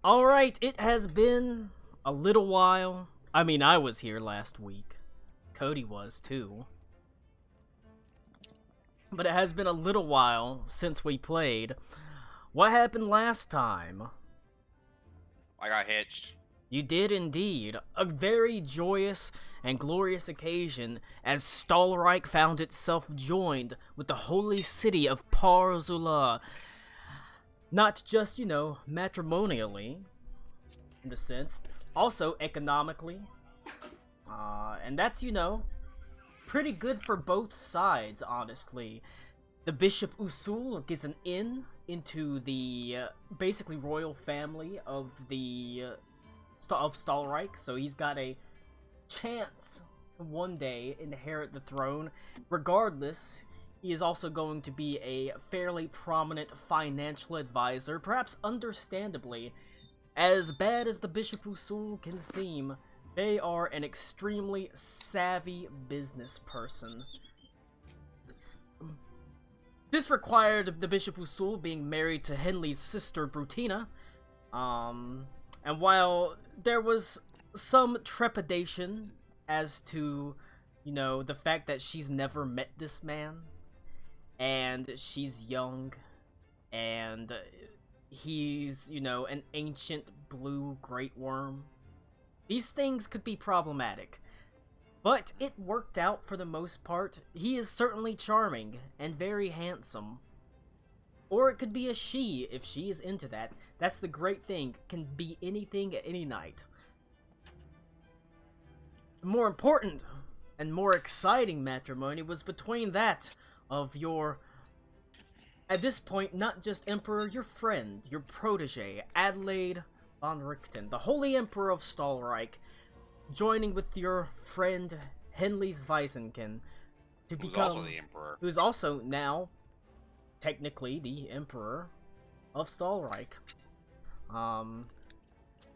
Alright, it has been a little while. I mean, I was here last week. Cody was too. But it has been a little while since we played. What happened last time? I got hitched. You did indeed. A very joyous and glorious occasion as Stallreich found itself joined with the holy city of Parzula. Not just, matrimonially, in the sense, also economically. And that's, pretty good for both sides, honestly. The Bishop Usul gets an in into the, basically, royal family of the, of Stallreich, so he's got a chance to one day inherit the throne. Regardless, he is also going to be a fairly prominent financial advisor, perhaps understandably. As bad as the Bishop Usul can seem, they are an extremely savvy business person. This required the Bishop Usul being married to Henley's sister Brutina, and while there was some trepidation as to, the fact that she's never met this man, and she's young, and he's, an ancient blue great worm, these things could be problematic. But it worked out for the most part. He is certainly charming and very handsome. Or it could be a she, if she is into that. That's the great thing. Can be anything at any night. The more important and more exciting matrimony was between that of your, at this point, not just emperor, your friend, your protege, Adelaide von Richten, the Holy Emperor of Stallreich, joining with your friend Henley's Weisenkin to become, also the emperor. Who's also now technically the Emperor of Stallreich.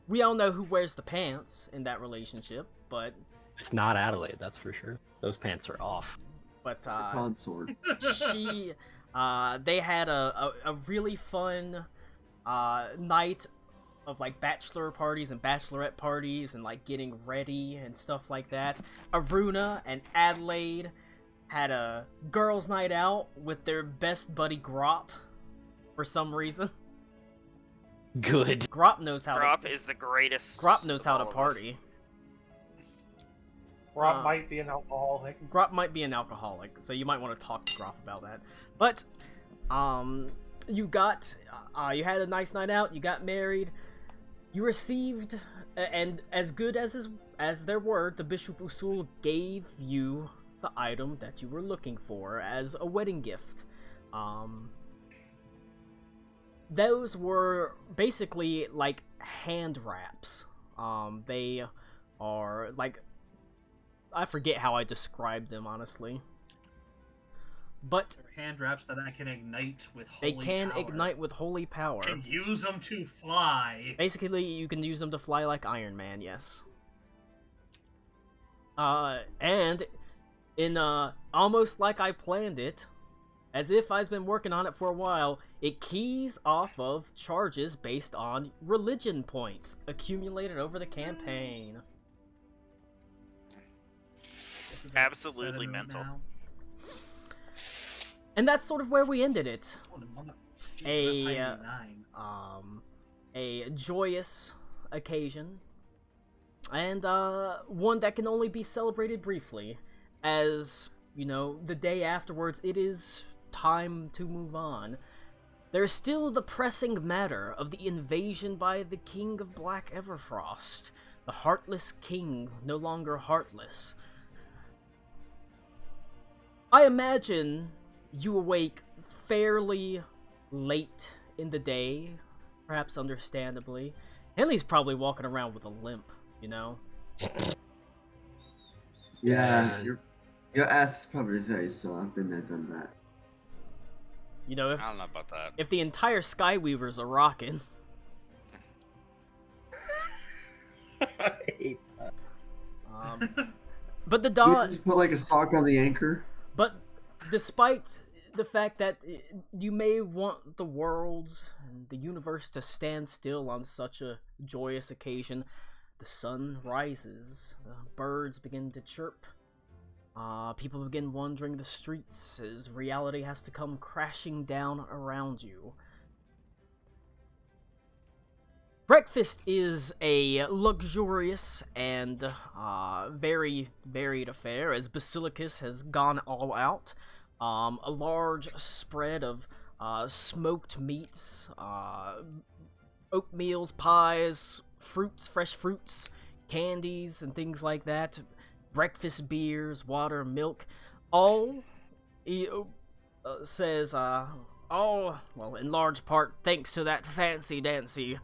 We all know who wears the pants in that relationship, but it's not Adelaide, that's for sure. Those pants are off. But consort. she, they had a really fun night of like bachelor parties and bachelorette parties and like getting ready and stuff like that. Aruna and Adelaide had a girls' night out with their best buddy Grop for some reason. Good. Grop knows how Grop is the greatest. Grop knows how to party. Grop might be an alcoholic. Grop might be an alcoholic, so you might want to talk to Grop about that. But, you had a nice night out, you got married, you received, and as good as their word, the Bishop Usul gave you the item that you were looking for as a wedding gift. Those were basically like hand wraps. They are like, I forget how I described them, honestly. But they're hand wraps that I can ignite with holy power. They can ignite with holy power. Can use them to fly. Basically, you can use them to fly like Iron Man, yes. And in almost like I planned it, as if I've been working on it for a while, it keys off of charges based on religion points accumulated over the campaign. Absolutely mental. Now. And that's sort of where we ended it. A joyous occasion, and one that can only be celebrated briefly, as, the day afterwards it is time to move on. There's still the pressing matter of the invasion by the King of Black Everfrost, the heartless king no longer heartless. I imagine you awake fairly late in the day, perhaps understandably. Henley's probably walking around with a limp, Yeah, your ass is probably face, so I've been there, done that. If, I don't know about that. If the entire Skyweavers are rocking. I hate that. But the You Dawn... just put like a sock on the anchor? But despite the fact that you may want the world and the universe to stand still on such a joyous occasion. The sun rises, the birds begin to chirp, people begin wandering the streets as reality has to come crashing down around you. Breakfast is a luxurious and very varied affair, as Basilicus has gone all out. A large spread of smoked meats, oatmeals, pies, fruits, fresh fruits, candies, and things like that. Breakfast beers, water, milk, all, he says, all, well, in large part thanks to that fancy-dancy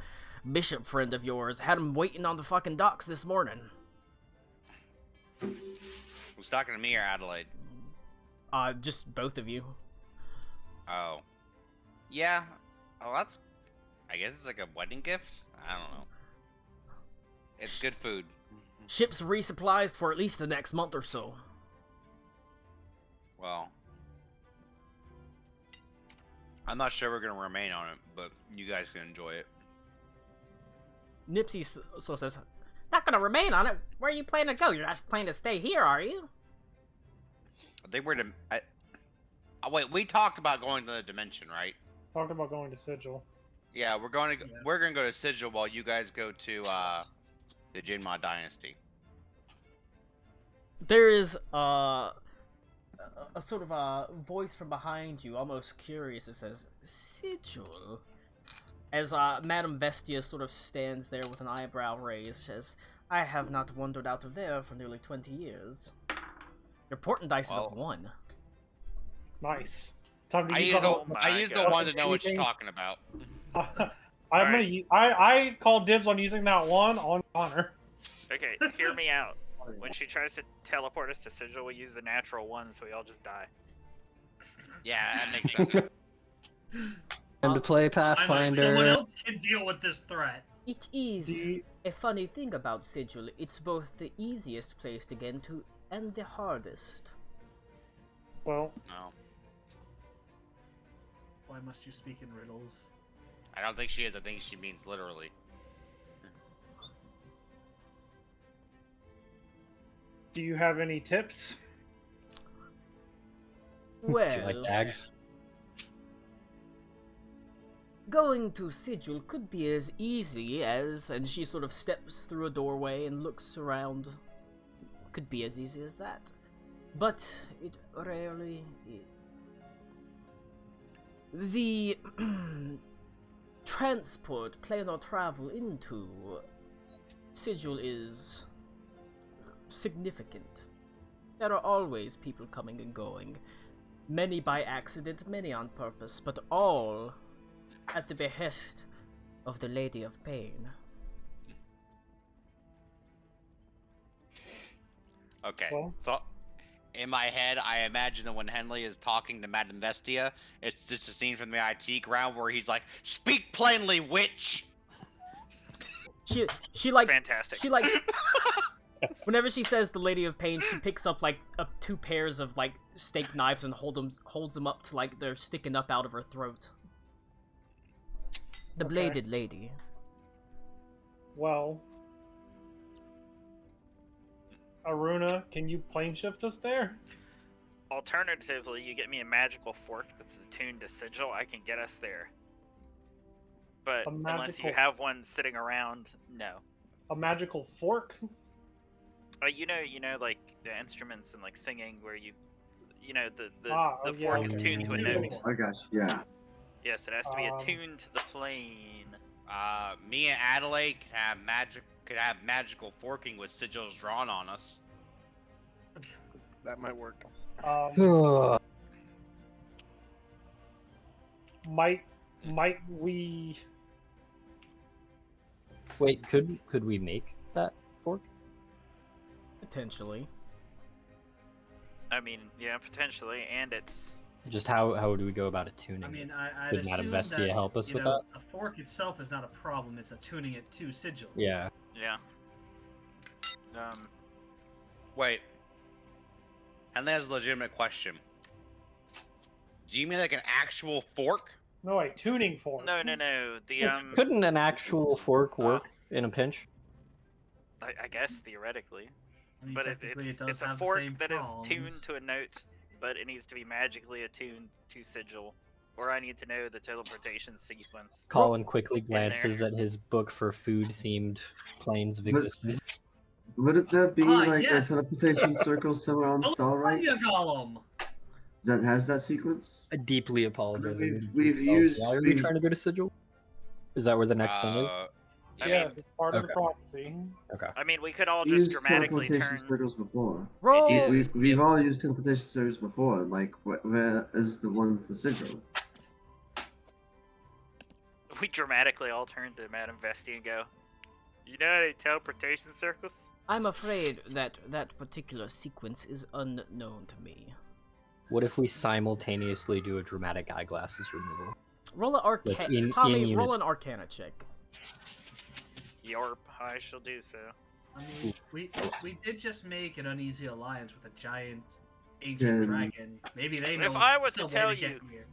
bishop friend of yours. Had him waiting on the fucking docks this morning. Who's talking to me or Adelaide? Just both of you. Oh. Yeah. Oh, that's... I guess it's like a wedding gift? I don't know. It's good food. Ship's resupplies for at least the next month or so. Well... I'm not sure we're gonna remain on it, but you guys can enjoy it. Nipsey so says, not gonna remain on it. Where are you planning to go? You're not planning to stay here, are you? I think we're to... Oh, wait, we talked about going to the dimension, right? Talked about going to Sigil. Yeah, we're gonna go to Sigil while you guys go to the Jinma Dynasty. There is a sort of a voice from behind you, almost curious. It says, Sigil. As Madame Vestia sort of stands there with an eyebrow raised, says, I have not wandered out of there for nearly 20 years. Your portent dice is a 1. Nice. I use the one to know what you're talking about. I call dibs on using that one on honor. Okay, hear me out. When she tries to teleport us to Sigil, we use the natural one, so we all just die. Yeah, that makes sense. Time to play Someone Pathfinder. else can deal with this threat. It is a funny thing about Sigil. It's both the easiest place to get into and the hardest. Well, No. Why must you speak in riddles? I don't think she is. I think she means literally. do you have any tips? Well, Do you like dags? going to Sigil could be as easy as, and she sort of steps through a doorway and looks around. Could be as easy as that. But it rarely is. The transport, plane or travel into Sigil is significant. There are always people coming and going. Many by accident, many on purpose, but all at the behest of the Lady of Pain. Okay, Well- so in my head, I imagine that when Henley is talking to Madame Vestia, it's just a scene from the IT ground where he's like, "Speak plainly, witch." She like Fantastic. she like whenever she says the Lady of Pain, she picks up like two pairs of like steak knives and holds them up to like they're sticking up out of her throat. The Okay. bladed lady. Well, Aruna, can you plane shift us there? Alternatively, you get me a magical fork that's attuned to Sigil, I can get us there. But A unless you magical- have one sitting around, no. A magical fork? You know, like the instruments and like singing, where the Oh, yeah, fork is yeah, tuned to a yeah. note. I got you, yeah. Yes, it has to be Um, attuned to the plane. Me and Adelaide could have magical forking with sigils drawn on us. That might work. Might we? Wait, could we make that fork? Potentially. I mean, yeah, potentially, and it's Just how would we go about attuning? I mean, it? I'd Could Madame assume Vestia that, help us you with know, the fork itself is not a problem. It's attuning it to Sigil. Yeah. yeah. Wait. Henley has a legitimate question. Do you mean like an actual fork? No, a tuning fork. No. The Couldn't an actual fork work in a pinch? I guess theoretically, I mean, but technically it does it's a have fork the same that is prongs. tuned to a note, but it needs to be magically attuned to Sigil, or I need to know the teleportation sequence. Colin quickly there. glances at his book for food-themed planes of But- existence. Wouldn't that be like yes. a teleportation circle somewhere on Starlight? You column. That has that sequence? I deeply apologize. we've used- Why are you we've- trying to go to Sigil? Is that where the next thing is? I Yes, mean, it's part of the Okay. prophecy. Okay. I mean, we could all We just used dramatically teleportation turn. circles before. Roll. We've all used teleportation circles before. Like, where is the one for Sigil? We dramatically all turn to Madame Vesti and go, "You know any teleportation circles?" I'm afraid that that particular sequence is unknown to me. What if we simultaneously do a dramatic eyeglasses removal? Roll an Like, arcana. in Tommy, roll unison. an arcana check. Yarp, I shall do so. I mean, we did just make an uneasy alliance with a giant ancient Then- dragon. Maybe they know. If I was to some way tell get you- here.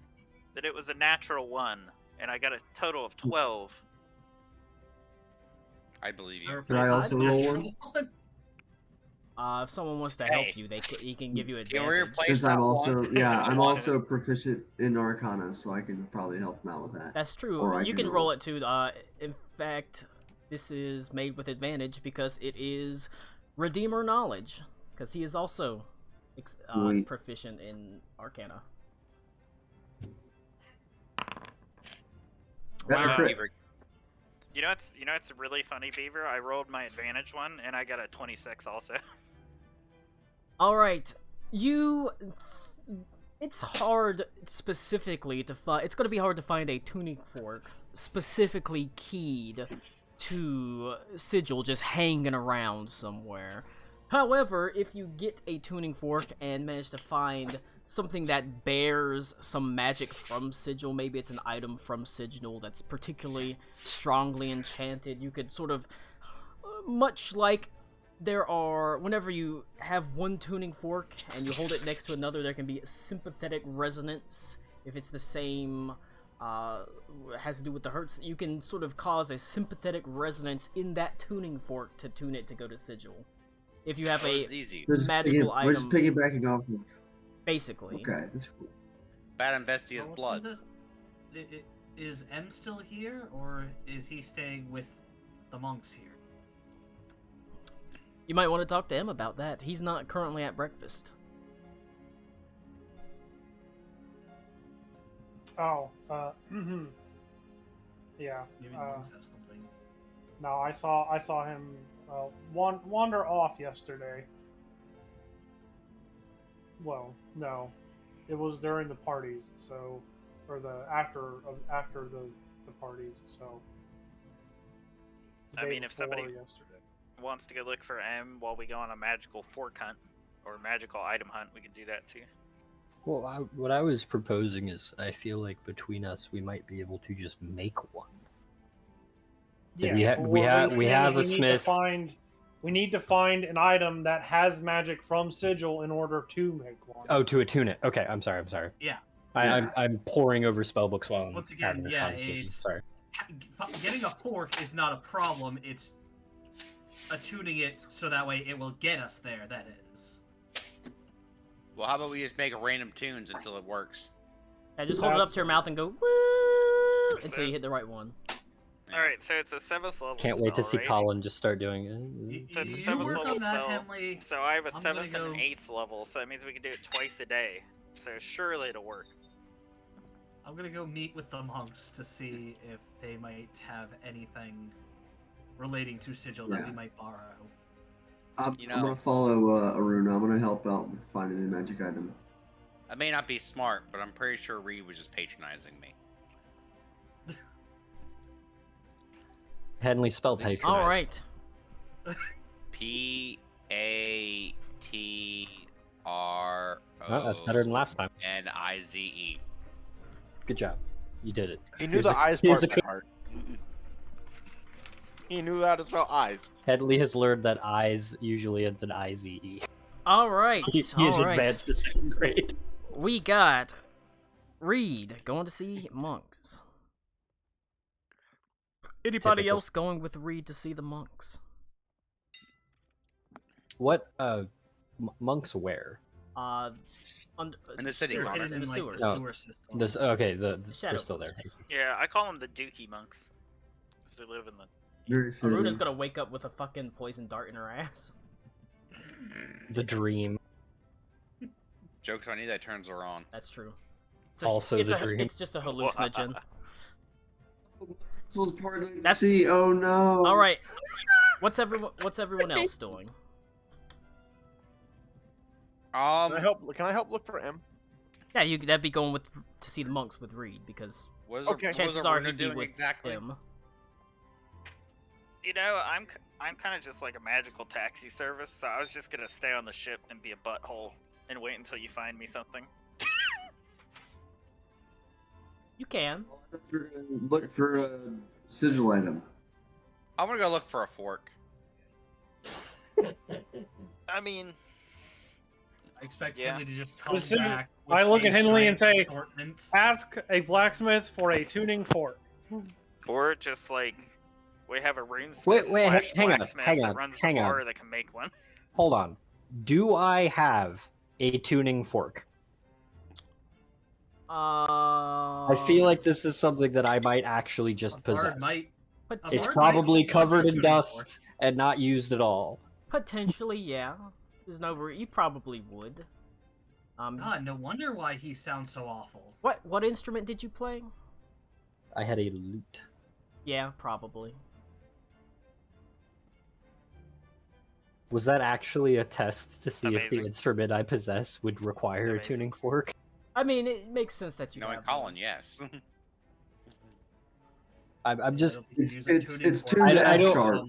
That it was a natural 1, and I got a total of 12. I believe I you. replaced I the also roll natural one? If someone wants to Hey. help you, he can give you Can we advantage. replace Since that I'm also one? I'm One. also proficient in Arcana, so I can probably help him out with that. That's true. Or I You can can roll roll. it too. In fact, this is made with advantage because it is Redeemer knowledge, because he is also Sweet. proficient in Arcana. That's Wow. a crit. You know it's really funny, Beaver. I rolled my advantage one, and I got a 26 also. All right, it's hard specifically to find. It's going to be hard to find a tuning fork specifically keyed to Sigil just hanging around somewhere. However, if you get a tuning fork and manage to find something that bears some magic from Sigil, maybe it's an item from Sigil that's particularly strongly enchanted, you could sort of, much like there are, whenever you have one tuning fork and you hold it next to another, there can be sympathetic resonance. If it's the same, has to do with the hertz, you can sort of cause a sympathetic resonance in that tuning fork to tune it to go to Sigil. If you have a Easy. magical We're just item, piggybacking off of. basically. Okay, that's cool. Madame Vestia's So what's blood. in this? Is M still here, or is he staying with the monks here? You might want to talk to him about that. He's not currently at breakfast. Oh, yeah. Maybe the monks have something. No, I saw him wander off yesterday. Well, no, it was during the parties, so, or the after the parties, so. The I day mean, if somebody before yesterday. wants to go look for M while we go on a magical fork hunt or magical item hunt, we could do that too. Well, what I was proposing is, I feel like between us, we might be able to just make one. Yeah, we have a we smith. We need to find an item that has magic from Sigil in order to make one. Oh, to attune it. Okay, I'm sorry. Yeah. I'm poring over spellbooks while I'm Once again, having this yeah, conversation. it's Sorry. Getting a fork is not a problem. It's attuning it so that way it will get us there. That is. Well, how about we just make random tunes until it works? Yeah, just hold it up to your mouth and go woo until you hit the right one. Alright, so it's a 7th level Can't wait to spell, see right? Colin just start doing it. So it's a You 7th work level on that, spell. Henley. So I have a I'm 7th gonna and go- an 8th level, so that means we can do it twice a day. So surely it'll work. I'm gonna go meet with the monks to see if they might have anything relating to Sigil that we Yeah. might borrow. I'm You know- gonna follow Aruna. I'm gonna help out with finding the magic item. I may not be smart, but I'm pretty sure Reed was just patronizing me. Henley spell patronize. All right. P-A-T-R-O. Oh, that's better than last time. N-I-Z-E. Good job. You did it. He knew Here's the a- eyes here's part a by heart. He knew how to spell eyes. Henley has learned that eyes usually ends in I-Z-E. All right. He is all right. advanced to 2nd grade. We got Reed, going to see monks. Anybody Typical. else going with Reed to see the monks? What monks where? In the city, sewers, Connor. Hidden in the in like sewers. the No. sewer system. This okay? The We're shadow still there. monks. Yeah, I call them the Dookie monks. 'Cause they live in the. Very fitting. Aruna's gonna wake up with a fucking poison dart in her ass. The dream. Joke's on you that turns are on. That's true. Also it's the dream. It's just a hallucinogen. This was part of the That's- sea. Oh no. All right. What's everyone else doing? Can I help look for M? Yeah, that'd be going with to see the monks with Reed because What is Okay. chances are Aruna he'd be doing with exactly? him. You know, I'm kind of just like a magical taxi service, so I was just gonna stay on the ship and be a butthole and wait until you find me something. You can. You're gonna look for a sigil item. I'm gonna go look for a fork. I mean, I expect Yeah. Henley to just come Listen, back. I look with at a Henley and giant say, assortment. Ask a blacksmith for a tuning fork. or just like we have a runesmith Wait, slash hang on, blacksmith hang that on, runs hang the on. bar that can make one. Hold on. Do I have a tuning fork? I feel like this is something that I might actually just A bard possess. might- It's bard probably might covered want in to tuning dust and not used at all. Potentially, yeah. There's no. You probably would. God, no wonder why he sounds so awful. What instrument did you play? I had a lute. Yeah, probably. Was that actually a test to see if the Amazing. instrument I possess would require a Amazing. tuning fork? I mean, it makes sense that you Knowing have Colin, one. yes. I'm just. I don't think you It's- use a it's- tuning it's fork. tuned to I F don't- sharp.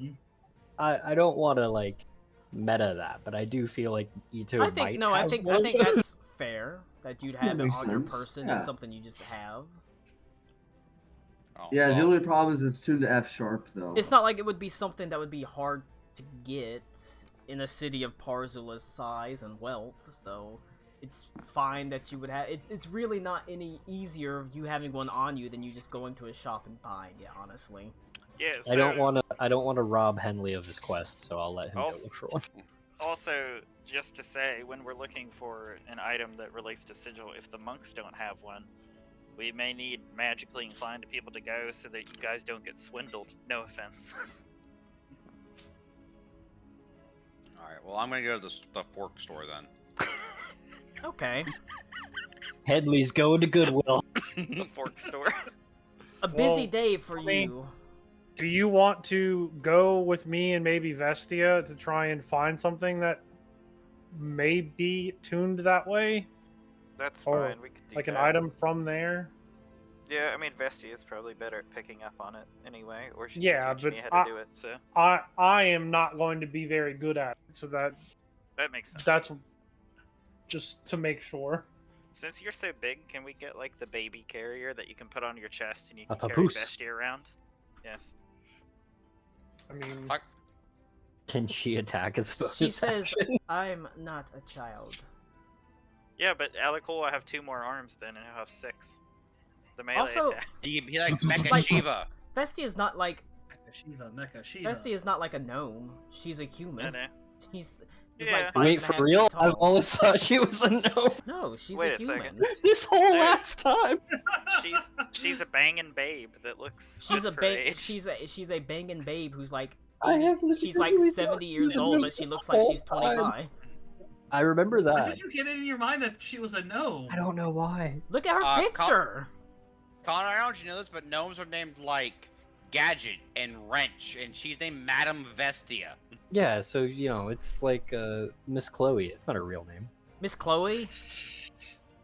I don't want to like meta that, but I do feel like Ito I might think no. I have think one. that's fair that you'd have it makes on your sense, person. yeah. It's something you just have. Oh, Yeah, the well, only problem is it's tuned to F sharp though. It's not like it would be something that would be hard to get in a city of Parzula's size and wealth, so it's fine that you would have. It's really not any easier of you having one on you than you just going to a shop and buying it. Honestly, Yeah. I don't so- want to. I don't want to rob Henley of his quest, so I'll let him go Also- look for one. Also, just to say, when we're looking for an item that relates to Sigil, if the monks don't have one, we may need magically inclined people to go so that you guys don't get swindled. No offense. Alright, well, I'm gonna go to the fork store then. okay. Henley's going to Goodwill. The fork store. A busy Well, day for I mean- you. Do you want to go with me and maybe Vestia to try and find something that may be tuned that way? That's Or, fine. We could do Like an that. item from there? Yeah, I mean, Vestia is probably better at picking up on it anyway, or she Yeah, can teach but me how I- to do it. So I am not going to be very good at it, so that makes sense. that's just to make sure. Since you're so big, can we get like the baby carrier that you can put on your chest and you A can carry papoose. Vestia around? Yes. I mean, Fuck. Can she attack as a She bonus says, action? "I'm not a child." Yeah, but Alakul will have 2 more arms then, and he'll have 6. The melee Also- attack. He like Mecha Like- Shiva. Vestia is not like Mecha Shiva. Vestia is not like a gnome. She's a I human. know. She's Yeah. like 5 Wait, and a for half real? feet I've tall. always thought she was a gnome No, she's Wait a a human. second. this whole There's- last time. She's a banging babe that looks. She's good a for bang. age. She's a banging babe who's like I have she's like literally 70 not years seen old, them but she this looks like whole she's time. 25. I remember Why that. did you get it in your mind that she was a gnome? I don't know why. Look at her Col- picture. Connor, I don't know if you know this, but gnomes are named like Gadget and Wrench, and she's named Madame Vestia. Yeah, so you know, it's like Miss Chloe. It's not her real name. Miss Chloe.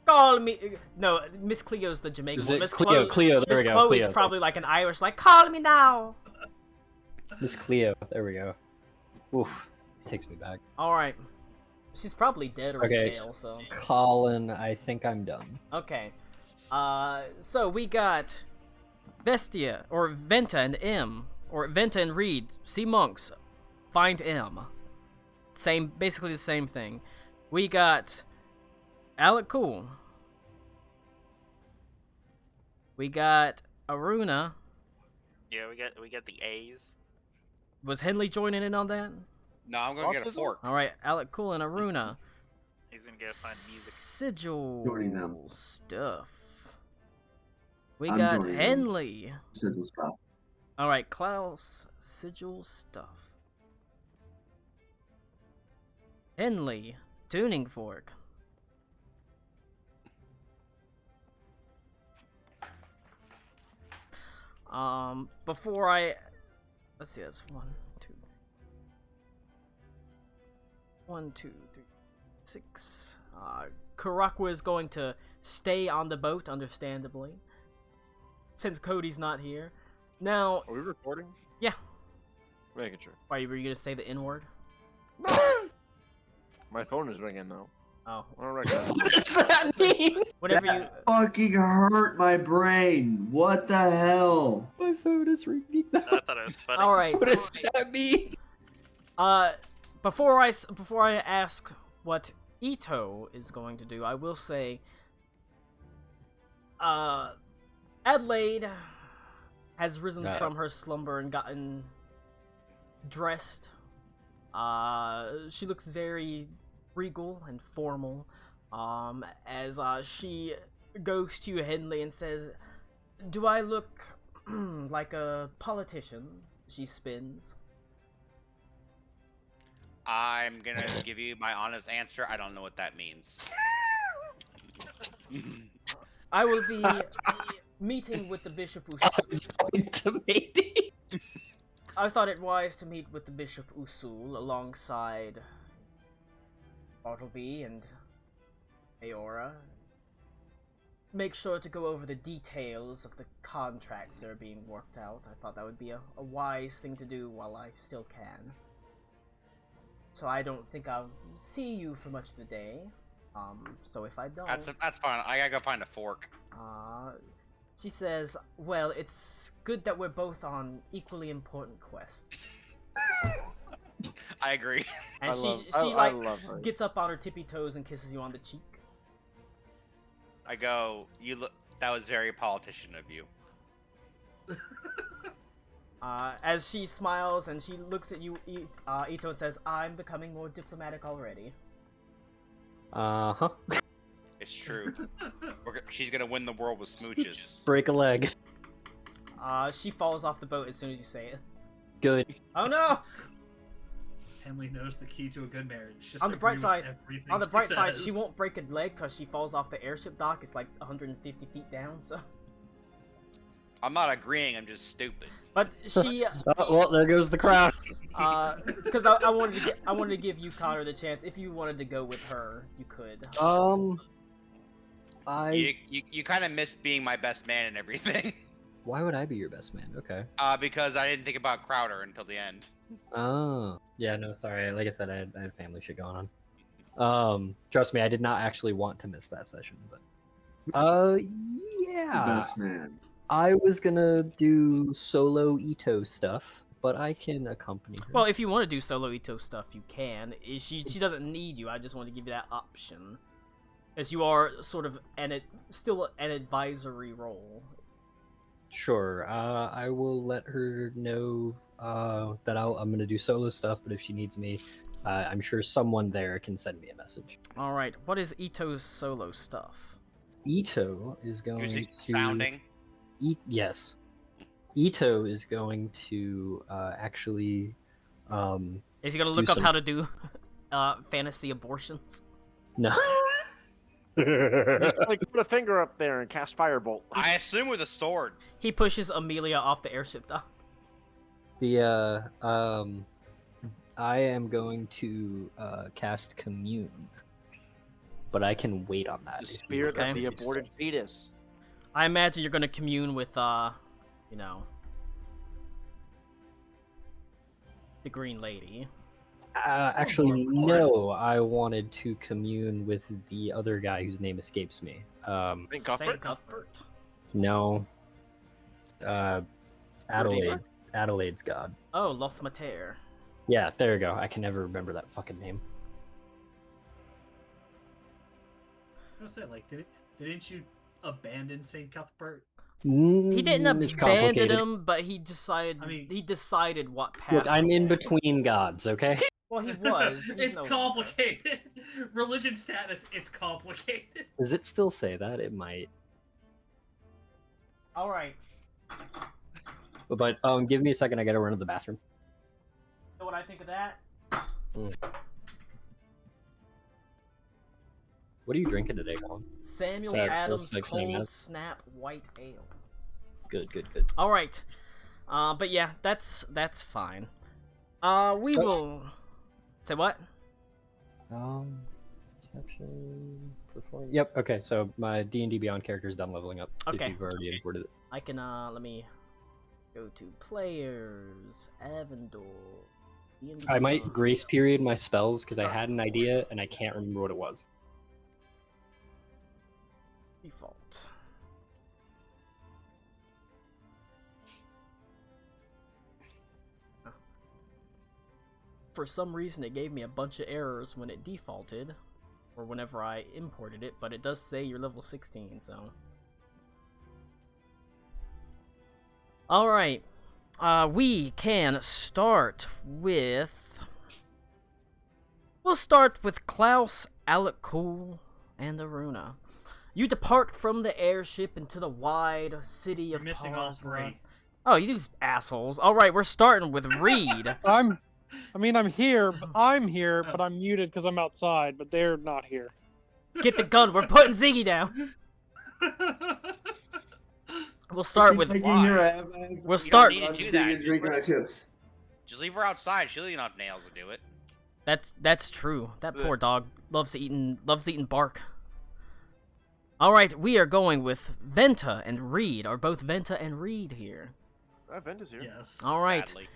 Call me. No, Miss Cleo's the Jamaican Is one. it Miss Cleo? Cleo, there Miss we go. Chloe's Cleo. probably like an Irish, like call me now. Miss Cleo. There we go. Oof, takes me back. All right. She's probably dead or in Okay. jail. So Colin, I think I'm done. okay. So we got Vestia or Venta and M, or Venta and Reed. See monks. Find M. Same, basically the same thing. We got Alec Cool. We got Aruna. Yeah, we get the A's. Was Henley joining in on that? No, I'm gonna get a Autism? fork. All right, Alec, cool, and Aruna. He's gonna go find music. Sigil Joining them. stuff. We I'm got joining them. Henley. Sigil stuff. All right, Klaus, Sigil stuff. Henley, tuning fork. Before I, let's see, that's 1, 2, 1, 2, 3, 6. Karakwa is going to stay on the boat, understandably, since Cody's not here. Now, Are we recording? yeah. Making sure. Why were you gonna say the N word? My phone is ringing though. Oh, I don't recognize it. What does that mean? whatever you. That fucking hurt my brain. What the hell? My phone is ringing. I thought it was funny. All right. What does that mean? Before I ask what Ito is going to do, I will say, Adelaide has risen from her slumber and gotten dressed. She looks very regal and formal, as she goes to Henley and says, "Do I look like a politician?" She spins. I'm gonna give you my honest answer. I don't know what that means. I will be meeting with the Bishop It's point to me. I thought it wise to meet with the Bishop Usul alongside Bartleby and Aora. Make sure to go over the details of the contracts that are being worked out. I thought that would be a wise thing to do while I still can. So I don't think I'll see you for much of the day. So if I don't... That's fine. I gotta go find a fork. She says, well, it's good that we're both on equally important quests. I agree. And I love her. gets up on her tippy toes and kisses you on the cheek. I go, you look. That was very politician of you. As she smiles and she looks at you, Ito says, I'm becoming more diplomatic already. Uh-huh. It's true. She's gonna win the world with smooches. Break a leg. She falls off the boat as soon as you say it. Good. Oh no! Henley knows the key to a good marriage. Just On the bright agree with side, everything On the she bright side, says. she won't break a leg because she falls off the airship dock. It's like 150 feet down, so... I'm not agreeing. I'm just stupid. But she... Oh, well, there goes the crowd. Because I wanted to give you, Connor, the chance. If you wanted to go with her, you could. You kind of missed being my best man and everything. Why would I be your best man? Okay. Because I didn't think about Crowder until the end. Oh. Yeah, no, sorry. Like I said, I had family shit going on. Trust me, I did not actually want to miss that session, but... yeah. Best man. I was gonna do solo Ito stuff, but I can accompany her. Well, if you want to do solo Ito stuff, you can. She doesn't need you. I just want to give you that option. As you are sort of still an advisory role. Sure. I will let her know that I'm gonna do solo stuff, but if she needs me, I'm sure someone there can send me a message. Alright, what is Ito's solo stuff? Ito is going Usually to... sounding. Yes. Ito is going to actually... Is he gonna look up how to do fantasy abortions? No. Just like put a finger up there and cast Firebolt. I assume with a sword. He pushes Amelia off the airship dock. I am going to cast Commune. But I can wait on that. The if you spirit want of me the to do aborted so. fetus. I imagine you're gonna commune with, the Green Lady. Actually, of course. no. I wanted to commune with the other guy whose name escapes me. Saint Cuthbert? Saint Cuthbert. No. Adelaide. Adelaide's god. Oh, Lothmater. Yeah, there you go. I can never remember that fucking name. I was gonna say, like, didn't you abandon Saint Cuthbert? He didn't It's abandon complicated. him, but he decided. I mean- he decided what path. Look, I'm to in take. between gods, okay? Well, he was. He's It's no longer. complicated. Religion status, it's complicated. Does it still say that? It might. All right. But give me a second. I gotta run to the bathroom. Know what I think of that? What are you drinking today, Colin? Samuel Sorry, Adams looks like Cold Sam Snap White Ale. Good. All right. But yeah, that's fine. We will say what? Perception, perform. Yep. Okay. So my D&D Beyond character is done leveling up. Okay, If you've already okay. imported it. I can let me go to players, Avendor. D&D I might Beyond. grace period my spells because I had an idea and I can't remember what it was. Default. For some reason, it gave me a bunch of errors when it defaulted, or whenever I imported it, but it does say you're level 16, so. Alright, we can start with... We'll start with Klaus, Alec Cool, and Aruna. You depart from the airship into the wide city You're of missing all Parsla. three. Oh, you assholes. Alright, we're starting with Reed. I'm here. I'm here, but I'm muted because I'm outside. But they're not here. Get the gun, we're putting Ziggy down. We'll start with... Why? We'll You start... don't need to do Just that. eating, drinking our chips. Just leave her outside. She'll eat enough nails to do it. That's true. That poor dog loves eating bark. Alright, we are going with Venta and Reed. Are both Venta and Reed here? Venta's here. Yes. Alright. Sadly.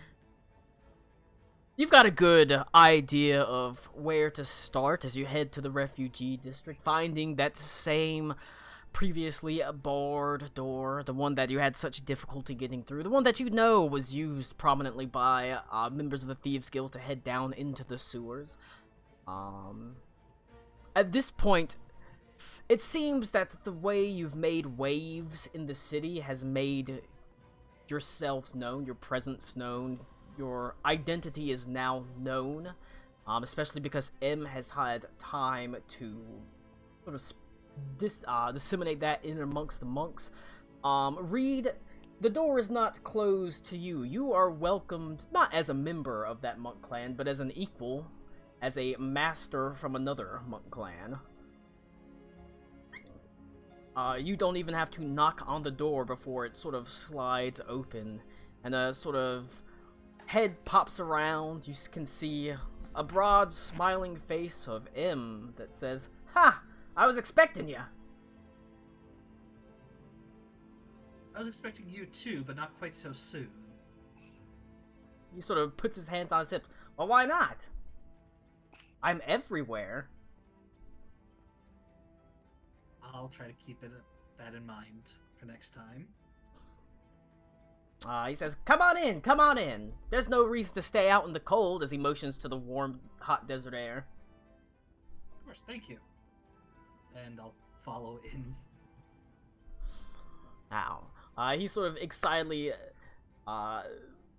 You've got a good idea of where to start as you head to the refugee district, finding that same previously barred door, the one that you had such difficulty getting through, the one that you know was used prominently by members of the Thieves Guild to head down into the sewers. At this point, it seems that the way you've made waves in the city has made yourselves known, your presence known. Your identity is now known, especially because M has had time to sort of disseminate that in amongst the monks. Reed, the door is not closed to you. You are welcomed not as a member of that monk clan, but as an equal, as a master from another monk clan. You don't even have to knock on the door before it sort of slides open, and a sort of head pops around. You can see a broad, smiling face of M that says, "Ha! I was expecting ya." I was expecting you too, but not quite so soon. He sort of puts his hands on his hips. Well, why not? I'm everywhere. I'll try to keep that in mind for next time. He says, come on in, come on in. There's no reason to stay out in the cold," as he motions to the warm, hot desert air. Of course, thank you. And I'll follow in. Ow. He sort of excitedly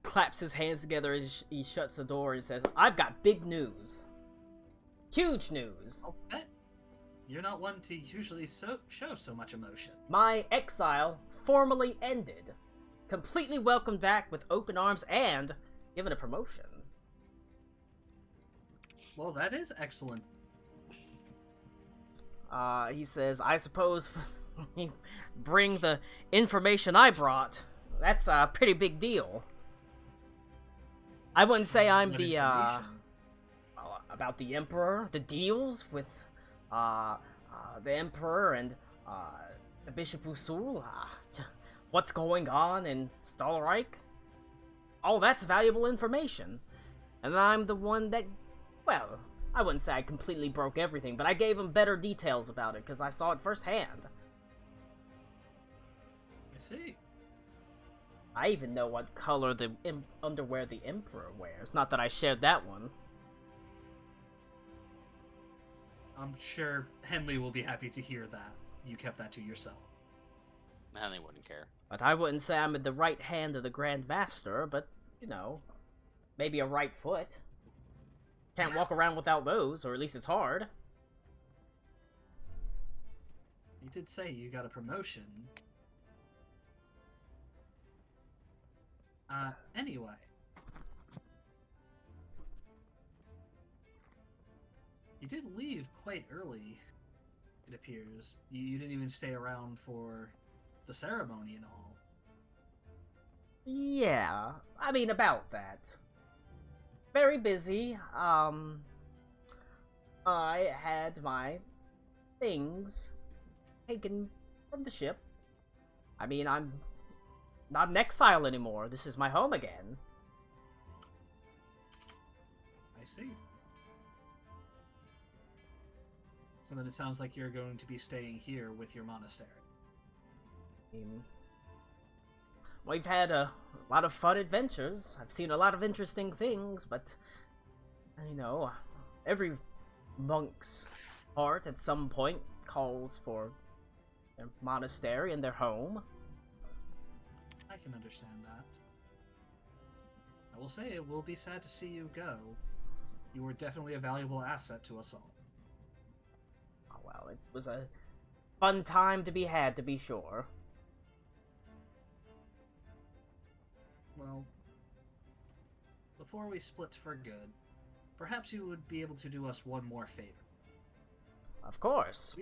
claps his hands together as he shuts the door and says, I've got big news. Huge news. I'll bet. You're not one to usually show so much emotion. My exile formally ended. Completely welcomed back with open arms and given a promotion. Well, that is excellent. He says, I suppose you bring the information I brought. That's a pretty big deal. I wouldn't say I'm What the, information? about the Emperor, the deals with, the Emperor and, the Bishop Usul, what's going on in Stalreich. All that's valuable information. And I'm the one that, well, I wouldn't say I completely broke everything, but I gave him better details about it, because I saw it firsthand. I see. I even know what color the underwear the Emperor wears. Not that I shared that one. I'm sure Henley will be happy to hear that. You kept that to yourself. Henley wouldn't care. But I wouldn't say I'm in the right hand of the Grand Master, but, you know, maybe a right foot. Can't walk around without those, or at least it's hard. You did say you got a promotion. Anyway. You did leave quite early, it appears. You didn't even stay around for the ceremony and all. Yeah, I mean, about that. Very busy. I had my things taken from the ship. I mean, I'm not an exile anymore. This is my home again. I see. So then it sounds like you're going to be staying here with your monastery. We've had a lot of fun adventures. I've seen a lot of interesting things, but, you know, every monk's heart at some point calls for their monastery and their home. I can understand that. I will say it will be sad to see you go. You were definitely a valuable asset to us all. Oh, well, it was a fun time to be had, to be sure. Well, before we split for good, perhaps you would be able to do us one more favor. Of course.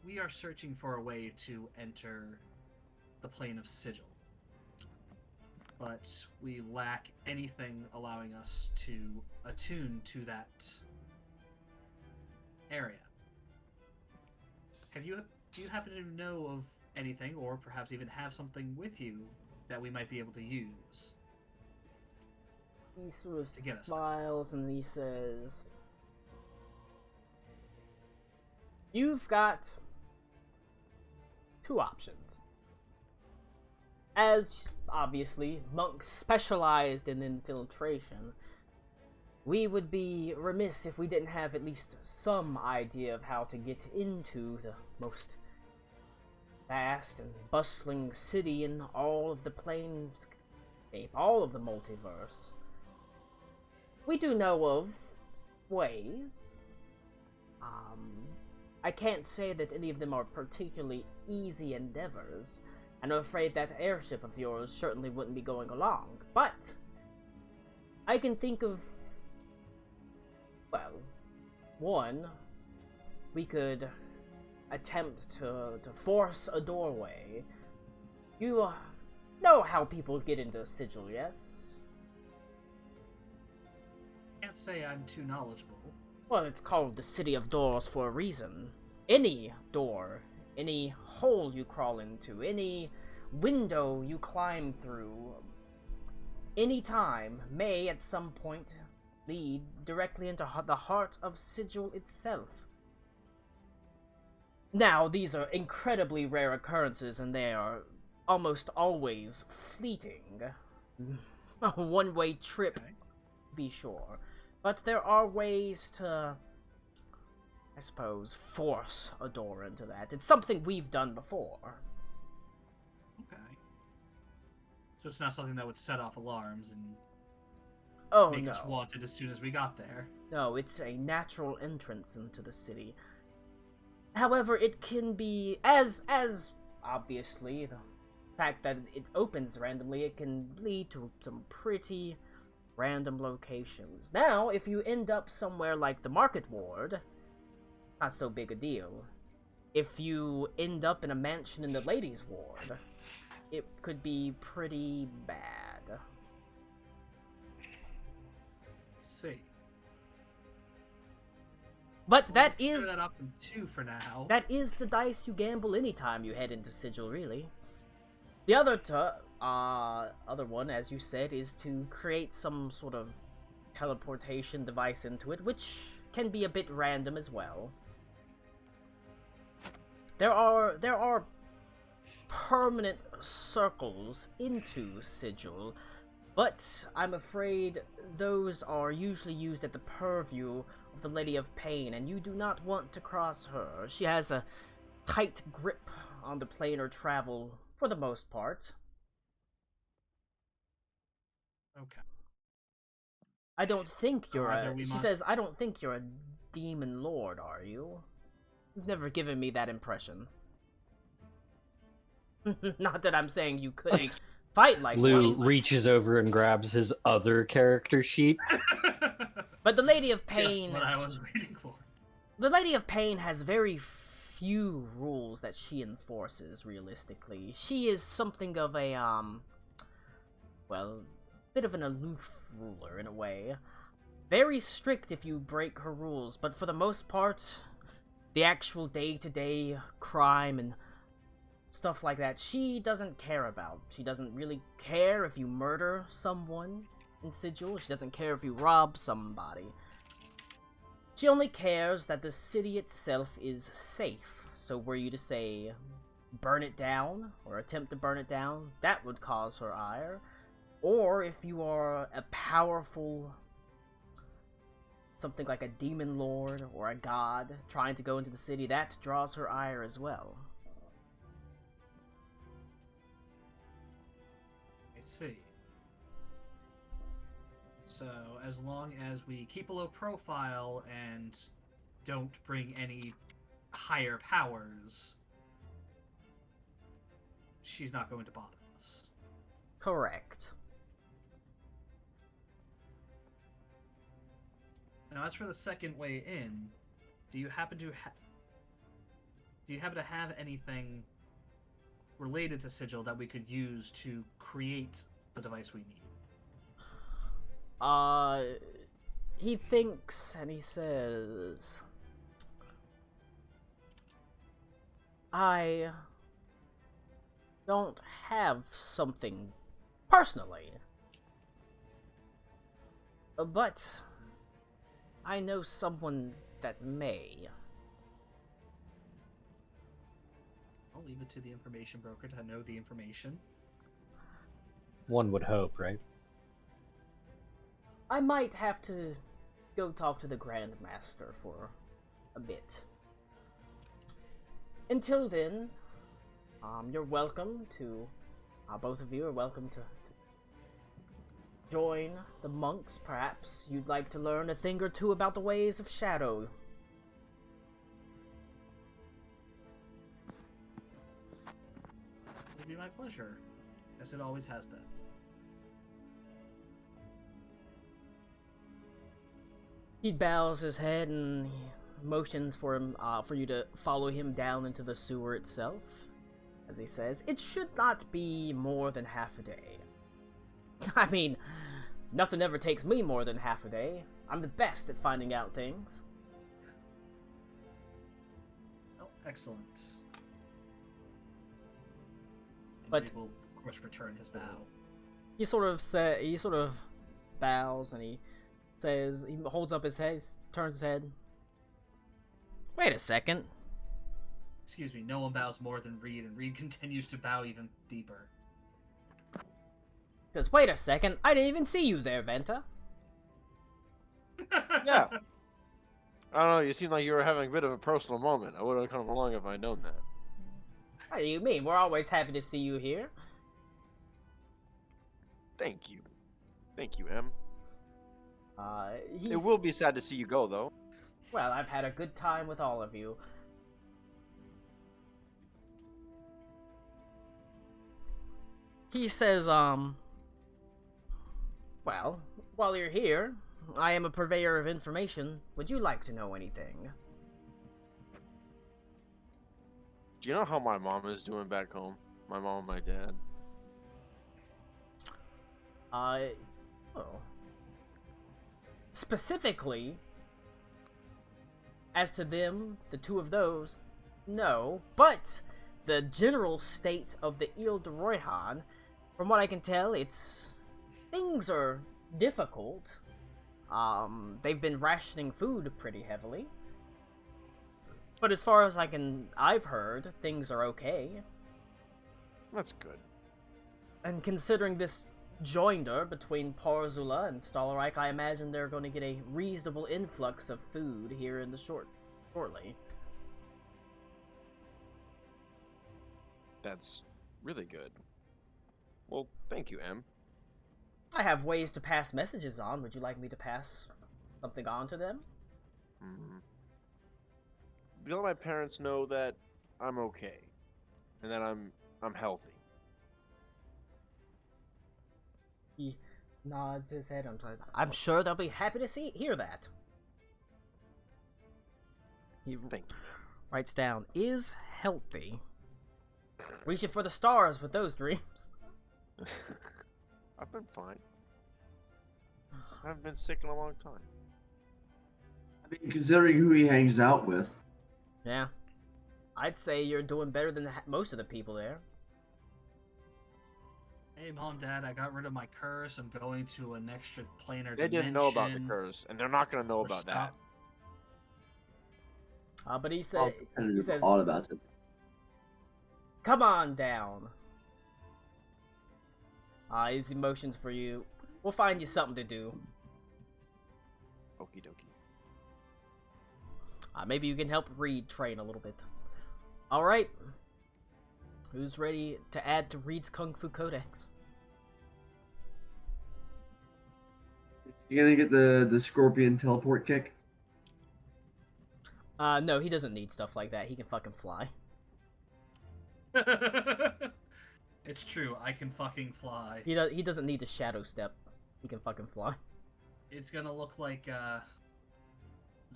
We are searching for a way to enter the plane of Sigil. But we lack anything allowing us to attune to that area. Do you happen to know of anything, or perhaps even have something with you that we might be able to use? He sort of to get us smiles and he says, "You've got two options. As, obviously, monks specialized in infiltration, we would be remiss if we didn't have at least some idea of how to get into the most vast and bustling city in all of the planescape, all of the multiverse. We do know of ways. I can't say that any of them are particularly easy endeavors, and I'm afraid that airship of yours certainly wouldn't be going along, but I can think of, well, one, we could attempt to force a doorway. You know how people get into Sigil, yes? Can't say I'm too knowledgeable. Well, it's called the City of Doors for a reason. Any door, any hole you crawl into, any window you climb through, any time may at some point lead directly into the heart of Sigil itself. Now, these are incredibly rare occurrences, and they are almost always fleeting. A one-way trip, to be sure. But there are ways to, I suppose, force a door into that. It's something we've done before. Okay. So it's not something that would set off alarms and make us wanted as soon as we got there. No, it's a natural entrance into the city. However, it can be, as obviously, the fact that it opens randomly, it can lead to some pretty random locations. Now, if you end up somewhere like the Market Ward, not so big a deal. If you end up in a mansion in the Ladies' Ward, it could be pretty bad. See. But that We'll is clear that up in 2 for now. that is the dice you gamble anytime you head into Sigil, really. The other one, as you said, is to create some sort of teleportation device into it, which can be a bit random as well. There are permanent circles into Sigil, but I'm afraid those are usually used at the purview of the Lady of Pain, and you do not want to cross her. She has a tight grip on the planar travel for the most part. Okay. I don't think you're Either a... we She must- says, I don't think you're a demon lord, are you? You've never given me that impression. Not that I'm saying you couldn't fight like Lou one, reaches over and grabs his other character sheet. but the Lady of Just Pain... what I was waiting for. The Lady of Pain has very few rules that she enforces, realistically. She is something of a, well, bit of an aloof ruler, in a way. Very strict if you break her rules, but for the most part, the actual day-to-day crime and stuff like that, she doesn't care about. She doesn't really care if you murder someone in Sigil. She doesn't care if you rob somebody. She only cares that the city itself is safe. So were you to say, burn it down, or attempt to burn it down, that would cause her ire. Or if you are a powerful, something like a demon lord or a god trying to go into the city, that draws her ire as well. I see. So, as long as we keep a low profile and don't bring any higher powers, she's not going to bother us. Correct. Now, as for the second way in, do you happen to have anything related to Sigil that we could use to create the device we need? He thinks and he says, I don't have something personally, but I know someone that may. I'll leave it to the information broker to know the information. One would hope, right? I might have to go talk to the Grandmaster for a bit. Until then, you're welcome to, both of you are welcome to join the monks. Perhaps you'd like to learn a thing or two about the ways of Shadow. It'll be my pleasure, as it always has been. He bows his head and motions for him, for you to follow him down into the sewer itself. As he says, it should not be more than half a day. I mean, nothing ever takes me more than half a day. I'm the best at finding out things. Oh, excellent. And But- we will, of course, return his bow. He sort of bows and he says, he holds up his head, turns his head. Wait a second. Excuse me, no one bows more than Reed, and Reed continues to bow even deeper. Says, wait a second, I didn't even see you there, Venta. Yeah. I don't know, you seem like you were having a bit of a personal moment. I would have come along if I'd known that. What do you mean? We're always happy to see you here. Thank you. Thank you, Em. He's... It will be sad to see you go, though. Well, I've had a good time with all of you. He says, well, while you're here, I am a purveyor of information. Would you like to know anything? Do you know how my mom is doing back home? My mom and my dad. Well, specifically, as to them, the two of those, no, but the general state of the Ile de Royhan, from what I can tell, things are difficult. They've been rationing food pretty heavily. But as far as I've heard, things are okay. That's good. And considering this joinder between Parzula and Stalreich, I imagine they're going to get a reasonable influx of food here in the shortly. That's really good. Well, thank you, Em. I have ways to pass messages on. Would you like me to pass something on to them? Let my parents know that I'm okay, and that I'm healthy. He nods his head. I'm sure they'll be happy to hear that. He Thank you. writes down, is healthy. Reaching for the stars with those dreams. I've been fine. I haven't been sick in a long time. I mean, considering who he hangs out with. Yeah. I'd say you're doing better than most of the people there. Hey, Mom, Dad, I got rid of my curse. I'm going to an extra planar They dimension. didn't know about the curse, and they're not going to know Or about stop. But he I'll he says, all about it. come on down. His emotions for you. We'll find you something to do. Okie dokie. Maybe you can help Reed train a little bit. Alright. Who's ready to add to Reed's Kung Fu Codex? You gonna get the scorpion teleport kick? No, he doesn't need stuff like that. He can fucking fly. It's true. I can fucking fly. He doesn't need the shadow step. He can fucking fly. It's gonna look like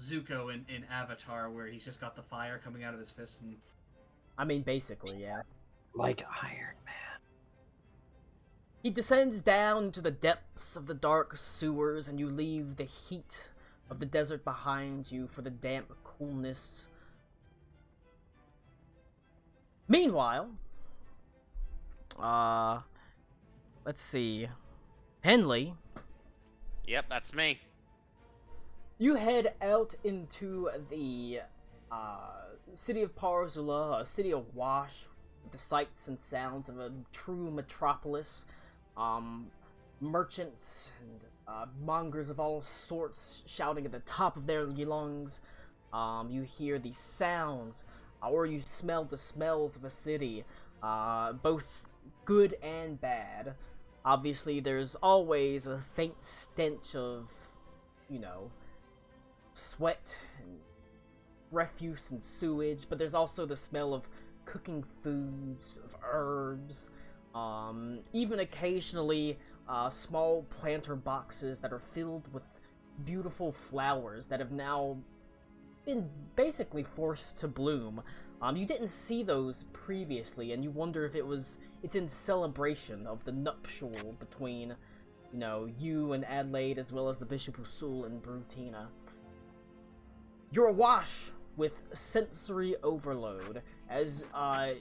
Zuko in Avatar, where he's just got the fire coming out of his fist. And... I mean, basically, yeah. Like Iron Man. He descends down to the depths of the dark sewers, and you leave the heat of the desert behind you for the damp coolness. Meanwhile, let's see. Henley, Yep, that's me. you head out into the city of Parzula, a city awash with the sights and sounds of a true metropolis. Merchants and mongers of all sorts shouting at the top of their lungs. You hear the sounds, or you smell the smells of a city, both good and bad. Obviously, there's always a faint stench of, sweat and refuse and sewage, but there's also the smell of cooking foods, of herbs, even occasionally small planter boxes that are filled with beautiful flowers that have now been basically forced to bloom. You didn't see those previously, and you wonder if it's in celebration of the nuptial between, you and Adelaide, as well as the Bishop Usul and Brutina. You're awash with sensory overload as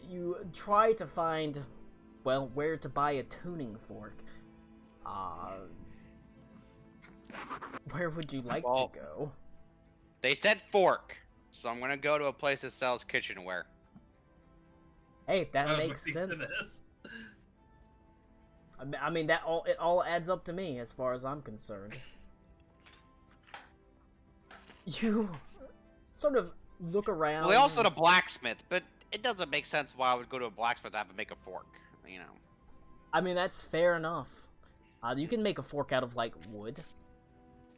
you try to find, where to buy a tuning fork. Where would you like to go? They said fork, so I'm gonna go to a place that sells kitchenware. Hey, that I was makes waiting for sense. this. I mean, it all adds up to me as far as I'm concerned. You sort of look around. Well, they also had a blacksmith, but it doesn't make sense why I would go to a blacksmith to have to make a fork. I mean, that's fair enough. You can make a fork out of, wood.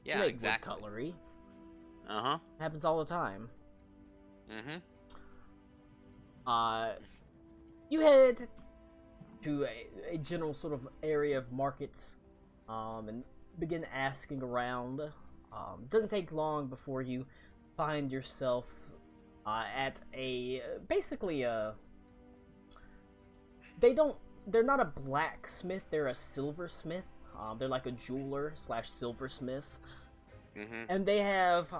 Yeah, you make exactly. Wood cutlery. Uh-huh. Happens all the time. Mm-hmm. You head to a general sort of area of markets, and begin asking around. Doesn't take long before you find yourself at basically they're not a blacksmith, they're a silversmith. They're like a jeweler / silversmith. Mm-hmm. And they have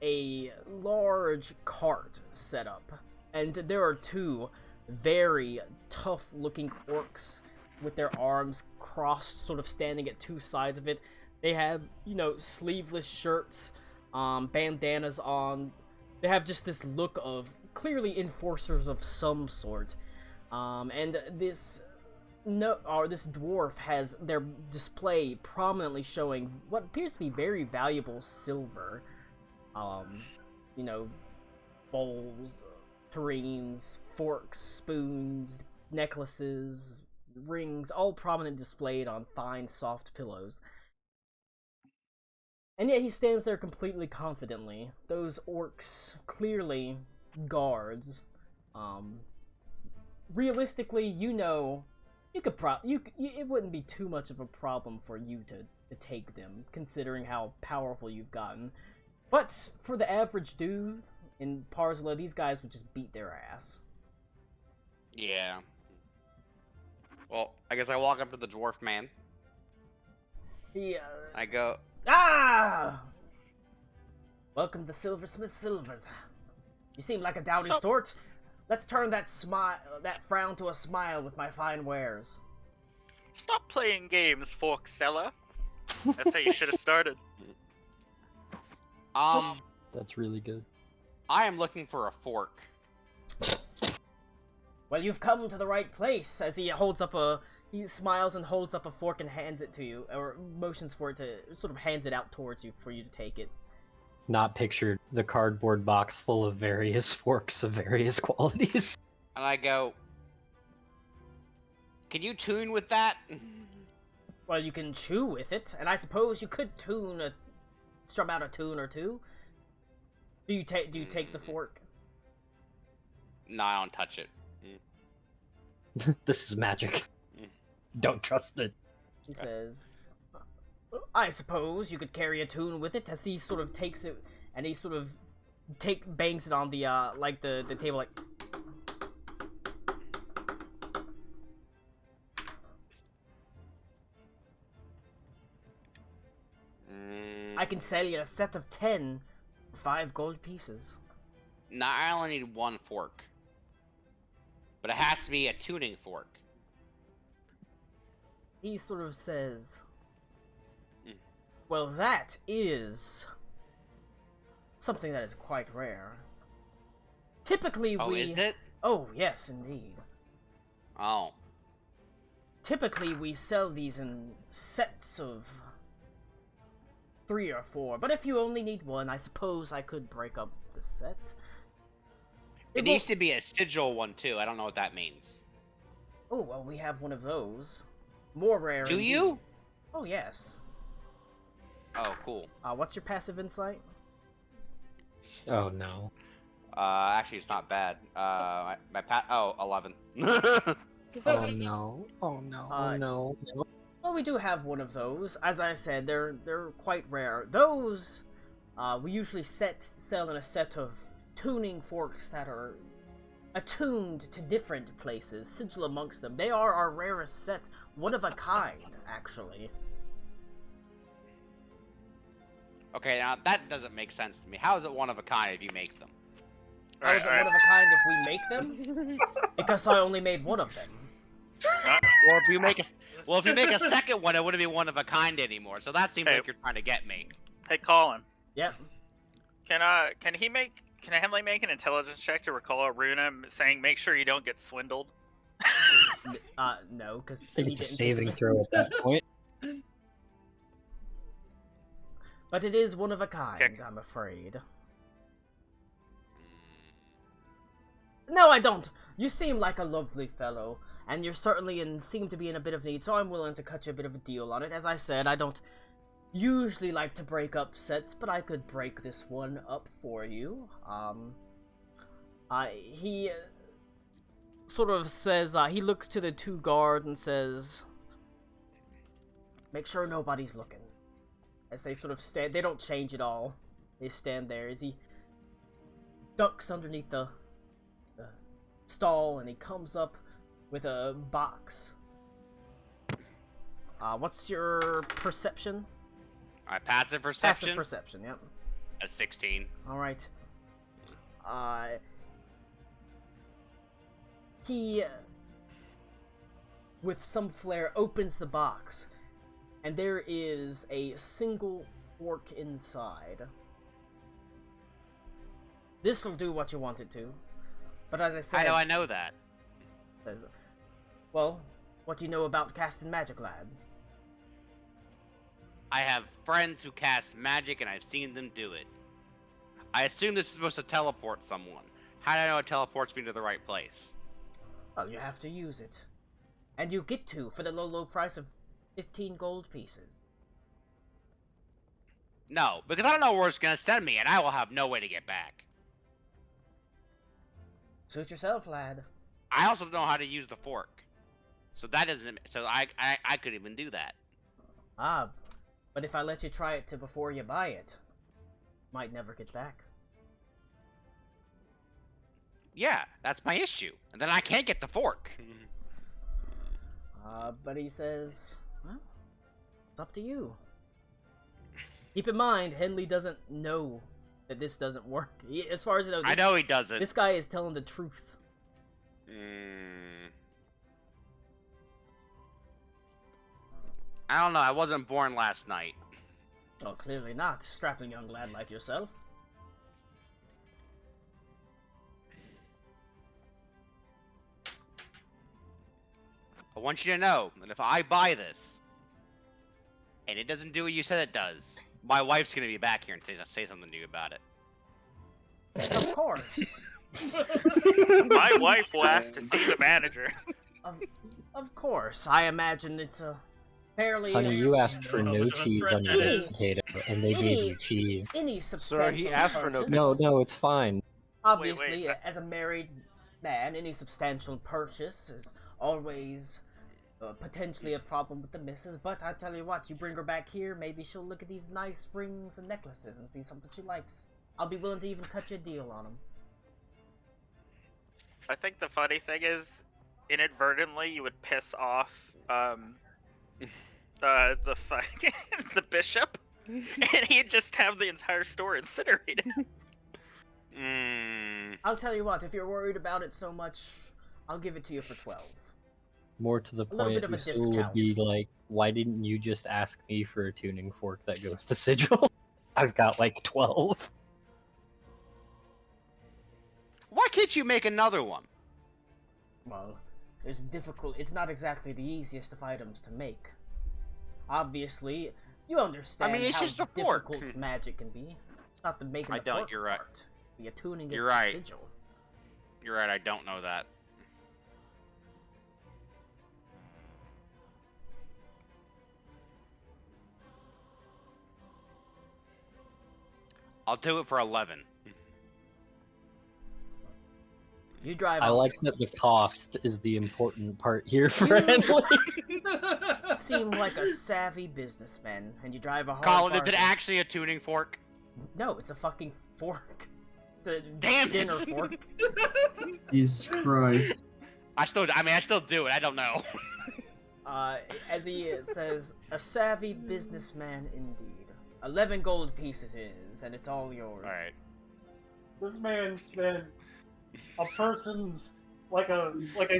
a large cart set up. And there are two very tough-looking orcs with their arms crossed, sort of standing at two sides of it. They have, sleeveless shirts, bandanas on. They have just this look of clearly enforcers of some sort. And this dwarf has their display prominently showing what appears to be very valuable silver. Bowls, tureens, forks, spoons, necklaces, rings, all prominently displayed on fine, soft pillows. And yet he stands there completely confidently. Those orcs, clearly guards. Realistically, you know, you could it wouldn't be too much of a problem for you to take them, considering how powerful you've gotten. But for the average dude in Parzula, these guys would just beat their ass. Yeah. Well, I guess I walk up to the dwarf man. Yeah. I go, Ah! Welcome to Silversmith Silvers. You seem like a dowdy Stop. sort. Let's turn that frown to a smile with my fine wares. Stop playing games, fork seller. That's how you should have started. That's really good. I am looking for a fork. Well, you've come to the right place. As he smiles and holds up a fork and hands it to you, or motions for it to sort of hands it out towards you for you to take it. Not pictured the cardboard box full of various forks of various qualities. And I go, can you tune with that? Well, you can chew with it, and I suppose you could strum out a tune or two. Do you take the fork? No, I don't touch it. This is magic. Don't trust it. He says, I suppose you could carry a tune with it, as he sort of takes it, and he sort of bangs it on the, the table, like... I can sell you a set of 10 for 5 gold pieces. No, I only need one fork. But it has to be a tuning fork. He sort of says, well, that is something that is quite rare. Typically, Oh, is it? Oh, yes, indeed. Oh. Typically, we sell these in sets of 3 or 4, but if you only need one, I suppose I could break up the set. It needs to be a sigil one, too. I don't know what that means. Oh, well, we have one of those. More rare. Do indeed. you? Oh, yes. Oh, cool. What's your passive insight? Oh no. Actually, it's not bad. My 11. Oh no. Oh no. Oh no. Well, we do have one of those. As I said, they're quite rare. Those, we usually sell in a set of tuning forks that are attuned to different places, sigil amongst them. They are our rarest set, one of a kind, actually. Okay, now that doesn't make sense to me. How is it one of a kind if you make them? How is it one of a kind if we make them? Because I only made one of them. Well, if you make a second one, it wouldn't be one of a kind anymore. So that seems like you're trying to get me. Hey, Colin. Yep. Can Henley make an intelligence check to recall Aruna saying, "Make sure you don't get swindled"? No, because I think it's a saving throw at that point. But it is one of a kind, I'm afraid. No, I don't. You seem like a lovely fellow, and you're certainly seem to be in a bit of need, so I'm willing to cut you a bit of a deal on it. As I said, I don't usually like to break up sets, but I could break this one up for you. He sort of says, he looks to the 2 guards and says, make sure nobody's looking. As they sort of stand, they don't change at all. They stand there as he ducks underneath the stall, and he comes up with a box. What's your perception? My passive perception? Passive perception, yep. A 16. Alright. He, with some flair, opens the box, and there is a single fork inside. This will do what you want it to. But as I said... I know that. Well, what do you know about casting magic, lad? I have friends who cast magic, and I've seen them do it. I assume this is supposed to teleport someone. How do I know it teleports me to the right place? Well, you have to use it. And you get to for the low price of 15 gold pieces. No, because I don't know where it's gonna send me, and I will have no way to get back. Suit yourself, lad. I also don't know how to use the fork. So that doesn't... So I couldn't even do that. Ah, but if I let you try it before you buy it, might never get back. Yeah, that's my issue. And then I can't get the fork. But he says, well, it's up to you. Keep in mind, Henley doesn't know that this doesn't work. As far as I know, I know he doesn't. This guy is telling the truth. I don't know. I wasn't born last night. Oh, clearly not. Strapping young lad like yourself. I want you to know that if I buy this, and it doesn't do what you said it does, my wife's gonna be back here and say something to you about it. Of course. My wife will ask to see the manager. Of course. I imagine it's a fairly... Honey, you asked for no much of a cheese threat on that your is. potato, and they gave you cheese. Any substantial he asked for no- purchase- No, it's fine. Obviously, Wait. as a married man, any substantial purchase is always potentially a problem with the missus, but I tell you what, you bring her back here, maybe she'll look at these nice rings and necklaces and see something she likes. I'll be willing to even cut you a deal on them. I think the funny thing is, inadvertently, you would piss off the fucking the bishop, and he'd just have the entire store incinerated. I'll tell you what, if you're worried about it so much, I'll give it to you for 12. More to the A little point, bit of a Usul would discount. be like, why didn't you just ask me for a tuning fork that goes to Sigil? I've got like 12. Why can't you make another one? Well, it's not exactly the easiest of items to make. Obviously, you understand it's how just a fork. difficult magic can be. It's not the making I the don't, fork you're right. part. The attuning it You're to right. Sigil. You're right, I don't know that. I'll do it for 11. You drive I off. like that the cost is the important part here for Henley. Seem like a savvy businessman, and you drive a hard Colin, is bargain. it actually a tuning fork? No, it's a fucking fork. It's a Damn it. dinner fork. Jesus Christ. I still do it, I don't know. As he says, a savvy businessman indeed. 11 gold pieces is, and it's all yours. Alright. This man spent a person's like a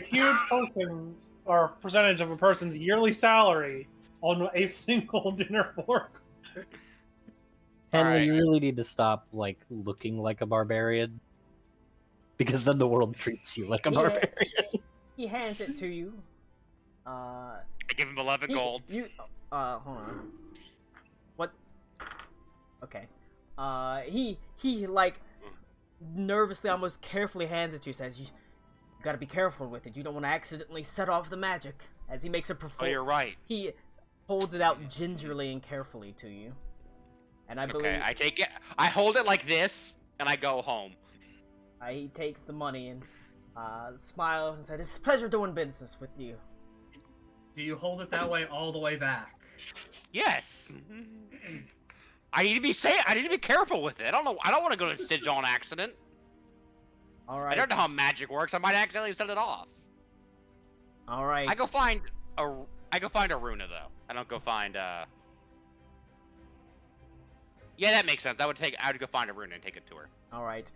huge person or percentage of a person's yearly salary on a single dinner fork. Henley, Alright. you really need to stop like looking like a barbarian, because then the world treats you like a Yeah. barbarian. He hands it to you. I give him 11 He- gold. You, hold on. What? Okay. He like nervously, almost carefully hands it to you. Says, "You gotta be careful with it. You don't want to accidentally set off the magic." As he makes a Oh, perform, you're right. he holds it out gingerly and carefully to you. And I believe Okay, I take it. I hold it like this, and I go home. he takes the money and smiles and says, "It's a pleasure doing business with you." Do you hold it that way all the way back? Yes. I need to be I need to be careful with it. I don't know. I don't want to go to Sigil on accident. All I right. don't know how magic works. I might accidentally set it off. All right. I go find Aruna though. I don't go find Yeah, that makes sense. I would go find Aruna and take it to her. All right.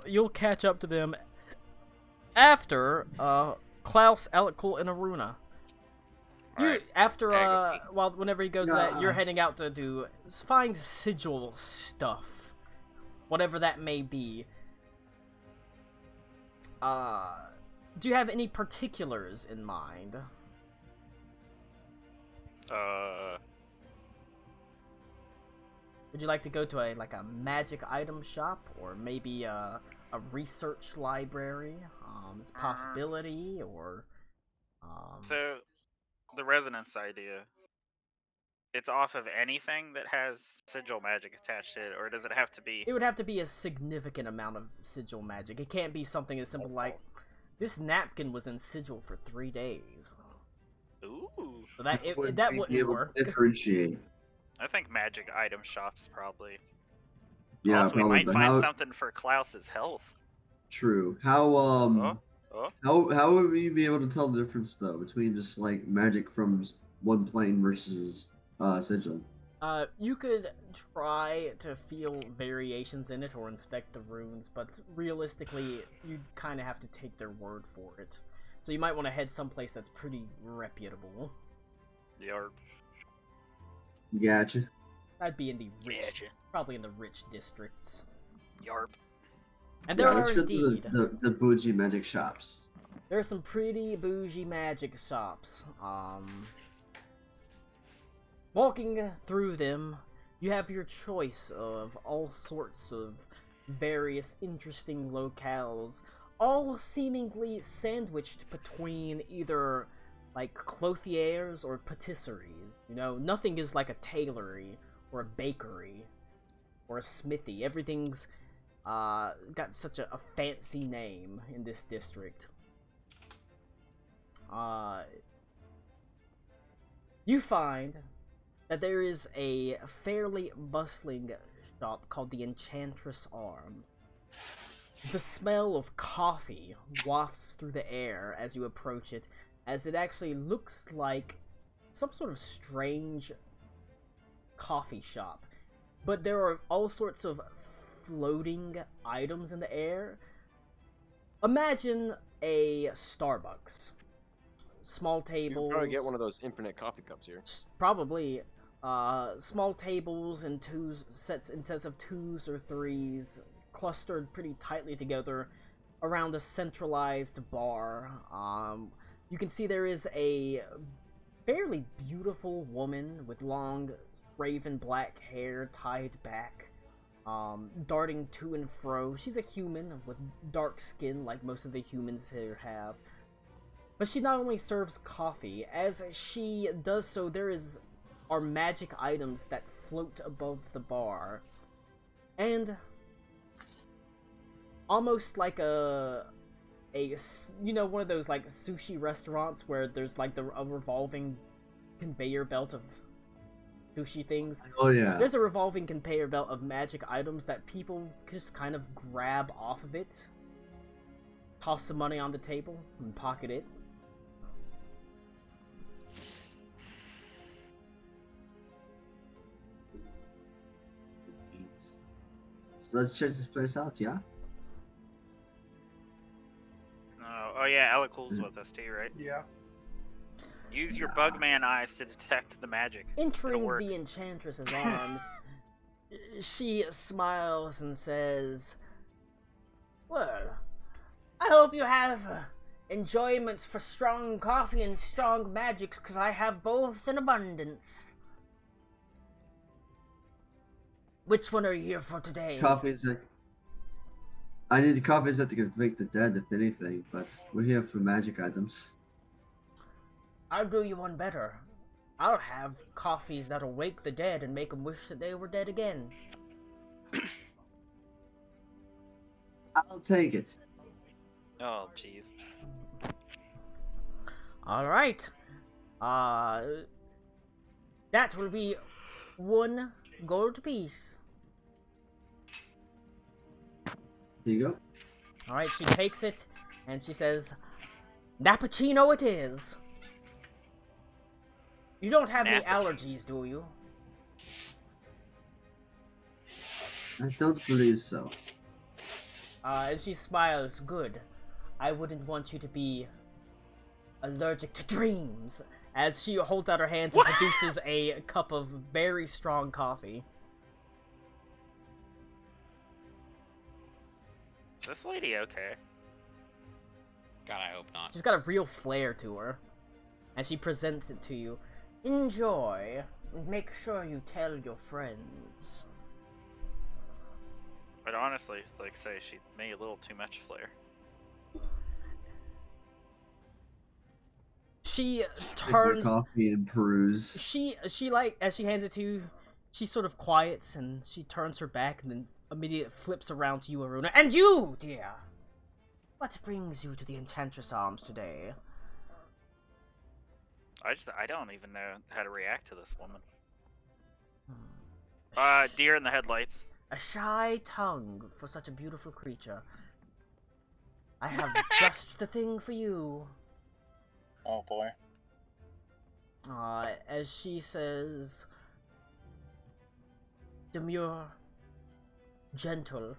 You'll catch up to them after Klaus, Elkul, and Aruna. Alright. After Okay, whenever he goes that, you're Yes. heading out to find Sigil stuff, whatever that may be. Do you have any particulars in mind? Would you like to go to a magic item shop, or maybe a research library? There's a possibility, or So, the resonance idea. It's off of anything that has sigil magic attached to it, or does it have to be? it would have to be a significant amount of sigil magic. It can't be something as simple like this napkin was in sigil for 3 days. Ooh. So that Would that we be wouldn't able to work. differentiate? I think magic item shops probably. Yeah, Also, probably. we might But find how? something for Klaus's health. True. How Oh. how would we be able to tell the difference though between just like magic from one plane versus sigil? You could try to feel variations in it or inspect the runes, but realistically, you kind of have to take their word for it. So you might want to head someplace that's pretty reputable. Yarp. Gotcha. That'd be in the rich, Gotcha. probably in the rich districts. Yarp. And there Yeah, are let's go indeed. to the bougie magic shops. There are some pretty bougie magic shops. Walking through them, you have your choice of all sorts of various interesting locales, all seemingly sandwiched between either like clothiers or patisseries. You know, nothing is like a tailory or a bakery or a smithy. Everything's got such a fancy name in this district. You find that there is a fairly bustling shop called the Enchantress Arms. The smell of coffee wafts through the air as you approach it, as it actually looks like some sort of strange coffee shop. But there are all sorts of floating items in the air. Imagine a Starbucks. Small You can tables. probably get one of those infinite coffee cups here. Probably. Small tables and sets of 2s or 3s, clustered pretty tightly together around a centralized bar. You can see there is a fairly beautiful woman with long raven black hair tied back, darting to and fro. She's a human with dark skin like most of the humans here have. But she not only serves coffee, as she does so there are magic items that float above the bar. And almost like a you know, one of those like sushi restaurants where there's like a revolving conveyor belt of sushi things. Oh yeah. There's a revolving conveyor belt of magic items that people just kind of grab off of it, toss some money on the table, and pocket it. So let's check this place out, yeah? Oh yeah, Elicool's with us too, right? Yeah. Use your bugman eyes to detect the magic. Entering the Enchantress's arms, she smiles and says, "Well, I hope you have enjoyments for strong coffee and strong magics, because I have both in abundance. Which one are you here for today?" Coffee's like... I need the coffees that can wake the dead, if anything, but we're here for magic items. I'll do you one better. I'll have coffees that'll wake the dead and make them wish that they were dead again. I'll take it. Oh, jeez. Alright. That will be 1 gold piece. Here you go. Alright, she takes it, and she says, "Nappuccino it is." You don't have any allergies, do you? I don't believe so. And she smiles. "Good. I wouldn't want you to be allergic to dreams." As she holds out her hands and produces a cup of very strong coffee. Is this lady okay? God, I hope not. She's got a real flair to her. And she presents it to you. "Enjoy, and make sure you tell your friends." But honestly, like say, she made a little too much flair. She Take my turns. coffee and peruse. She like as she hands it to you, she sort of quiets and she turns her back and then immediately flips around to you, Aruna. And you, dear, what brings you to the Enchantress Arms today? I don't even know how to react to this woman. Hmm. Deer in the headlights. A shy tongue for such a beautiful creature. I have just the thing for you. Oh boy. As she says, demure, gentle,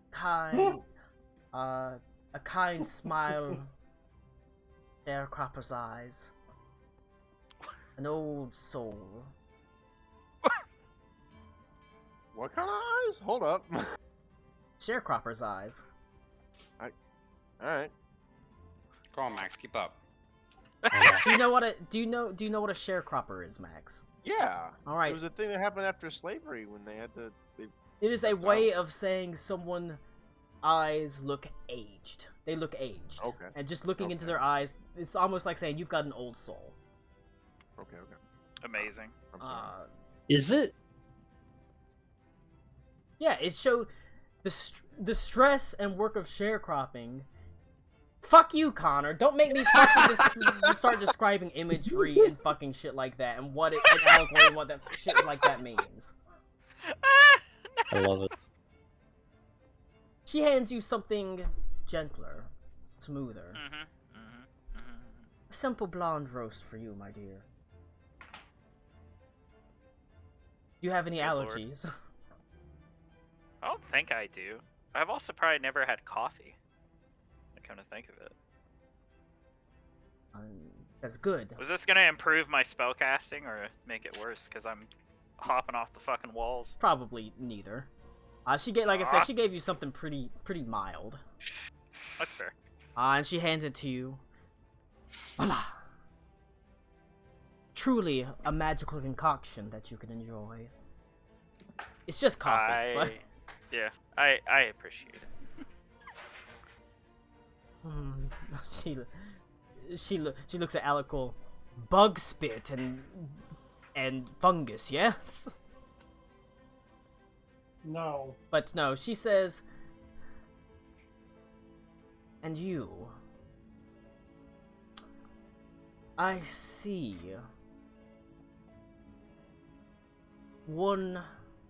kind, a kind smile, sharecropper's eyes, an old soul. What kind of eyes? Hold up. Sharecropper's eyes. Alright. Come on, Max, keep up. Do you know what a sharecropper is, Max? Yeah. All right. It was a thing that happened after slavery when they had to. It is a That's way of saying someone eyes look aged. They look aged. Okay. And just looking into Okay. their eyes, it's almost like saying you've got an old soul. Okay. Amazing. I'm sorry. Is it? Yeah, it showed the stress and work of sharecropping. Fuck you, Connor. Don't make me fucking just start describing imagery and fucking shit like that and what it and allegory and what that shit like that means. I love it. She hands you something gentler, smoother. A simple blonde roast for you, my dear. Do you have any Good lord. allergies? I don't think I do. I've also probably never had coffee. I come to think of it. That's good. Was this gonna improve my spellcasting or make it worse? Because I'm hopping off the fucking walls. Probably neither. She gave, like I said, she gave you something pretty mild. That's fair. And she hands it to you. Voila! Truly a magical concoction that you can enjoy. It's just coffee. but- Yeah, I appreciate it. She looks at Alico. Bug spit and fungus, yes? No. But no, she says, and you. I see. One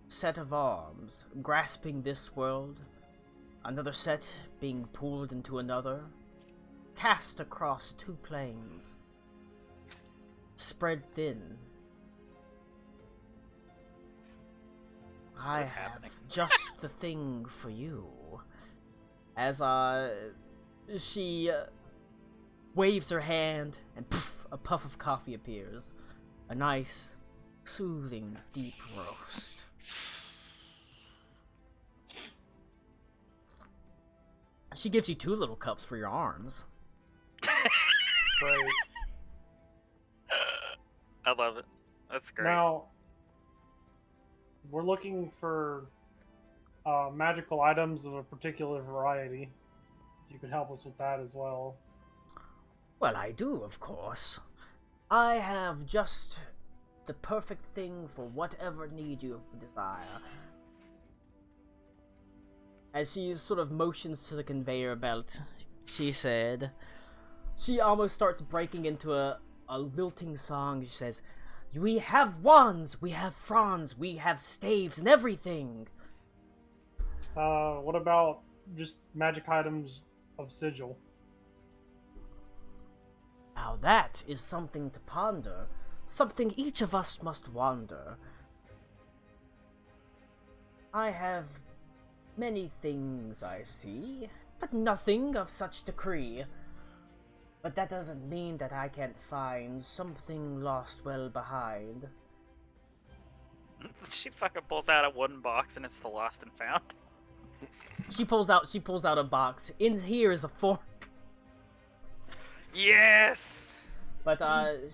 set of arms grasping this world, another set being pulled into another, cast across two planes, spread thin. I What's have happening? just the thing for you. As she waves her hand, and poof, a puff of coffee appears. A nice, soothing, deep roast. She gives you 2 little cups for your arms. Great. I love it. That's great. Now, we're looking for magical items of a particular variety. You could help us with that as well. Well, I do, of course. I have just the perfect thing for whatever need you desire. As she sort of motions to the conveyor belt, she said, she almost starts breaking into a lilting song. She says, "We have wands, we have fronds, we have staves and everything." What about just magic items of Sigil? Now that is something to ponder, something each of us must wonder. I have many things I see, but nothing of such decree. But that doesn't mean that I can't find something lost well behind. She fucking pulls out a wooden box and it's the lost and found. She pulls out a box. In here is a fork. Yes! But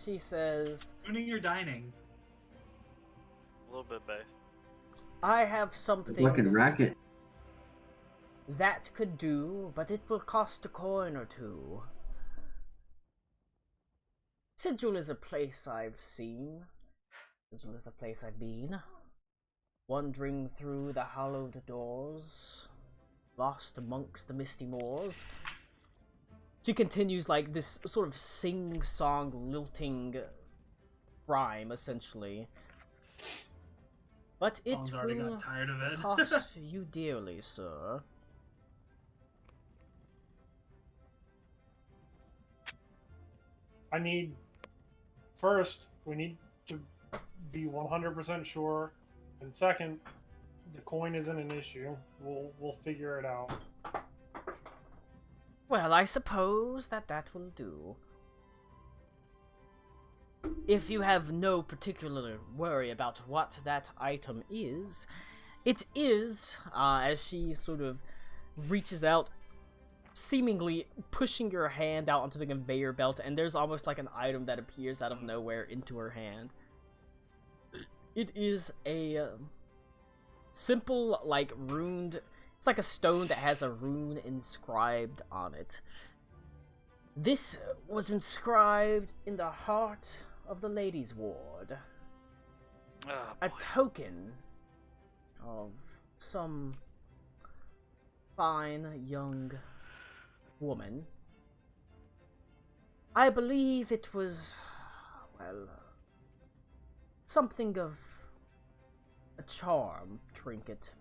she says, Spooning or dining? A little bit both. I have The something fucking racket. that could do, but it will cost a coin or two. Sigil is a place I've seen. Sigil is a place I've been. Wandering through the hallowed doors, lost amongst the misty moors. She continues like this sort of sing-song, lilting rhyme, essentially. But it Phone's already will got tired of it. cost you dearly, sir. I need. First, we need to be 100% sure, and second, the coin isn't an issue. We'll figure it out. Well, I suppose that will do. If you have no particular worry about what that item is, it is, as she sort of reaches out, seemingly pushing your hand out onto the conveyor belt, and there's almost like an item that appears out of nowhere into her hand. It is a simple, like, runed... It's like a stone that has a rune inscribed on it. This was inscribed in the heart of the ladies' ward. Oh, A boy. token of some fine young woman. I believe it was, well, something of a charm trinket.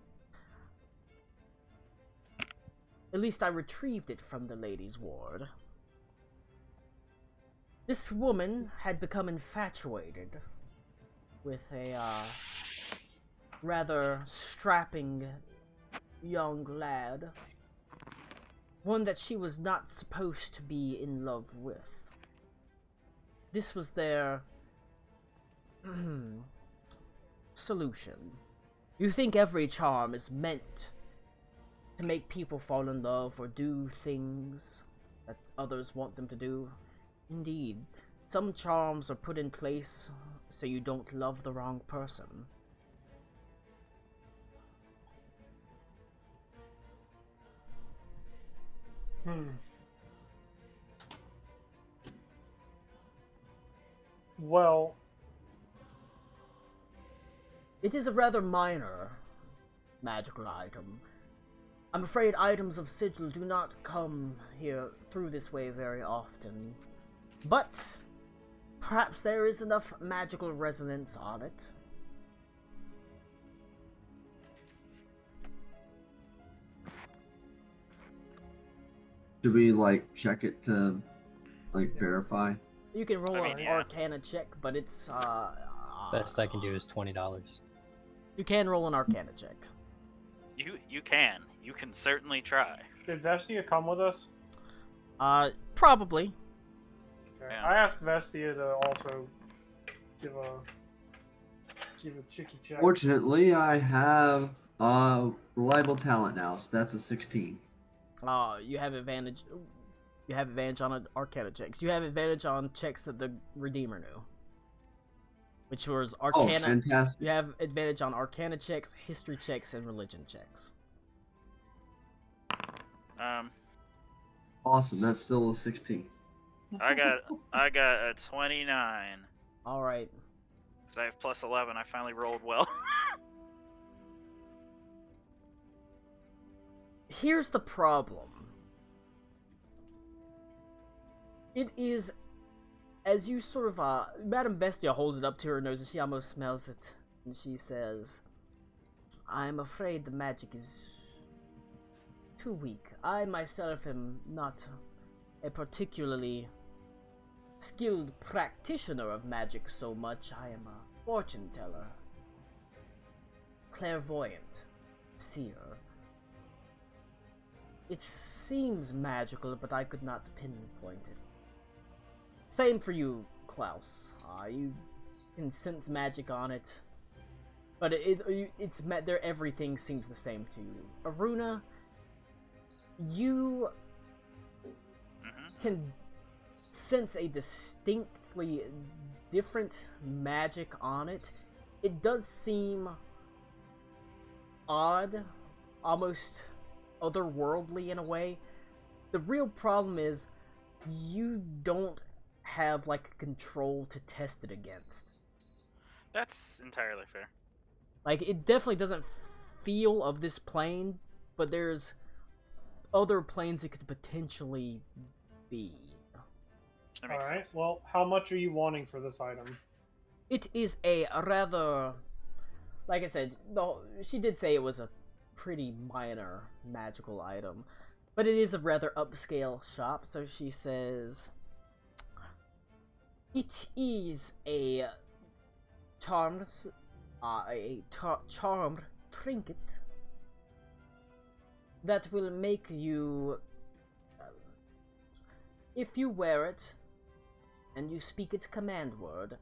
At least I retrieved it from the ladies' ward. This woman had become infatuated with a rather strapping young lad. One that she was not supposed to be in love with. This was their solution. You think every charm is meant to make people fall in love or do things that others want them to do? Indeed, some charms are put in place so you don't love the wrong person. Well, It is a rather minor magical item. I'm afraid items of Sigil do not come here through this way very often. But perhaps there is enough magical resonance on it. Should we like check it to like verify? You can roll I mean, an yeah. Arcana check, but it's Best I can do is $20. You can roll an Arcana check. You can. You can certainly try. did Vestia come with us? Probably. Okay. Yeah. I asked Vestia to also give a cheeky check. Fortunately, I have reliable talent now, so that's a 16. You have advantage. You have advantage on Arcana checks. You have advantage on checks that the Redeemer knew. Which was Oh, Arcana. fantastic! You have advantage on Arcana checks, History checks, and Religion checks. Awesome. That's still a 16. I got a 29. All right. Cause I have plus 11. I finally rolled well. Here's the problem. It is, as you sort of, Madame Vestia holds it up to her nose and she almost smells it. And she says, I'm afraid the magic is too weak. I myself am not a particularly skilled practitioner of magic so much. I am a fortune teller, clairvoyant, seer. It seems magical, but I could not pinpoint it. Same for you, Klaus. You can sense magic on it, but everything seems the same to you. Aruna, you can sense a distinctly different magic on it. It does seem odd, almost otherworldly in a way. The real problem is you don't have like control to test it against. That's entirely fair. Like, it definitely doesn't feel of this plane, but there's other planes it could potentially be. That makes Alright, sense. well, how much are you wanting for this item? It is a rather, like I said, she did say it was a pretty minor magical item, but it is a rather upscale shop, so she says it is a charmed charmed trinket that will make you, if you wear it and you speak its command word,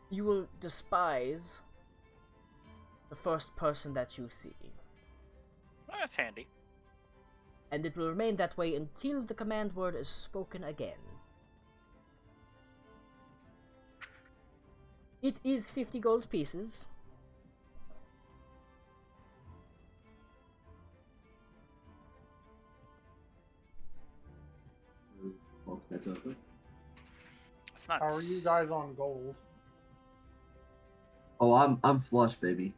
you will despise the first person that you see. Well, that's handy. And it will remain that way until the command word is spoken again. It is 50 gold pieces. Box that's open. It's not. How are you guys on gold? Oh, I'm flush, baby.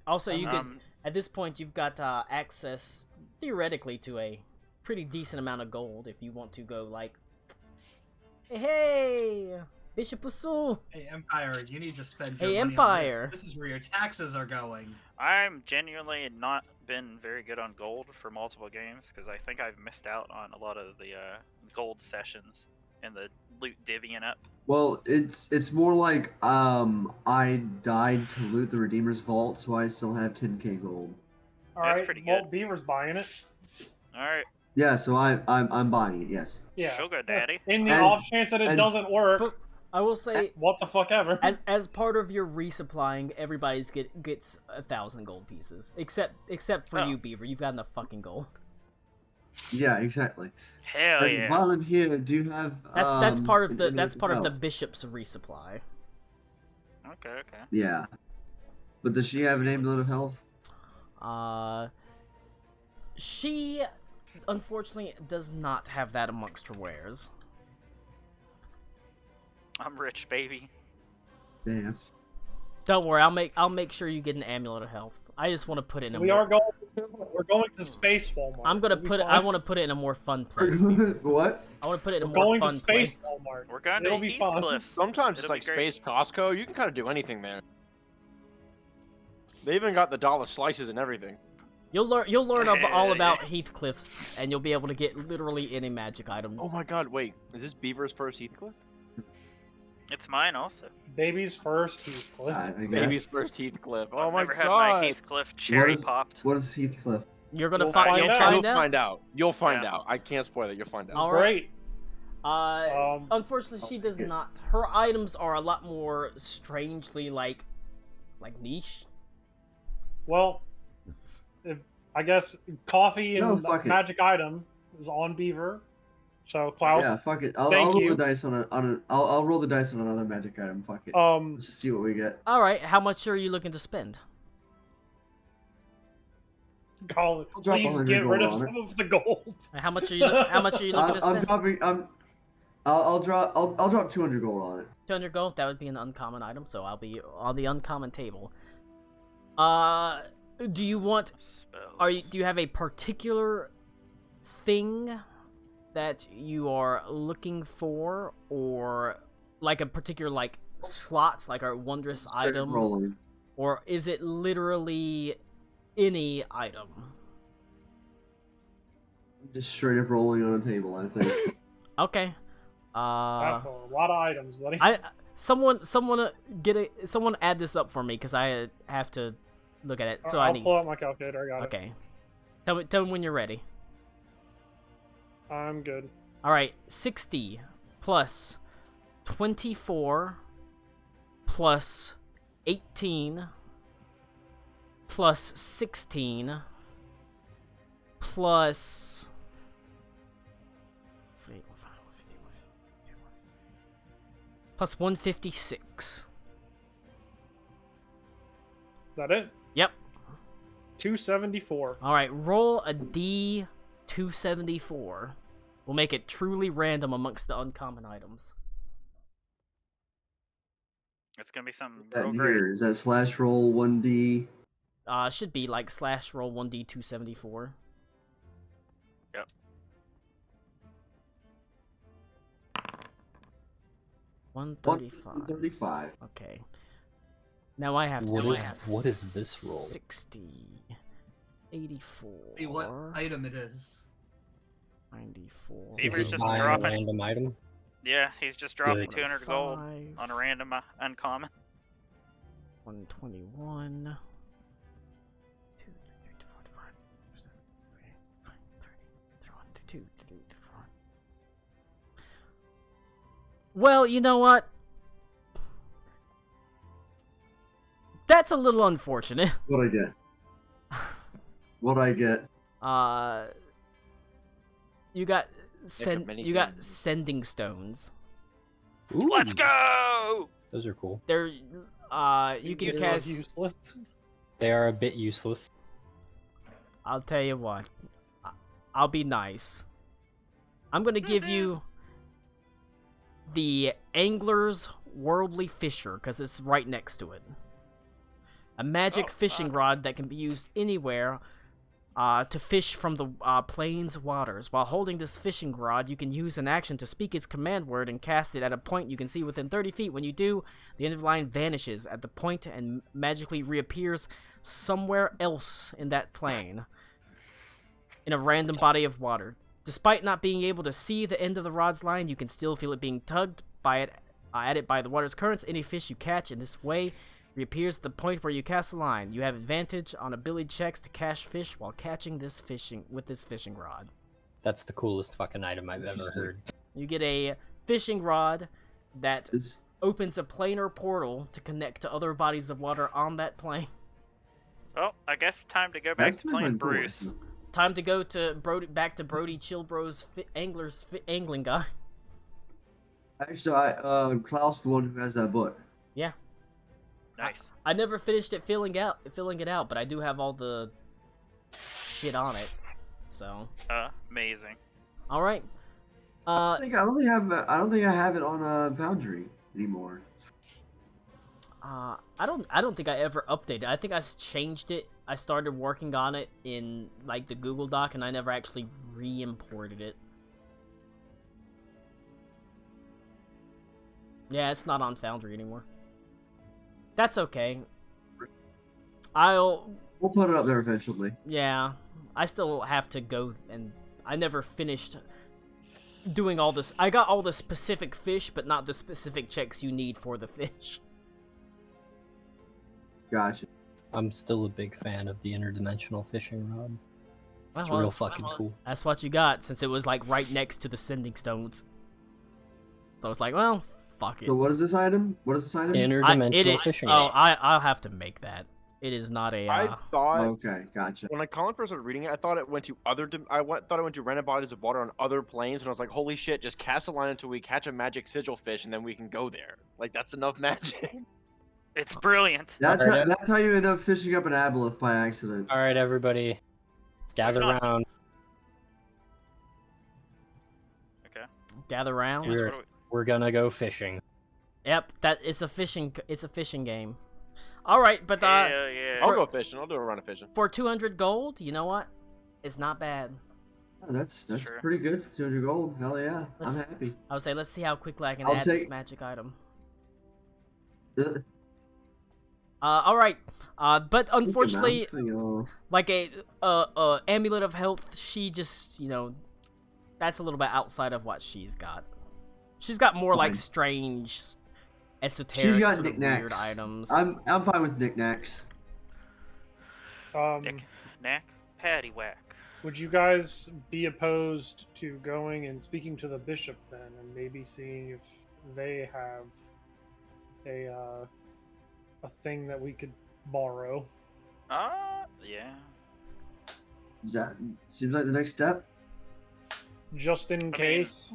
Also, you could, Um, at this point, you've got access, theoretically, to a pretty decent amount of gold if you want to go, like, hey, Bishop Usul! Hey, Empire, you need to spend Hey, your money Empire. on this. This is where your taxes are going. I'm genuinely not been very good on gold for multiple games because I think I've missed out on a lot of the gold sessions and the loot divvying up. Well, it's more like I died to loot the Redeemer's Vault, so I still have 10k gold. Alright, pretty well, good. Beaver's buying it. All right, Yeah, so I'm buying it. Yes. Yeah. sugar daddy. In the And- off chance that it and- doesn't work, But I will say, what the fuck ever. as part of your resupplying, everybody's gets 1,000 gold pieces, except for Oh. you, Beaver. You've got enough fucking gold. Yeah, exactly. Hell And yeah. while I'm here, do you have That's part of the anything else? bishop's resupply. Okay. Yeah. But does she have an amulet of health? She unfortunately does not have that amongst her wares. I'm rich, baby. Damn. Don't worry, I'll make sure you get an amulet of health. I just want to put it in a We more, are going. We're going to Space Walmart. I'm gonna We'll be put it. fine. I want to put it in a more fun place. Beaver. What? I want to put it in a We're more going fun to Space place. Walmart. We're going It'll to be fun. Heathcliff's. Sometimes it's It'll be like great. Space Costco. You can kind of do anything there. They even got the dollar slices and everything. You'll learn all Yeah. about Heathcliff's, and you'll be able to get literally any magic item. Oh my god, wait. Is this Beaver's first Heathcliff? It's mine also. Baby's first Heathcliff. I guess. Baby's first Heathcliff. Oh I've my never had god. my Heathcliff cherry is- popped. What is Heathcliff? You're gonna We'll find. find You'll out. find You'll out. find out. You'll find Yeah. out. I can't spoil it. You'll find out. All right. Great. Unfortunately, she does not. Her items are a lot more strangely like niche. Well, I guess coffee and No, fuck it. magic item is on Beaver. So Klaus, Yeah, fuck it. I'll thank roll you. the dice on I'll roll the dice on another magic item. Fuck it. Let's just see what we get. All right, how much are you looking to spend? call it. I'll drop Please 100 get rid of gold on some of the gold. How much are you? How much are you looking to I'm spend? dropping. I'll drop 200 gold on it. 200 gold. That would be an uncommon item, so I'll be on the uncommon table. Do you want? Spells. Do you have a particular thing that you are looking for, or like a particular like slot, like a wondrous Straight item, rolling. or is it literally any item? Just straight up rolling on a table, I think. Okay. That's a lot of items, buddy. Someone add this up for me because I have to look at it. So I I'll need. pull out my calculator. I got it. Okay. Tell me when you're ready. I'm good. All right, 60 plus 24 plus 18 plus 16 plus plus 156. Is that it? Yep. 274. All right, roll a D274. We'll make it truly random amongst the uncommon items. It's gonna be something That real in great. here is that slash roll 1D. Should be like slash roll 1D274. Yep. 135. 135. Okay. Now I have to. What is this roll? 60. 84. See what item it is. 94. Is Beaver's he just buying a dropping. random item? Yeah, he's just dropping Good. 200 gold 5, on a random uncommon. 121. 2, 3, 4. Well, you know what? That's a little unfortunate. What I get? What I get? You got many you got things. sending stones. Ooh, Let's go! those are cool. They're you can They're cast. useless. They are a bit useless. I'll tell you what. I'll be nice. I'm gonna give you the Angler's Worldly Fisher because it's right next to it. A magic fishing rod that can be used anywhere to fish from the plains waters. While holding this fishing rod, you can use an action to speak its command word and cast it at a point you can see within 30 feet. When you do, the end of the line vanishes at the point and magically reappears somewhere else in that plane in a random body of water. Despite not being able to see the end of the rod's line, you can still feel it being tugged by it at it by the water's currents. Any fish you catch in this way reappears at the point where you cast the line. You have advantage on ability checks to catch fish while catching this fishing rod. That's the coolest fucking item I've ever heard. You get a fishing rod that It's opens a planar portal to connect to other bodies of water on that plane. Well, I guess time to go back that's to playing pretty cool. Bruce. Time to go to back to Brody Chillbro's angling guy. Actually, Klaus, the one who has that book. Yeah. Nice. I never finished it filling it out, but I do have all the shit on it. So. Amazing. All right. I don't think I have it on Foundry anymore. I don't think I ever updated. I think I changed it. I started working on it in like the Google Doc, and I never actually re-imported it. Yeah, it's not on Foundry anymore. That's okay. We'll put it up there eventually. Yeah, I still have to go, and I never finished doing all this. I got all the specific fish, but not the specific checks you need for the fish. Gotcha. I'm still a big fan of the interdimensional fishing rod. It's Well, real fucking cool. That's what you got, since it was like right next to the sending stones. So it's like, well, fuck it. So what is this item? What is this item? Interdimensional fishing Oh, rod. I'll have to make that. It is not a. I thought Okay, gotcha. when Colin first started reading it, I thought it went to thought it went to random bodies of water on other planes, and I was like, holy shit! Just cast a line until we catch a magic sigil fish, and then we can go there. Like that's enough magic. It's brilliant. That's how you end up fishing up an aboleth by accident. All right, everybody, gather Not- around. Okay. Gather round. We're- What do We're gonna go fishing. Yep, that is a fishing. It's a fishing game. All right, but Hell yeah. I'll go fishing. I'll do a run of fishing. for 200 gold, you know what? It's not bad. Oh, that's Sure. pretty good for 200 gold. Hell yeah, Let's- I'm happy. I would say let's see how quickly I can I'll add this take- magic item. Uh, All right. But think unfortunately, about it, you know. like a amulet of health, she just, that's a little bit outside of what she's got. She's got more like Fine. strange, esoteric, She's got sort of knickknacks. weird items. I'm fine with knickknacks. Nick, knack, patty whack. Would you guys be opposed to going and speaking to the bishop then, and maybe seeing if they have a thing that we could borrow? Yeah. That seems like the next step. Just in case.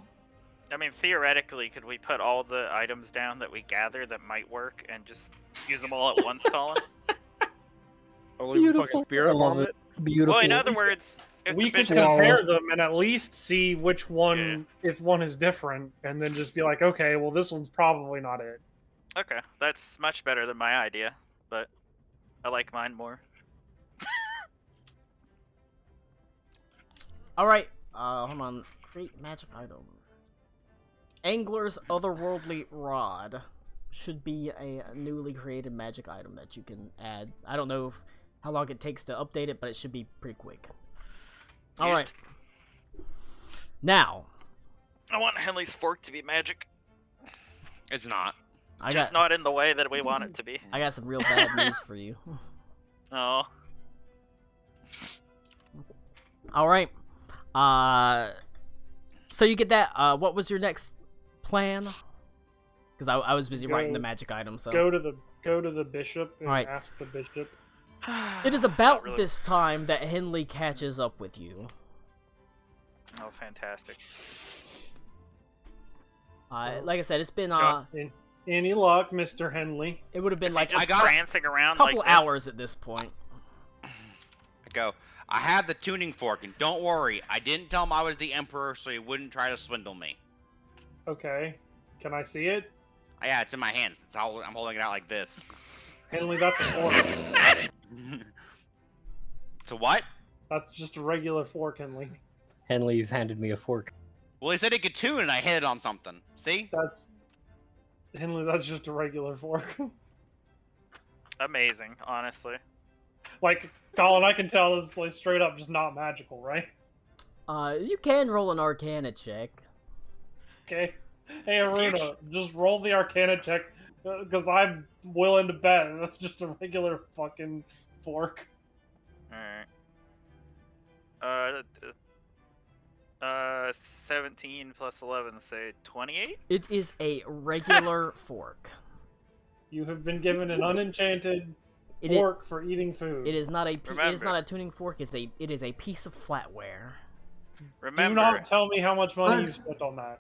I mean, theoretically, could we put all the items down that we gather that might work and just use them all at once, Colin? Only Beautiful. fucking spirit I love vomit. it. Beautiful. Well, in other words, if We the could bishop, compare them and at least see which one, if one is different, and then just be like, okay, well, this one's probably not it. okay, that's much better than my idea, but I like mine more. Alright, hold on. Create magic item. Angler's Otherworldly Rod should be a newly created magic item that you can add. I don't know how long it takes to update it, but it should be pretty quick. Alright. Now. I want Henley's fork to be magic. It's not. Just not in the way that we want it to be. I got some real bad news for you. Oh. Alright. So you get that. What was your next plan? Because I was busy writing the magic item, so. Go to the bishop and Alright. ask the bishop. It is about this time that Henley catches up with you. Oh, fantastic. Like I said, it's been Any luck, Mr. Henley? It would have been like just prancing around couple like this? hours at this point. I go, I have the tuning fork, and don't worry, I didn't tell him I was the Emperor so he wouldn't try to swindle me. Okay. Can I see it? Yeah, it's in my hands. It's how I'm holding it out like this. Henley, that's a fork. So what? That's just a regular fork, Henley. Henley, you've handed me a fork. Well, he said it could tune, and I hit it on something. See? Henley, that's just a regular fork. Amazing, honestly. Like, Colin, I can tell this is like straight up just not magical, right? You can roll an Arcana check. Okay. Hey, Aruna, just roll the Arcana check, because I'm willing to bet that's just a regular fucking fork. Alright. 17 plus 11, say 28? It is a regular fork. You have been given an unenchanted fork for eating food. It is not a. It is not a tuning fork. It is a piece of flatware. Do not tell me how much money you spent on that.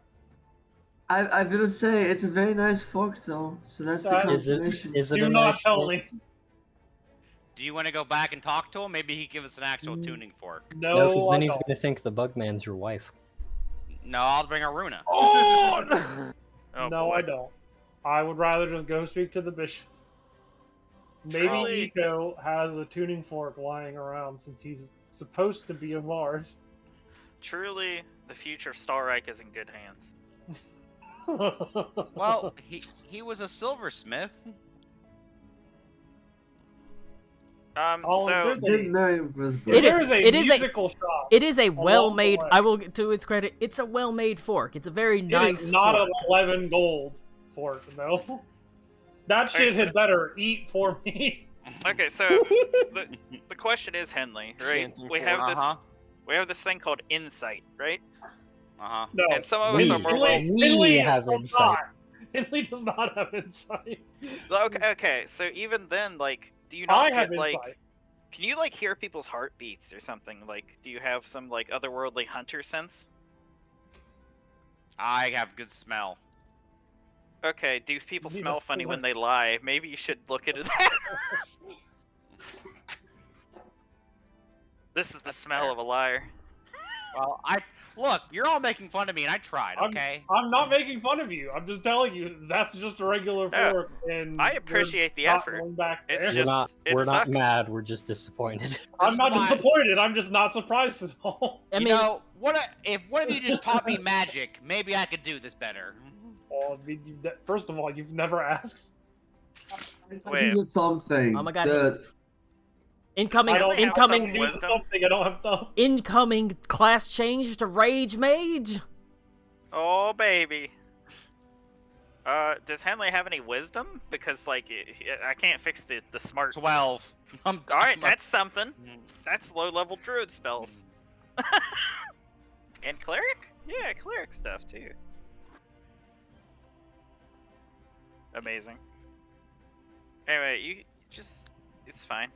I'm gonna say it's a very nice fork though, so that's the consolation. Do not tell me. Do you want to go back and talk to him? Maybe he give us an actual tuning fork. No, because then he's gonna think the Bugman's your wife. No, I'll bring Aruna. Oh! Oh, no, boy. I don't. I would rather just go speak to the bishop. Maybe Truly. Nico has a tuning fork lying around since he's supposed to be a Mars. Truly, the future of Starreich is in good hands. Well, he was a silversmith. So Didn't marry him for his It birthday. is a musical shop. It is a along the well-made. way. I will, to its credit, it's a well-made fork. It's a very It nice. is not fork. an 11 gold fork, no. That shit had better eat for me. Okay, so the question is, Henley, right? Dancing We for- have this thing called insight, right? No. And some of us are more well. Henley have does insight. not. Henley does not have insight. Okay. So even then, like, do you not I have get like? insight. Can you like hear people's heartbeats or something? Like, do you have some like otherworldly hunter sense? I have good smell. Okay, do people You need smell a funny when fork. they lie? Maybe you should look into that. This is the smell of a liar. Well, look. You're all making fun of me, and I tried. Okay. I'm not making fun of you. I'm just telling you that's just a regular Yeah. fork, and I appreciate the we're not effort. going back It's there. just- We're not sucks. mad. We're just disappointed. I'm not Why- disappointed. I'm just not surprised at all. I You mean, know, if one of you just taught me magic, maybe I could do this better. Well, I mean, first of all, you've never asked. I do the thumb thing. Oh my God. The, incoming, I don't have incoming, something, I don't have thumbs. incoming class change to Rage Mage. Oh baby. Does Henley have any wisdom? Because like, I can't fix the smart. 12. All right, that's something. That's low-level druid spells. And cleric? Yeah, cleric stuff too. Amazing. Anyway, you just, it's fine.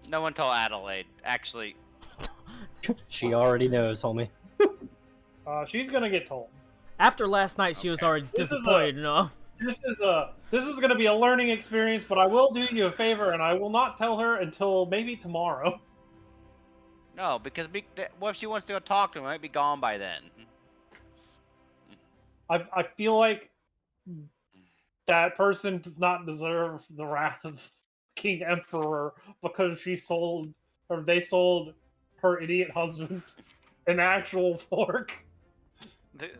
No one tell Adelaide. Actually, She already knows, homie. She's gonna get told. After last night, she was already This is disappointed enough. This is going to be a learning experience, but I will do you a favor, and I will not tell her until maybe tomorrow. No, because what if she wants to go talk to him? I might be gone by then. I feel like that person does not deserve the wrath of King Emperor because they sold her idiot husband an actual fork.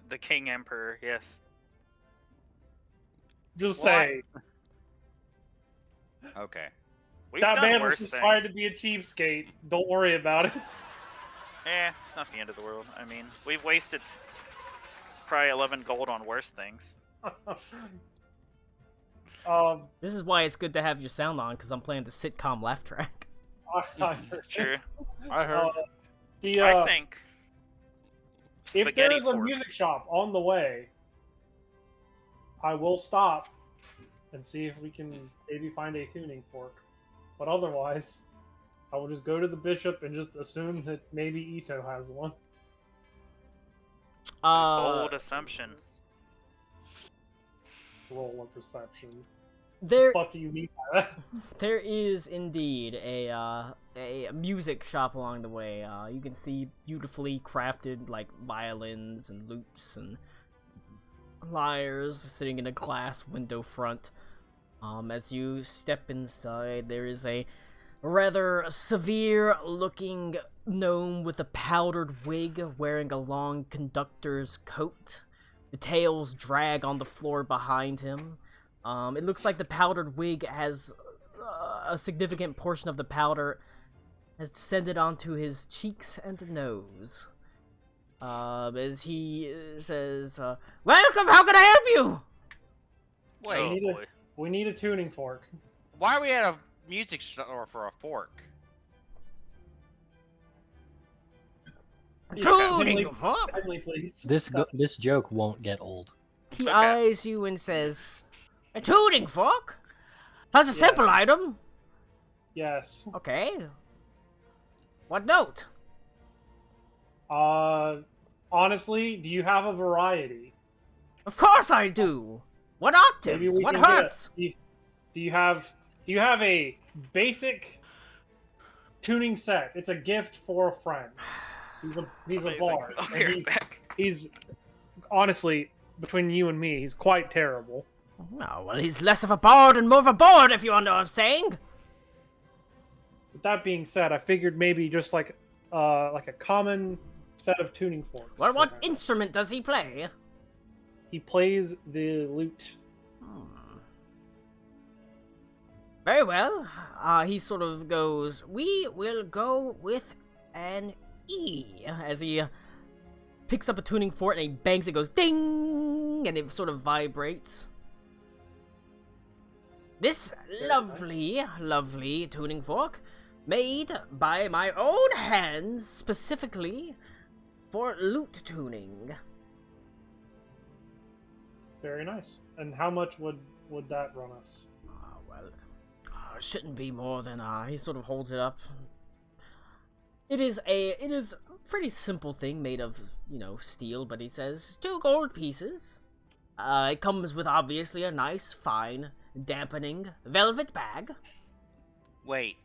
The King Emperor, yes. Just What? say Okay. We've that done man was worse just things. trying to be a cheapskate. Don't worry about it. It's not the end of the world. I mean, we've wasted probably 11 gold on worse things. This is why it's good to have your sound on, because I'm playing the sitcom laugh track. That's true. I heard. I think if spaghetti there is a fork. music shop on the way, I will stop and see if we can maybe find a tuning fork. But otherwise, I will just go to the bishop and just assume that maybe Ito has one. Bold assumption. Roll of perception. There, Fuck do you mean by that? there is indeed a music shop along the way. You can see beautifully crafted like violins and lutes and lyres sitting in a glass window front. As you step inside, there is a rather severe-looking gnome with a powdered wig wearing a long conductor's coat. The tails drag on the floor behind him. It looks like the powdered wig has a significant portion of the powder has descended onto his cheeks and nose. As he says, "Welcome, how can I help you?" Wait, Oh, boy. We need a tuning fork. why are we at a music store for a fork? Tuning fork. Kindly, please. This joke won't get old. He Okay. eyes you and says, "A tuning fork? That's a Yes. simple item. Yes. Okay. What note?" Honestly, do you have a variety? Of course I do. What Maybe octaves? we What can get a- hertz? Do you have a basic tuning set? It's a gift for a friend. He's a Amazing. bard. I'll and be right back. he's honestly, between you and me, he's quite terrible. Oh, well, he's less of a bard and more of a board, if you know what I'm saying. With that being said, I figured maybe just like a common set of tuning forks. Well, for what him. instrument does he play? He plays the lute. Very well. He sort of goes, "We will go with an E," as he picks up a tuning fork and he bangs it, goes ding, and it sort of vibrates. This lovely, lovely tuning fork, made by my own hands specifically for lute tuning. Very nice. And how much would that run us? Shouldn't be more than, he sort of holds it up. It is a pretty simple thing made of, steel, but he says 2 gold pieces. It comes with obviously a nice, fine, dampening velvet bag. Wait.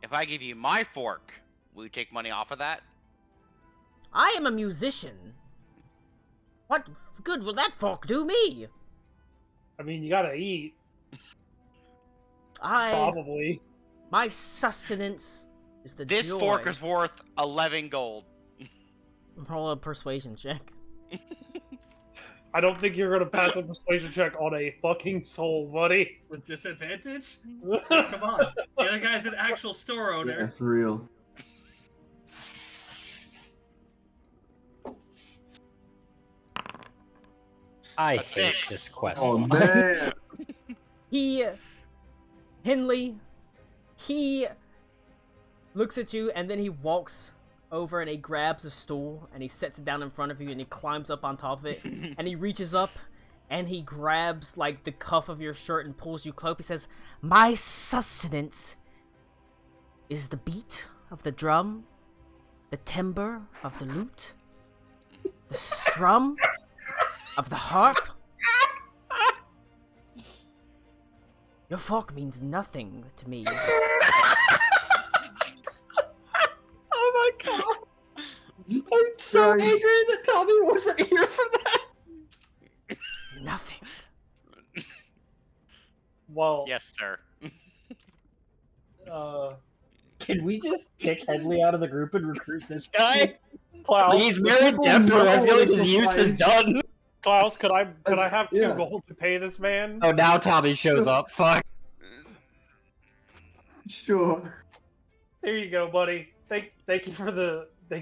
If I give you my fork, will you take money off of that? I am a musician. What good will that fork do me? I mean, you gotta eat, I probably. My sustenance is the This joy. fork is worth 11 gold. Roll a persuasion check. I don't think you're gonna pass a persuasion check on a fucking soul, buddy. With disadvantage? Come on. The other guy's an actual store Yeah, owner. for real. I A hate six. this quest. Oh man. Henley, he looks at you and then he walks over and he grabs a stool and he sets it down in front of you and he climbs up on top of it and he reaches up and he grabs like the cuff of your shirt and pulls you close. He says, "My sustenance is the beat of the drum, the timbre of the lute, the strum of the harp, Your fork means nothing to me. Oh my god! I'm so angry that Tommy wasn't here for that. Nothing. Well, Yes, sir. Can we just kick Henley out of the group and recruit this guy? Klaus, He's married to Emperor. I feel like his use is done. Klaus, could I have 2 Yeah. gold to pay this man? Oh, now Tommy shows up. Fuck. Sure. Here you go, buddy. Thank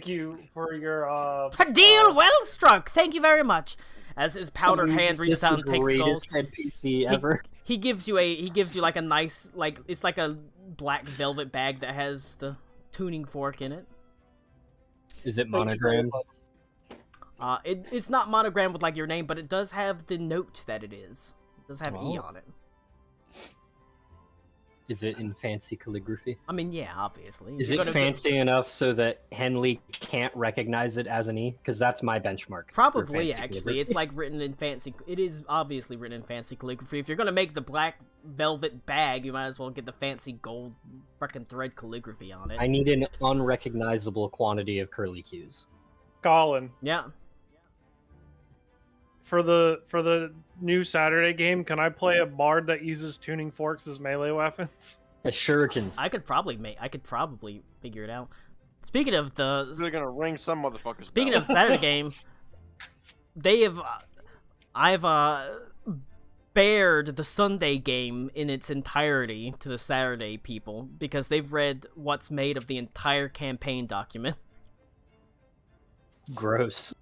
you for your A deal well struck. Thank you very much. As his powdered Tommy hand just reaches gets out the and takes the gold. greatest NPC ever. He gives you like a nice, like, it's like a black velvet bag that has the tuning fork in it. Is it monogrammed? It's not monogrammed with like your name, but it does have the note that it is. It does have E Oh. on it. Is it in fancy calligraphy? I mean, yeah, obviously. Is You're it gonna fancy enough so that Henley can't recognize it as an E? Because that's my benchmark. for Probably, fancy actually. calligraphy. It's like written in fancy. It is obviously written in fancy calligraphy. If you're gonna make the black velvet bag, you might as well get the fancy gold fucking thread calligraphy on it. I need an unrecognizable quantity of curly cues. Colin. Yeah. For the new Saturday game, can I play a bard that uses tuning forks as melee weapons? Shurikens. I could probably figure it out. Speaking of the They're gonna ring some motherfuckers. Speaking of Saturday game, I've bared the Sunday game in its entirety to the Saturday people because they've read what's made of the entire campaign document. Gross.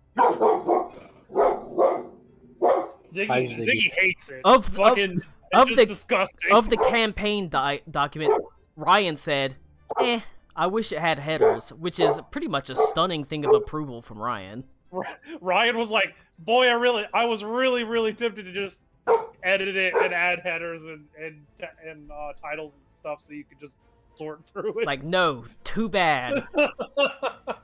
Ziggy hates it. Of the disgusting. Of the campaign document, Ryan said, I wish it had headers, which is pretty much a stunning thing of approval from Ryan. Ryan was like, "Boy, I was really tempted to just edit it and add headers and titles and stuff so you could just sort through it." Like, no, too bad.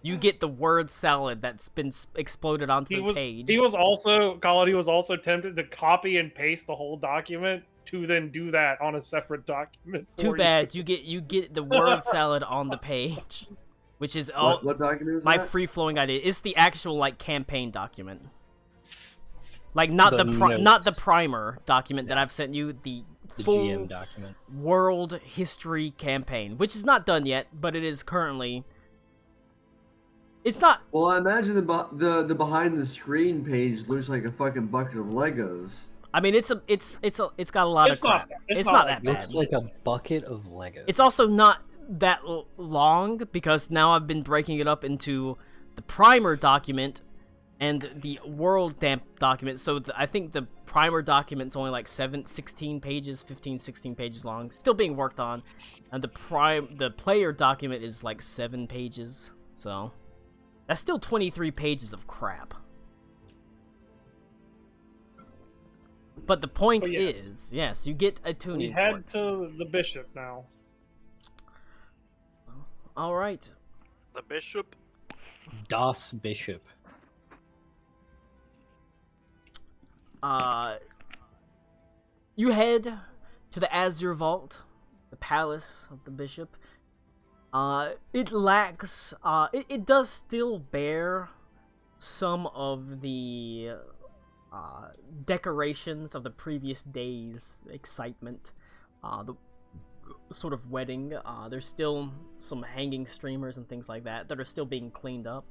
You get the word salad that's been exploded onto the page. He was also tempted to copy and paste the whole document to then do that on a separate document. Too bad you get the word salad on the page, which is all What document is my that? free flowing idea. It's the actual like campaign document, like not The not the notes. primer document that I've sent you. The full GM document. world history campaign, which is not done yet, but it is currently. It's not. Well, I imagine the behind the screen page looks like a fucking bucket of Legos. I mean, it's got a lot It's of crap. not- It's it's not not that like bad. Looks like a bucket of Legos. It's also not that long because now I've been breaking it up into the primer document and the world document. So I think the primer document's only like 16 pages, 15, 16 pages long, still being worked on. And the player document is like 7 pages. So that's still 23 pages of crap. But the point Oh, yes. is, yes, you get a tuning We head fork. to the bishop now. All right. The bishop. Das Bishop. You head to the Azure Vault, the palace of the bishop. It lacks. It does still bear some of the decorations of the previous day's excitement. The sort of wedding. There's still some hanging streamers and things like that that are still being cleaned up.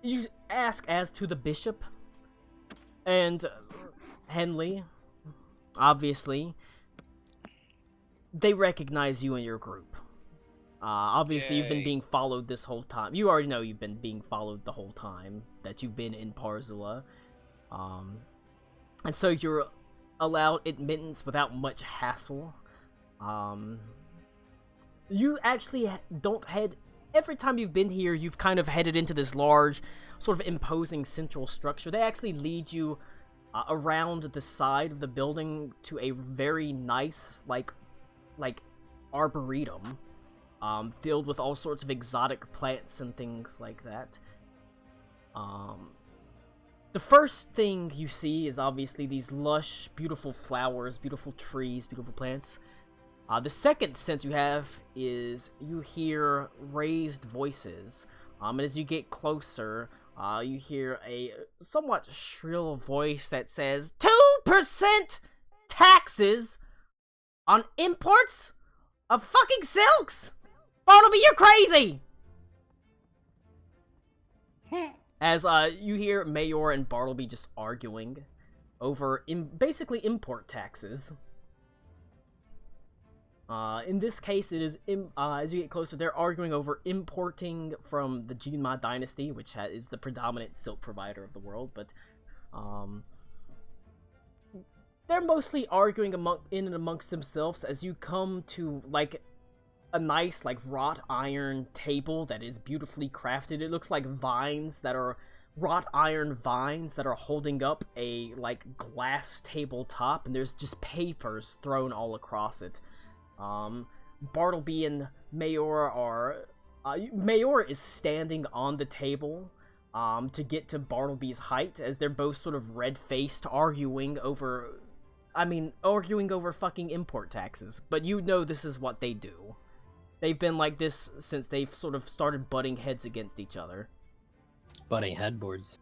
You ask as to the bishop, and Henley, obviously, they recognize you and your group. Obviously, you've been Yay. being followed this whole time. You already know you've been being followed the whole time that you've been in Parzula. And so you're allowed admittance without much hassle. You actually don't head... Every time you've been here, you've kind of headed into this large, sort of imposing central structure. They actually lead you around the side of the building to a very nice, like arboretum, filled with all sorts of exotic plants and things like that. The first thing you see is obviously these lush, beautiful flowers, beautiful trees, beautiful plants. The second sense you have is you hear raised voices. And as you get closer, you hear a somewhat shrill voice that says, 2% taxes on imports of fucking silks? Bartleby, you're crazy! As you hear Mayor and Bartleby just arguing over basically import taxes. In this case, it is as you get closer, they're arguing over importing from the Jinma dynasty, which is the predominant silk provider of the world. But they're mostly arguing in and amongst themselves as you come to like a nice like wrought iron table that is beautifully crafted. It looks like vines that are wrought iron vines that are holding up a like glass tabletop, and there's just papers thrown all across it. Bartleby and Mayor are Mayor is standing on the table to get to Bartleby's height, as they're both sort of red-faced arguing over fucking import taxes. But you know this is what they do. They've been like this since they've sort of started butting heads against each other. Butting headboards.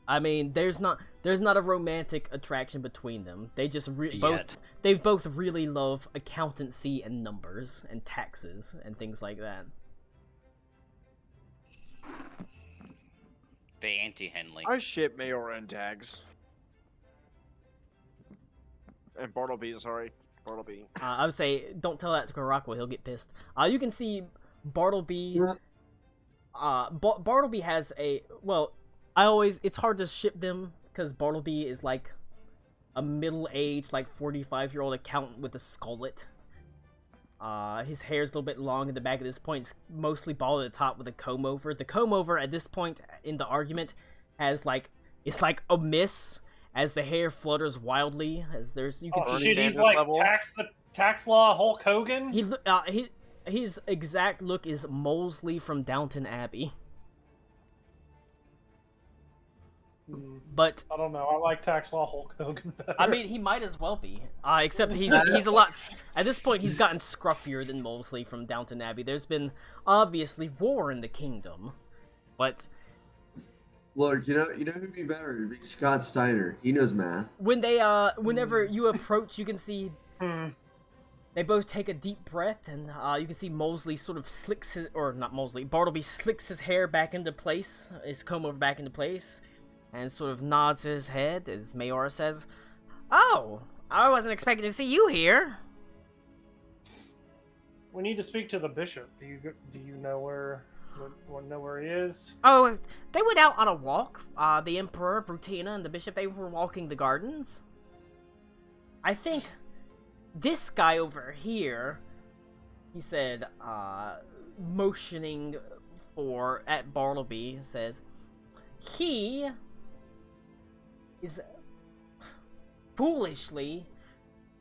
I mean, there's not a romantic attraction between them. They just Yet. they both really love accountancy and numbers and taxes and things like that. The anti-Henley. I ship Mayor and tags. And Bartleby, sorry. Bartleby. I would say, don't tell that to Karakwa, he'll get pissed. You can see Bartleby... Bartleby has a... Well, it's hard to ship them, because Bartleby is like a middle-aged, like 45-year-old accountant with a skullet. His hair's a little bit long in the back at this point. It's mostly bald at the top with a comb-over. The comb-over at this point in the argument has like... It's like a miss... as the hair flutters wildly, as you can see. Shit, he's like tax law Hulk Hogan? His exact look is Molesley from Downton Abbey. But I don't know, I like tax law Hulk Hogan better. I mean, he might as well be. Except he's a lot... At this point, he's gotten scruffier than Molesley from Downton Abbey. There's been, obviously, war in the kingdom. But... Look, you know who'd be better? It'd be Scott Steiner. He knows math. When they, whenever you approach, you can see they both take a deep breath, and you can see Molesley sort of Bartleby slicks his hair back into place, his comb over back into place, and sort of nods his head as Mayora says, "Oh, I wasn't expecting to see you here." We need to speak to the bishop. Do you know where he is? Oh, they went out on a walk. The Emperor, Brutina, and the bishop, they were walking the gardens. I think this guy over here, he said, motioning at Bartleby, says, he is foolishly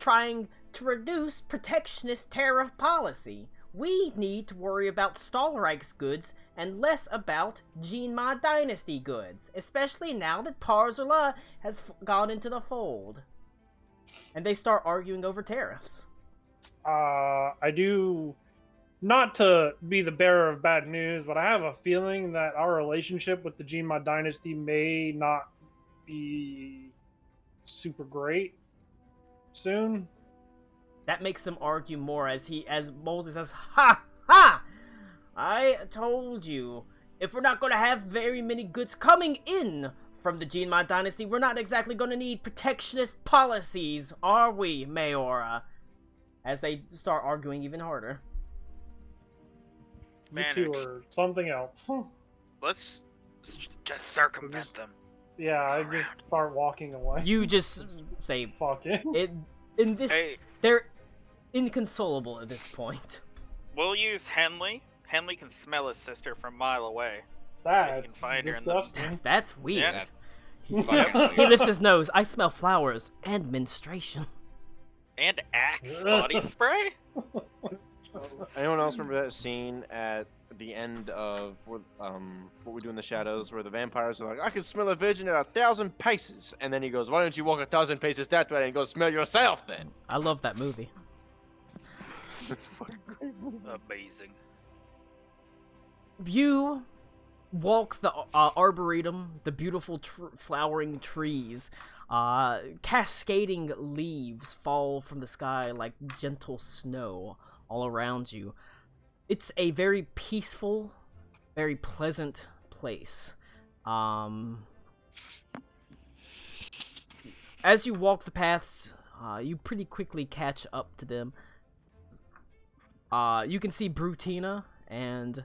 trying to reduce protectionist tariff policy. We need to worry about Stahlreich's goods and less about Jinma Dynasty goods, especially now that Parzula has gone into the fold. And they start arguing over tariffs. I do, not to be the bearer of bad news, but I have a feeling that our relationship with the Jinma Dynasty may not be super great soon. That makes them argue more as Moses says, "Ha! Ha! I told you, if we're not going to have very many goods coming in from the Jinma Dynasty, we're not exactly going to need protectionist policies, are we, Mayora?" As they start arguing even harder. You two are something else. Let's just circumvent them. Yeah, I just start walking away. You just say, fuck it. Hey. They're inconsolable at this point. We'll use Henley. Henley can smell his sister from a mile away. That's find her disgusting. That's weird. Yeah. He lifts his nose. I smell flowers and menstruation. And Axe body spray? Anyone else remember that scene at at the end of What We Do in the Shadows, where the vampires are like, I can smell a virgin at 1,000 paces, and then he goes, why don't you walk 1,000 paces that way and go smell yourself then? I love that movie. That's fucking great. Amazing. You walk the arboretum, the beautiful flowering trees. Cascading leaves fall from the sky like gentle snow all around you. It's a very peaceful, very pleasant place. As you walk the paths, you pretty quickly catch up to them. You can see Brutina and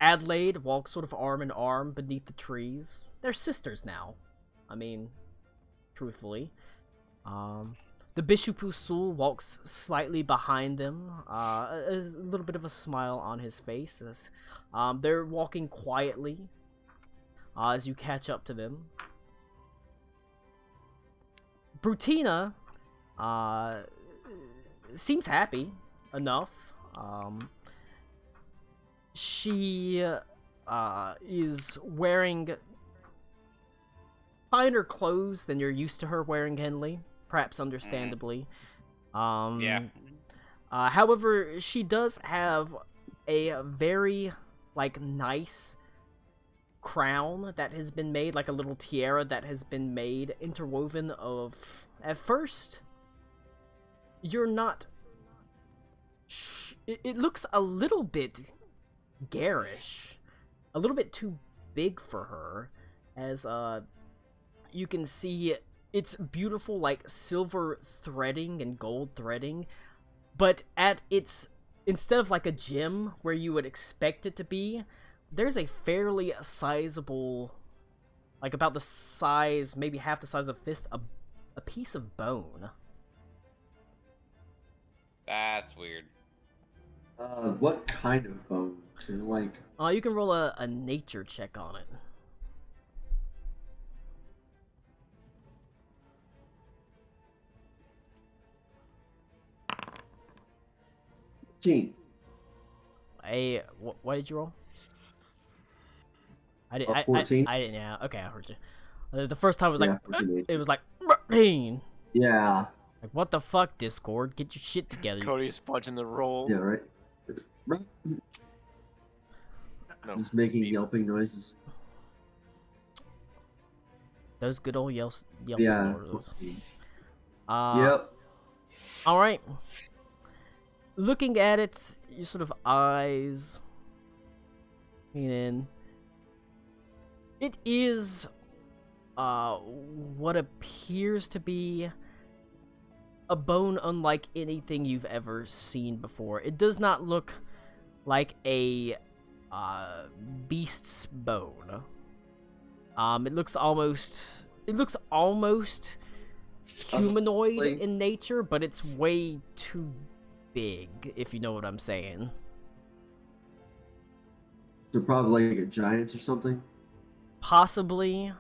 Adelaide walk sort of arm in arm beneath the trees. They're sisters now. I mean, truthfully. The Bishop Usul walks slightly behind them, a little bit of a smile on his face. They're walking quietly as you catch up to them. Brutina seems happy enough. She is wearing finer clothes than you're used to her wearing, Henley. Perhaps understandably. Yeah. However, she does have a very, nice crown that has been made, like a little tiara that has been made, interwoven of... At first, you're not... It looks a little bit garish. A little bit too big for her. As, you can see... It's beautiful, silver threading and gold threading, but at its, instead of a gem where you would expect it to be, there's a fairly sizable, about the size, maybe half the size of a fist, a piece of bone. That's weird. What kind of bone? You can roll a nature check on it. What did you roll? I didn't. 14. I didn't. Yeah. Okay, I heard you. The first time it was Yeah, 14. it was 13. Yeah. What the fuck, Discord? Get your shit together. Cody's fudging the roll. Yeah, right. No, Just making yelping noises. Those good old yelping Yeah. noises. Yep. All right. Looking at it, your sort of eyes in. It is what appears to be a bone unlike anything you've ever seen before. It does not look like a beast's bone. It looks almost humanoid in nature, but it's way too big, if you know what I'm saying. So probably like a giant or something. Possibly.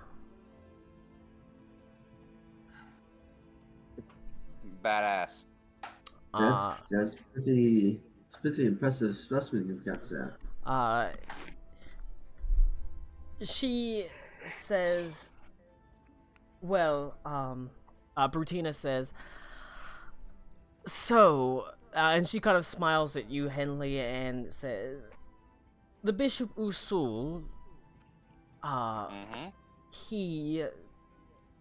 Badass. That's pretty impressive specimen you've got there. She says, well, Brutina says, so, and she kind of smiles at you, Henley, and says, the Bishop Usul, he,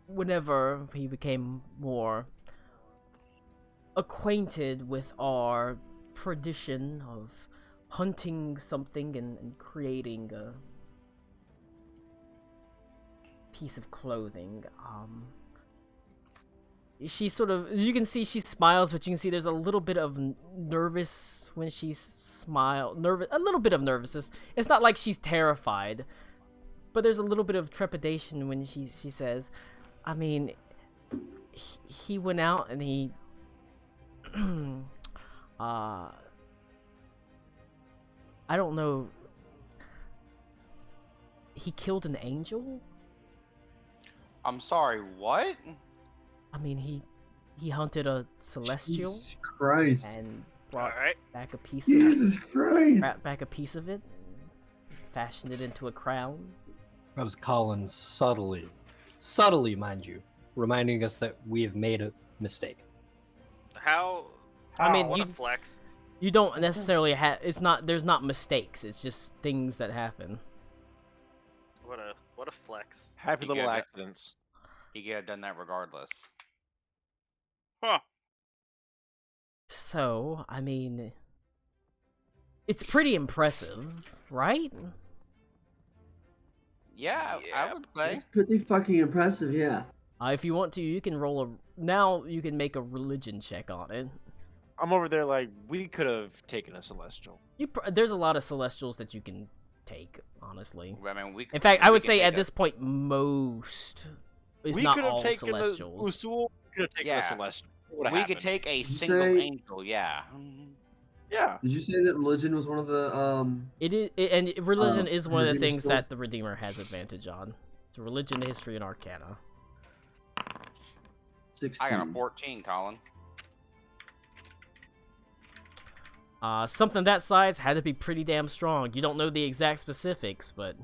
whenever he became more acquainted with our tradition of hunting something and creating a piece of clothing, she sort of, you can see she smiles, but you can see there's a little bit of nervous when she smiles, a little bit of nervousness. It's not like she's terrified, but there's a little bit of trepidation when she says, I mean, he went out and he I don't know, he killed an angel? I'm sorry, what? I mean, he hunted a celestial. Jesus Christ. And brought Alright. back a piece Jesus Christ! brought back a piece of it, fashioned it into a crown. That was Colin subtly, mind you, reminding us that we have made a mistake. How? I mean, what you a flex. you don't necessarily have. It's not. There's not mistakes. It's just things that happen. What a flex. Happy You little got it. accidents. He could have done that regardless. Huh. So, I mean, it's pretty impressive, right? Yeah, Yeah. I would say. It's pretty fucking impressive, yeah. If you want to, you can roll a. Now you can make a religion check on it. I'm over there like, we could have taken a celestial. There's a lot of celestials that you can take, honestly. I mean, we. In fact, I we would could say take at a- this point, most, if We not could have all, taken celestials. Usul. Could have taken Yeah. a celestial. What would've We happened? could take a you single say- angel. Yeah. Yeah. Did you say that religion was one of the And religion is one of the redeemer things skills? that the Redeemer has advantage on. It's religion, history, and arcana. 16? I got a 14, Colin. Something that size had to be pretty damn strong. You don't know the exact specifics, but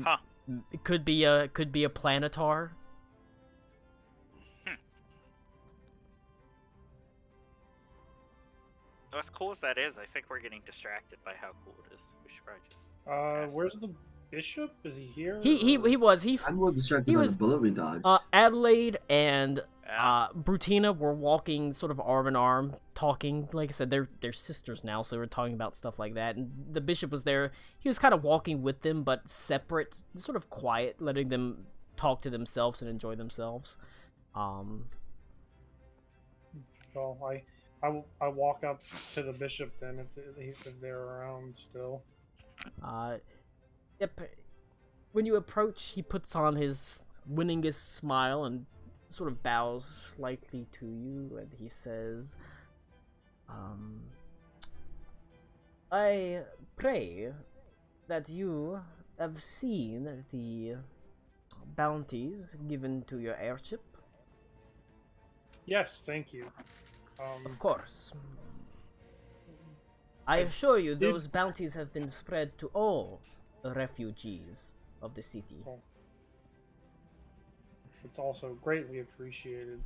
Huh. it could be a planetar. As cool as that is, I think we're getting distracted by how cool it is. We should probably just. Where's the bishop? Is he here? He or- was I'm more distracted he by was- the bullet we dodged. Adelaide and Yeah. Brutina were walking sort of arm in arm, talking. Like I said, they're sisters now, so we're talking about stuff like that. And the bishop was there. He was kind of walking with them, but separate, sort of quiet, letting them talk to themselves and enjoy themselves. Well, I walk up to the bishop then if they're around still. Yep. When you approach, he puts on his winningest smile and sort of bows slightly to you, and he says, I pray that you have seen the bounties given to your airship. Yes, thank you. Of course. I assure you, did- those bounties have been spread to all the refugees of the city. It's also greatly appreciated.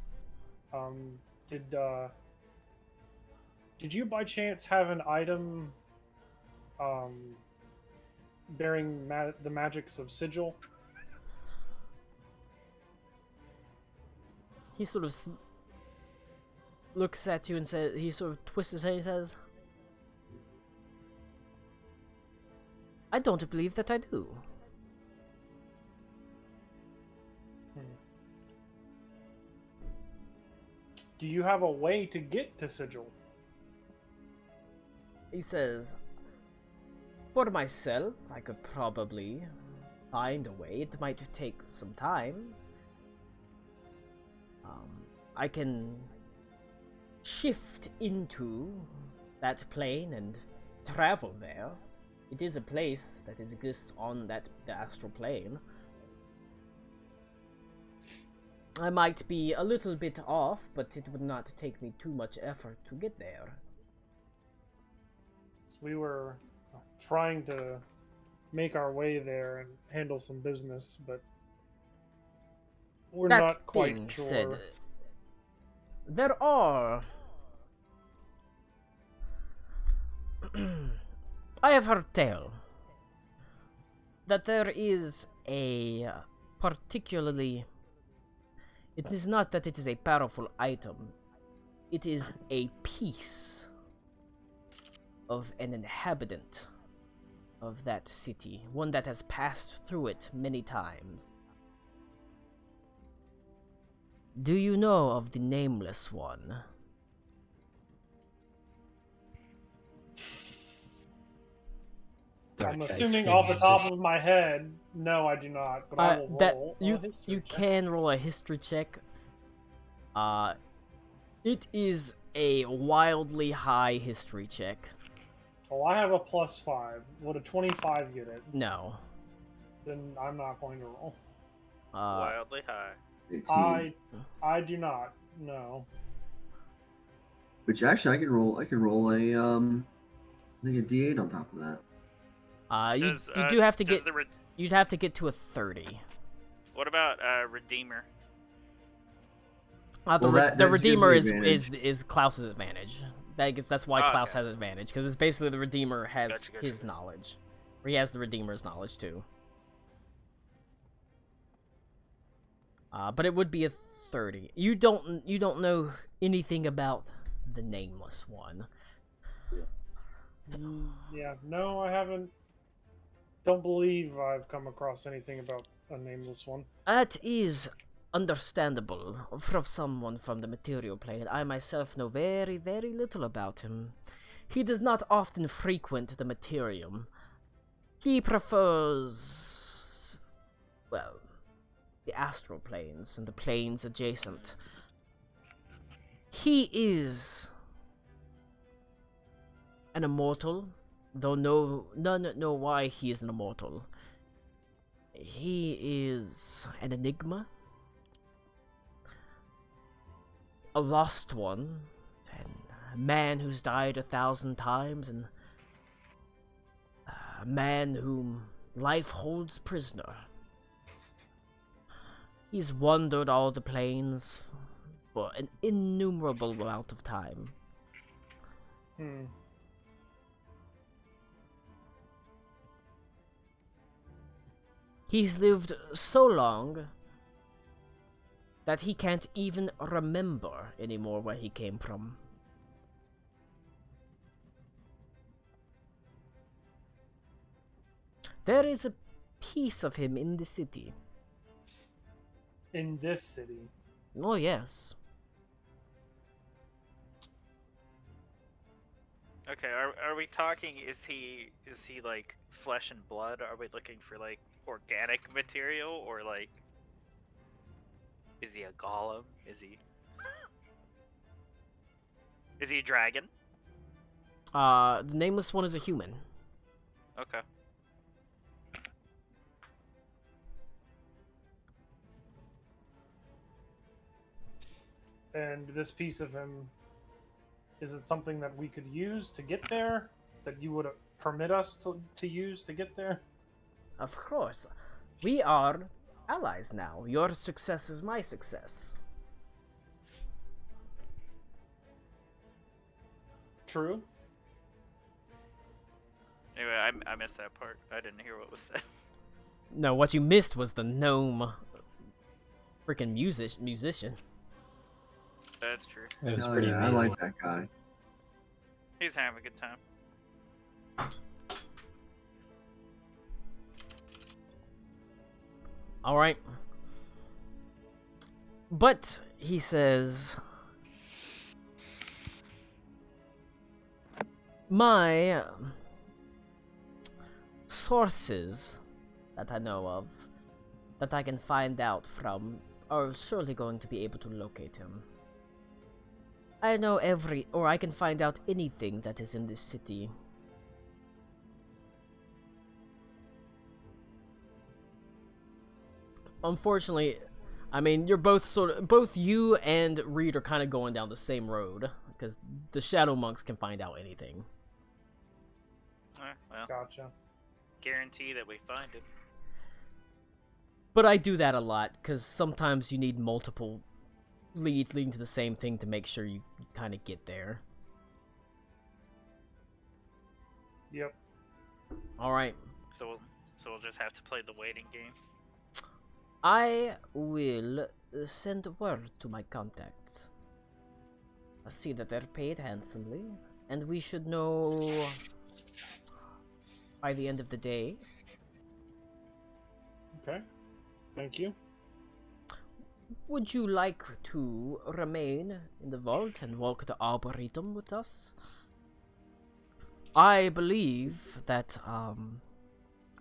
Did you by chance have an item bearing the magics of Sigil? He sort of looks at you and says, he sort of twists his head and says, I don't believe that I do. Do you have a way to get to Sigil? He says, for myself, I could probably find a way. It might take some time. I can shift into that plane and travel there. It is a place that exists on the astral plane. I might be a little bit off, but it would not take me too much effort to get there. We were trying to make our way there and handle some business, but we're That not quite being sure. said, there are... I have heard tell that there is a particularly... It is not that it is a powerful item. It is a piece of an inhabitant of that city. One that has passed through it many times. Do you know of the Nameless One? I'm Dark assuming Ice off the top Musician. of my head, no, I do not. But I will That roll. you a history you check. can roll a history check. It is a wildly high history check. Oh, I have a +5. Would a 25 get it? No. Then I'm not going to roll. Wildly high. 18. I do not. No. Which actually I can roll. I can roll a I think a D8 on top of that. You do have to does get. the You'd have to get to a 30. What about Redeemer? The Well, that the just gives Redeemer me is advantage. Klaus's advantage. That's why Oh, Klaus okay. has advantage, because it's basically the Redeemer has Gotcha. his knowledge, or he has the Redeemer's knowledge too. But it would be a 30. You don't know anything about the Nameless One. Yeah, no, I haven't. Don't believe I've come across anything about a nameless one. That is understandable from someone from the material plane. I myself know very, very little about him. He does not often frequent the materium. He prefers, well, the astral planes and the planes adjacent. He is an immortal, though none know why he is an immortal. He is an enigma, a lost one, and a man who's died 1,000 times, and a man whom life holds prisoner. He's wandered all the planes for an innumerable amount of time. He's lived so long that he can't even remember anymore where he came from. There is a piece of him in the city. In this city. Oh, yes. Okay, are we talking? Is he like flesh and blood? Are we looking for like organic material, or like is he a golem? Is he a dragon? The Nameless One is a human. Okay. And this piece of him, is it something that we could use to get there? That you would permit us to use to get there? Of course. We are allies now. Your success is my success. True. Anyway, I missed that part. I didn't hear what was said. No, what you missed was the gnome freaking musician. That's true. It was Hell pretty yeah, I amazing. like that guy. He's having a good time. Alright. But, he says, my sources that I know of, that I can find out from, are surely going to be able to locate him. I know I can find out anything that is in this city. Unfortunately, I mean, you're both you and Reed are kind of going down the same road, because the Shadow Monks can find out anything. Well, Gotcha. guarantee that we find it. But I do that a lot, because sometimes you need multiple leads leading to the same thing to make sure you kind of get there. Yep. Alright. So we'll just have to play the waiting game. I will send word to my contacts. I see that they're paid handsomely, and we should know by the end of the day. Okay. Thank you. Would you like to remain in the vault and walk the Arboretum with us? I believe that,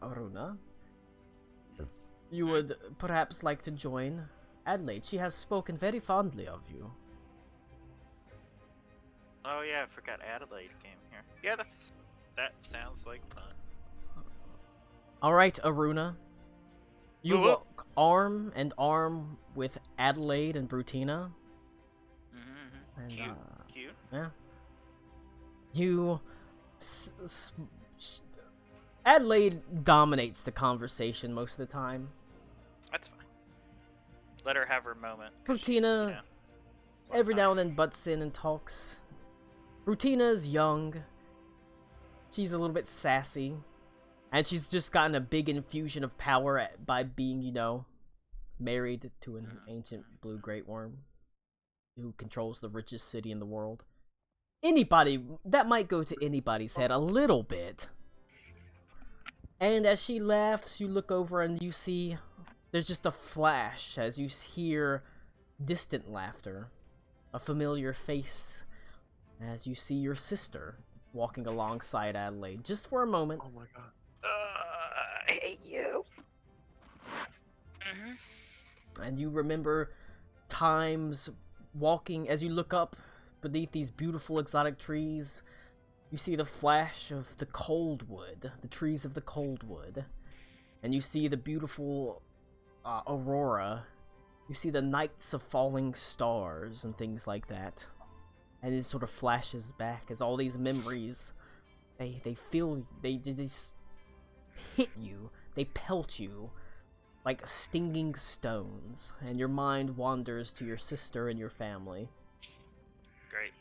Aruna, you would perhaps like to join Adelaide. She has spoken very fondly of you. Oh yeah, I forgot Adelaide came here. Yeah, that sounds like fun. Alright, Aruna. You Woo-woo. walk arm in arm with Adelaide and Brutina. Mm-hmm. And, Cute, cute. Yeah. Adelaide dominates the conversation most of the time. That's fine. Let her have her moment. 'cause she's, Rutina you know, every now and then butts in and talks. Rutina's young. She's a little bit sassy. And she's just gotten a big infusion of power by being, you know, married to an ancient blue great worm who controls the richest city in the world. That might go to anybody's head a little bit. And as she laughs, you look over and you see there's just a flash as you hear distant laughter. A familiar face as you see your sister walking alongside Adelaide just for a moment. Oh my god. I hate you. And you remember times walking as you look up beneath these beautiful exotic trees. You see the flash of the coldwood, the trees of the coldwood. And you see the beautiful aurora. You see the nights of falling stars and things like that. And it sort of flashes back as all these memories, they just hit you, they pelt you like stinging stones, and your mind wanders to your sister and your family. Great.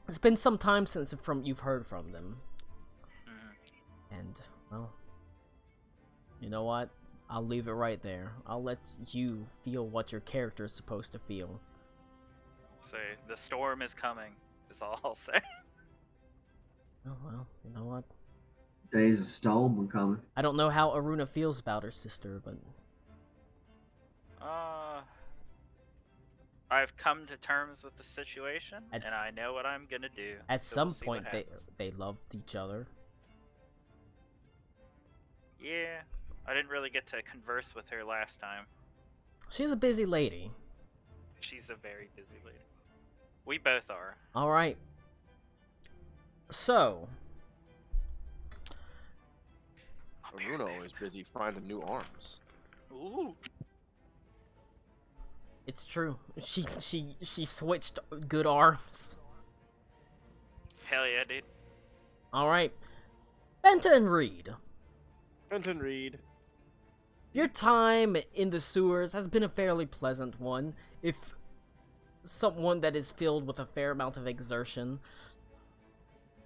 It's been some time since you've heard from them. And, well, you know what? I'll leave it right there. I'll let you feel what your character is supposed to feel. So, the storm is coming, is all I'll say. Oh, well, you know what? Days of storm are coming. I don't know how Aruna feels about her sister, but... I've come to terms with the situation, and At I know what I'm gonna do. At so some we'll see point, what happens. they loved each other. Yeah, I didn't really get to converse with her last time. She's a busy lady. She's a very busy lady. We both are. Alright. So... Aruna always busy finding new arms. Ooh. It's true. She switched good arms. Hell yeah, dude. Alright. Benton Reed. Benton Reed. Your time in the sewers has been a fairly pleasant one, if someone that is filled with a fair amount of exertion.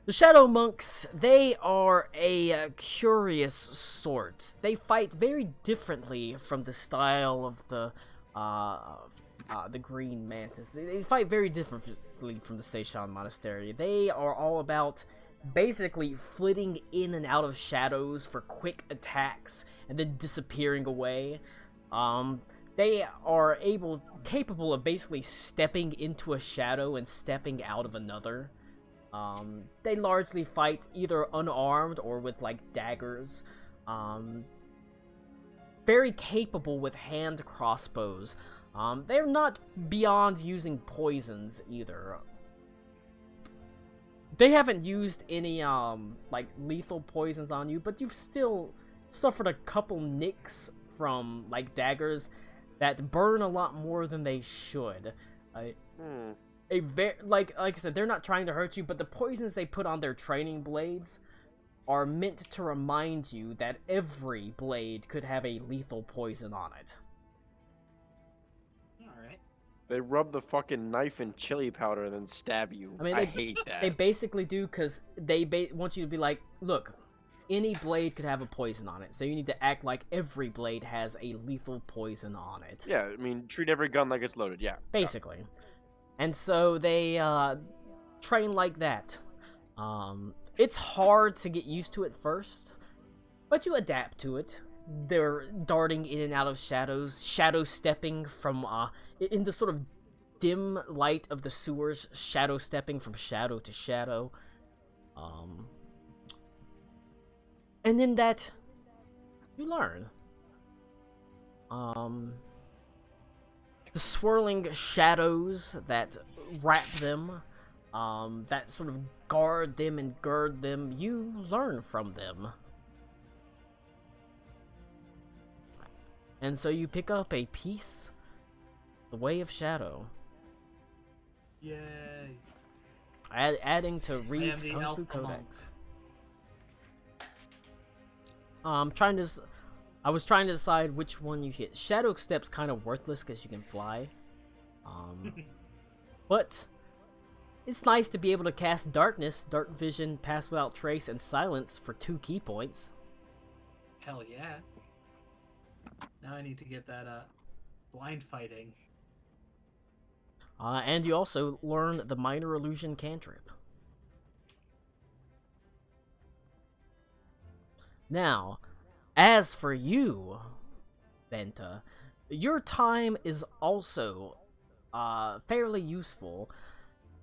The Shadow Monks, they are a curious sort. They fight very differently from the style of the Green Mantis. They fight very differently from the Seishan Monastery. They are all about basically flitting in and out of shadows for quick attacks and then disappearing away. They are capable of basically stepping into a shadow and stepping out of another. They largely fight either unarmed or with, like, daggers. Very capable with hand crossbows. They're not beyond using poisons, either. They haven't used any, like, lethal poisons on you, but you've still suffered a couple nicks from, like, daggers that burn a lot more than they should. Like I said, they're not trying to hurt you, but the poisons they put on their training blades are meant to remind you that every blade could have a lethal poison on it. Alright. They rub the fucking knife in chili powder and then stab you. I mean, I hate that. They basically do, because they want you to be like, look, any blade could have a poison on it, so you need to act like every blade has a lethal poison on it. Yeah, I mean, treat every gun like it's loaded, yeah. Basically. And so they train like that. It's hard to get used to at first, but you adapt to it. They're darting in and out of shadows, shadow stepping from, in the sort of dim light of the sewers, shadow stepping from shadow to shadow. And in that, you learn. The swirling shadows that wrap them, that sort of guard them and gird them, you learn from them. And so you pick up a piece, the Way of Shadow. Yay. Adding to Reed's the Kung Fu alpha monk. Codex. I was trying to decide which one you hit. Shadow Step's kind of worthless because you can fly. But it's nice to be able to cast Darkness, Dark Vision, Pass Without Trace, and Silence for 2 key points. Hell yeah. Now I need to get that blind fighting. And you also learn the Minor Illusion cantrip. Now, as for you, Benta, your time is also fairly useful.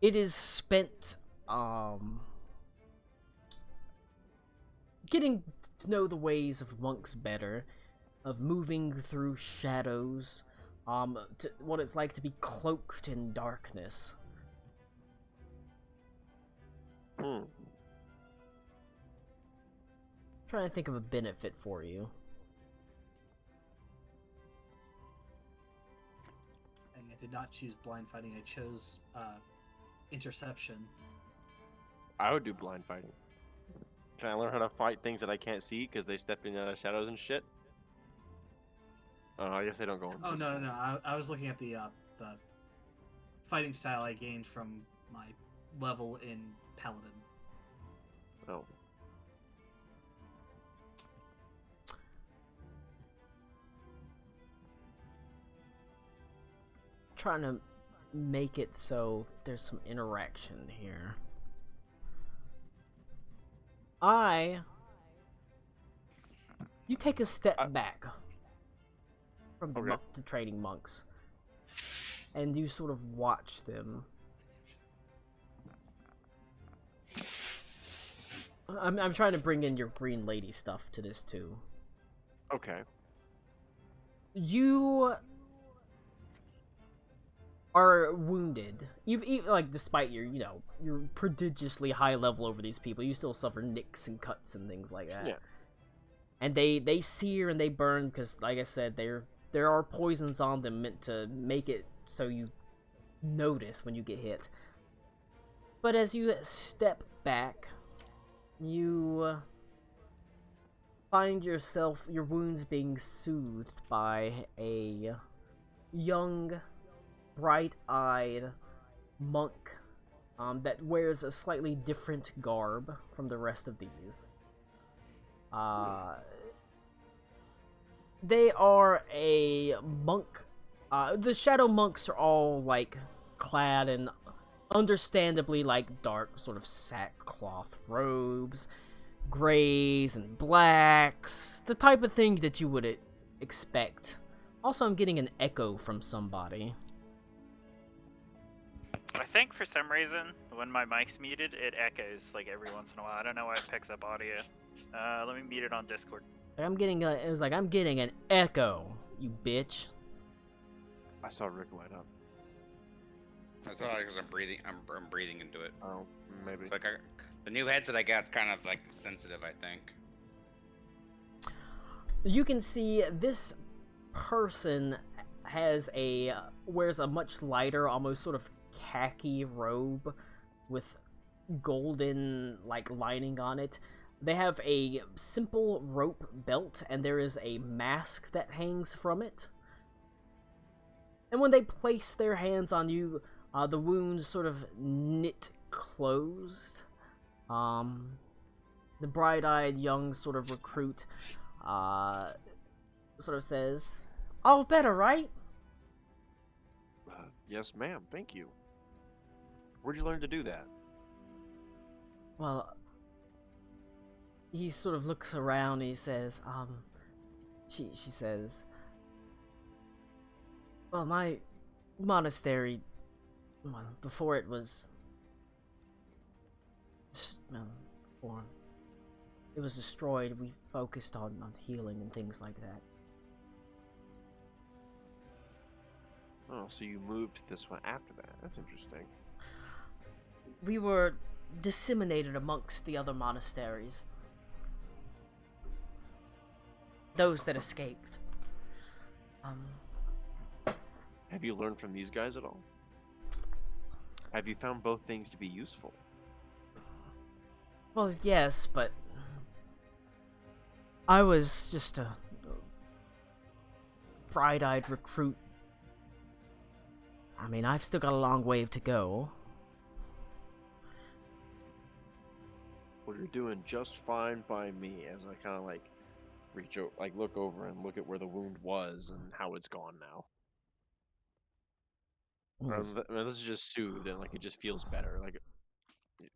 It is spent getting to know the ways of monks better, of moving through shadows, to what it's like to be cloaked in darkness. Trying to think of a benefit for you. And I did not choose blind fighting. I chose interception. I would do blind fighting. Can I learn how to fight things that I can't see because they step in shadows and shit? Oh, I guess they don't go. Oh no! I was looking at the fighting style I gained from my level in Paladin. Oh. Trying to make it so there's some interaction here. You take a step back from the training monks, and you sort of watch them. I'm trying to bring in your green lady stuff to this too. Okay. You are wounded. You've like, despite your, your prodigiously high level over these people, you still suffer nicks and cuts and things like that. Yeah. And they sear and they burn because, like I said, there are poisons on them meant to make it so you notice when you get hit. But as you step back, you find your wounds being soothed by a young, bright-eyed monk that wears a slightly different garb from the rest of these. They are a monk. The shadow monks are all like clad in understandably like dark sort of sackcloth robes, grays and blacks, the type of thing that you would expect. Also, I'm getting an echo from somebody. I think for some reason, when my mic's muted, it echoes like every once in a while. I don't know why it picks up audio. Let me mute it on Discord. I'm getting an echo, you bitch. I saw Rick light up. That's all because I'm breathing into it. Oh, maybe. It's like the new headset I got is kind of like sensitive, I think. You can see this person wears a much lighter, almost sort of khaki robe with golden like lining on it. They have a simple rope belt, and there is a mask that hangs from it. And when they place their hands on you, the wounds sort of knit closed. The bright-eyed young sort of recruit sort of says, "All better, right?" Yes, ma'am. Thank you. Where'd you learn to do that? Well, he sort of looks around and he says, she says, "Well, my monastery, before it was, before it was destroyed, we focused on healing and things like that." Oh, so you moved this one after that. That's interesting. We were disseminated amongst the other monasteries. Those that escaped. Have you learned from these guys at all? Have you found both things to be useful? Well, yes, but I was just a bright-eyed recruit. I mean, I've still got a long way to go. Well, you're doing just fine by me. As I kind of like look over and look at where the wound was and how it's gone now. This is just soothed and like it just feels better. Like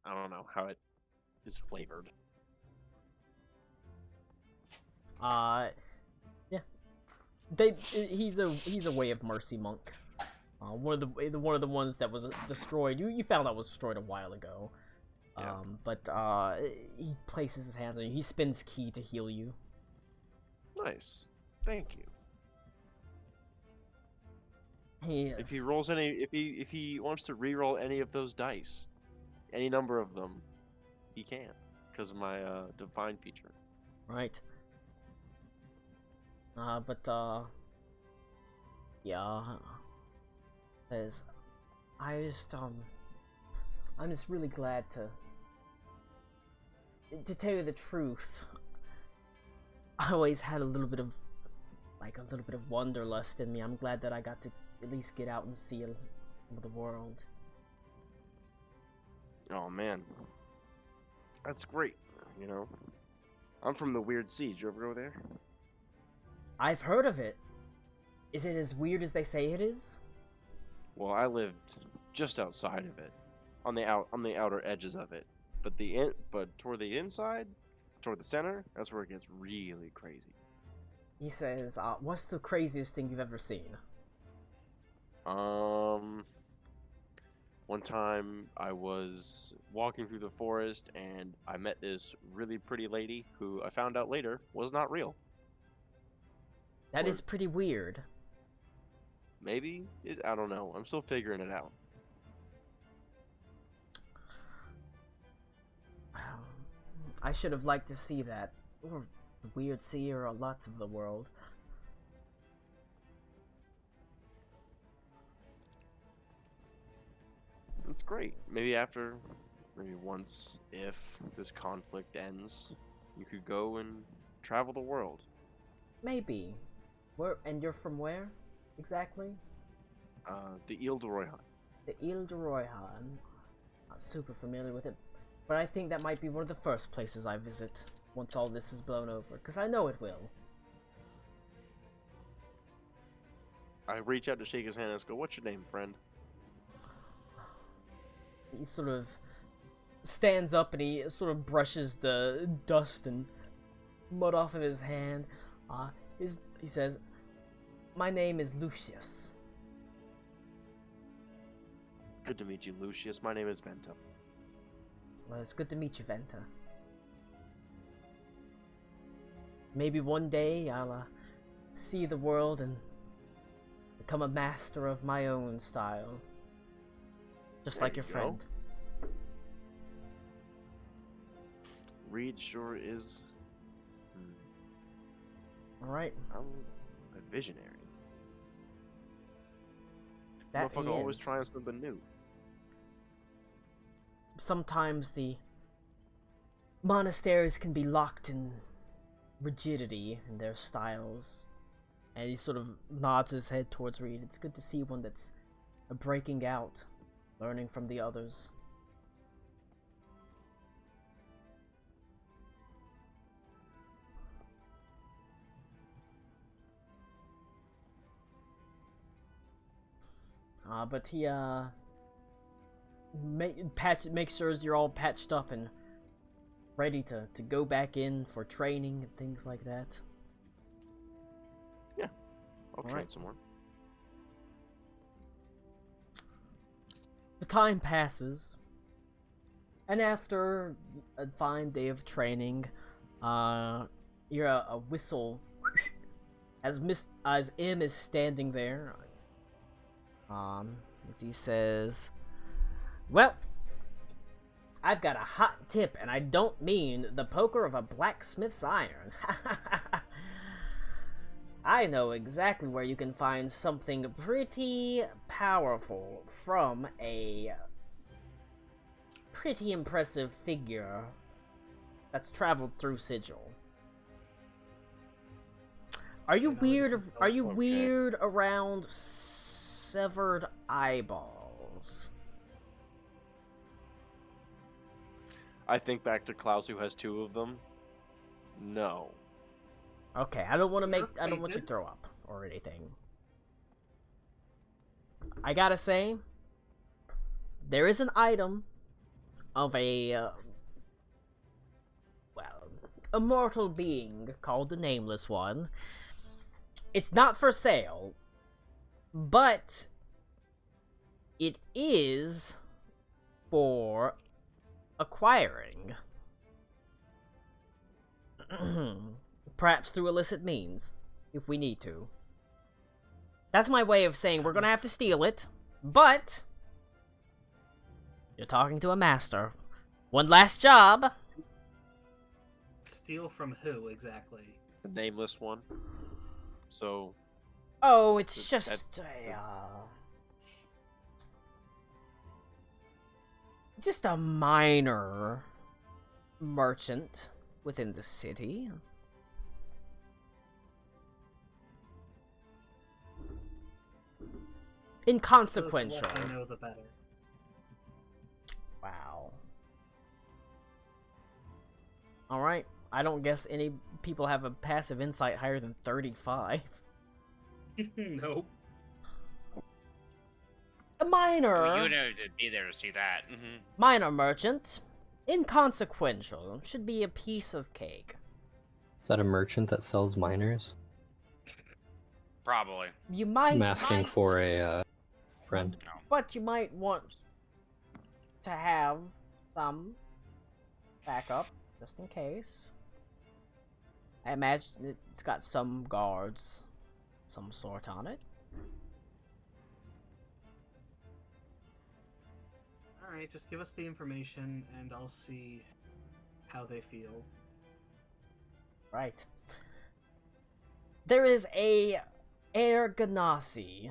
I don't know how it is flavored. Yeah. He's a Way of Mercy monk. One of the ones that was destroyed. You found out was destroyed a while ago. Yeah. But he places his hands on you. He spins ki to heal you. Nice. Thank you. If he Yes. rolls any, if he wants to re-roll any of those dice, any number of them, he can, because of my divine feature. Right. Yeah. As I'm just really glad to tell you the truth. I always had a little bit of wanderlust in me. I'm glad that I got to at least get out and see some of the world. Oh man, that's great. You know, I'm from the Weird Sea. Did you ever go there? I've heard of it. Is it as weird as they say it is? Well, I lived just outside of it, on the outer edges of it. But toward the inside, toward the center, that's where it gets really crazy. He says, what's the craziest thing you've ever seen? One time I was walking through the forest and I met this really pretty lady who I found out later was not real. That is pretty weird. Maybe I don't know. I'm still figuring it out. I should have liked to see that. Or the Weird Sea or lots of the world. That's great. Maybe once, if this conflict ends, you could go and travel the world. Maybe. And you're from where, exactly? The Ile de Royhan. The Ile de Royhan. Not super familiar with it, but I think that might be one of the first places I visit once all this is blown over, because I know it will. I reach out to shake his hand and go, "What's your name, friend?" He sort of stands up and he sort of brushes the dust and mud off of his hand. He says, "My name is Lucius." Good to meet you, Lucius. My name is Venta. Well, it's good to meet you, Venta. Maybe one day I'll see the world and become a master of my own style. Just There like your you go. friend. Reed sure is. Alright. I'm a visionary. That Motherfucker he always is. trying something new. Sometimes the monasteries can be locked in rigidity in their styles. And he sort of nods his head towards Reed. It's good to see one that's breaking out, learning from the others. But he make sure you're all patched up and ready to go back in for training and things like that. Yeah, I'll train Alright. some more. The time passes, and after a fine day of training, you're a whistle as M is standing there. As he says, "Well, I've got a hot tip, and I don't mean the poker of a blacksmith's iron. I know exactly where you can find something pretty powerful from a pretty impressive figure that's traveled through Sigil. Are you You know, weird? this is Are you okay. weird around severed eyeballs? I think back to Klaus, who has 2 of them. No. Okay, I don't want to make. I don't want you to acquainted? throw up or anything. I gotta say, there is an item of a well, immortal being called the Nameless One. It's not for sale, but it is for acquiring. Perhaps through illicit means, if we need to. That's my way of saying we're gonna have to steal it, but you're talking to a master. One last job. Steal from who exactly? The Nameless One. So, Oh, it's That- just just a minor merchant within the city. Inconsequential. The less I know, the better. Wow. Alright, I don't guess any people have a passive insight higher than 35. Nope. A minor, You know to be there to see that. minor merchant, inconsequential, should be a piece of cake. Is that a merchant that sells miners? Probably. You might, I'm asking for a friend. but you might want to have some backup, just in case. I imagine it's got some guards, some sort on it. Alright, just give us the information and I'll see how they feel. Right. There is a Air Ganassi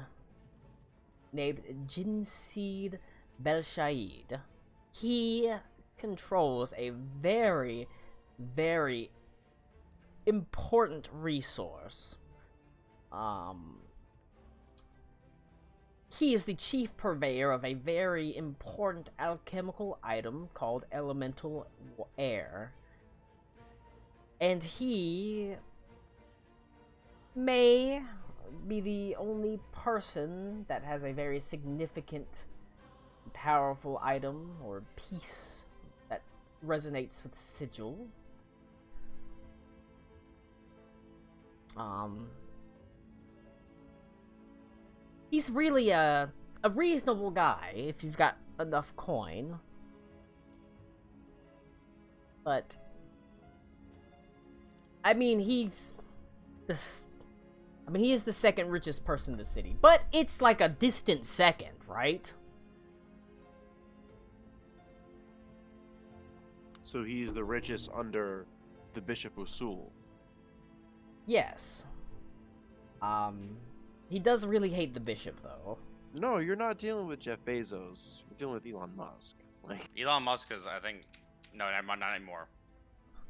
named Jinseed Belshaid. He controls a very, very important resource. He is the chief purveyor of a very important alchemical item called elemental air. And he may be the only person that has a very significant, powerful item or piece that resonates with Sigil. He's really a reasonable guy if you've got enough coin. But I mean, he is the second richest person in the city, but it's like a distant second, right? So he's the richest under the Bishop Usul. Yes. He does really hate the bishop, though. No, you're not dealing with Jeff Bezos. You're dealing with Elon Musk. Like, Elon Musk is, I think, no, not anymore.